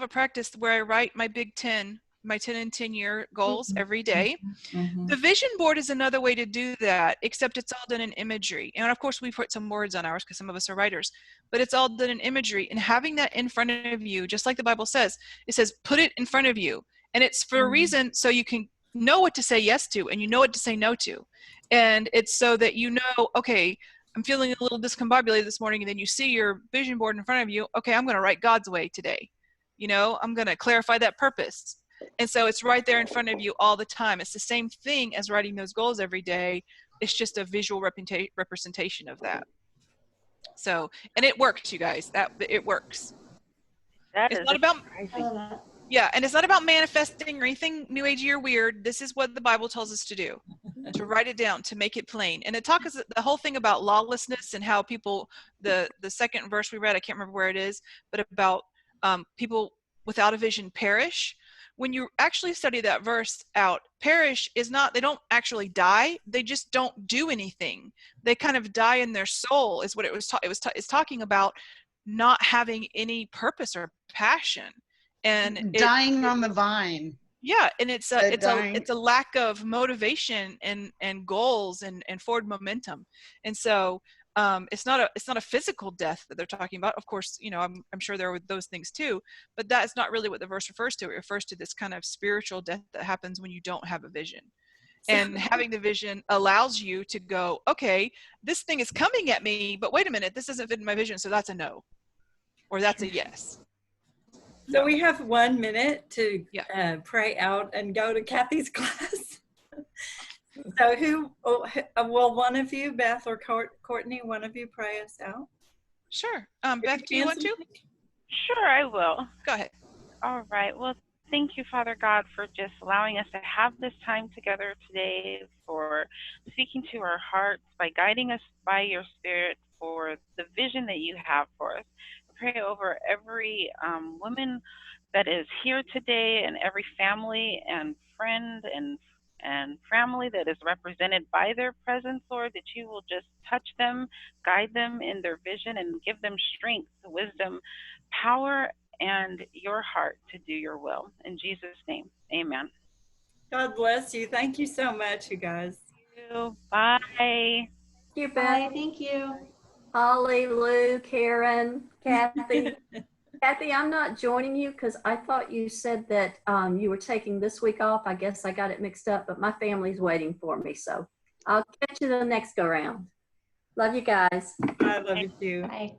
Speaker 2: a practice where I write my big 10, my 10 and 10 year goals every day.
Speaker 1: Mm-hmm.
Speaker 2: The vision board is another way to do that, except it's all done in imagery. And of course we put some words on ours because some of us are writers, but it's all done in imagery. And having that in front of you, just like the Bible says, it says, put it in front of you. And it's for a reason, so you can know what to say yes to, and you know what to say no to. And it's so that you know, okay, I'm feeling a little discombobulated this morning, and then you see your vision board in front of you. Okay, I'm going to write God's way today. I'm going to clarify that purpose. And so it's right there in front of you all the time. It's the same thing as writing those goals every day. It's just a visual representation of that. So, and it works, you guys. It works.
Speaker 3: It's not
Speaker 2: about
Speaker 3: surprising.
Speaker 2: Yeah, and it's not about manifesting or anything new agey or weird. This is what the Bible tells us to do, to write it down, to make it plain. And it talks the whole thing about lawlessness and how people, the second verse we read, I can't remember where it is, but about people without a vision perish. When you actually study that verse out, perish is not, they don't actually die. They just don't do anything. They kind of die in their soul is what it was. It's talking about not having any purpose or passion. And
Speaker 4: dying on the vine.
Speaker 2: Yeah, and it's a lack of motivation and goals and forward momentum. And so it's not a physical death that they're talking about. Of course, I'm sure there are those things too, but that's not really what the verse refers to. It refers to this kind of spiritual death that happens when you don't have a vision. And having the vision allows you to go, okay, this thing is coming at me, but wait a minute, this doesn't fit in my vision, so that's a no, or that's a yes.
Speaker 1: So we have 1 minute to pray out and go to Kathy's class. So will one of you, Beth or Courtney, one of you pray us out?
Speaker 2: Sure. Beth, do you want to?
Speaker 3: Sure, I will.
Speaker 2: Go ahead.
Speaker 3: All right. Well, thank you, Father God, for just allowing us to have this time together today, for speaking to our hearts, by guiding us by your Spirit, for the vision that you have for us. Pray over every woman that is here today, and every family and friend and family that is represented by their presence, Lord, that you will just touch them, guide them in their vision, and give them strength, wisdom, power, and your heart to do your will. In Jesus' name, amen.
Speaker 1: God bless you. Thank you so much, you guys.
Speaker 3: Thank you. Bye.
Speaker 8: Thank you, Beth.
Speaker 6: Bye, thank you.
Speaker 8: Holly, Lou, Karen, Kathy. Kathy, I'm not joining you because I thought you said that you were taking this week off. I guess I got it mixed up, but my family's waiting for me. So I'll catch you the next go round. Love you guys.
Speaker 1: I love you too.
Speaker 6: Bye.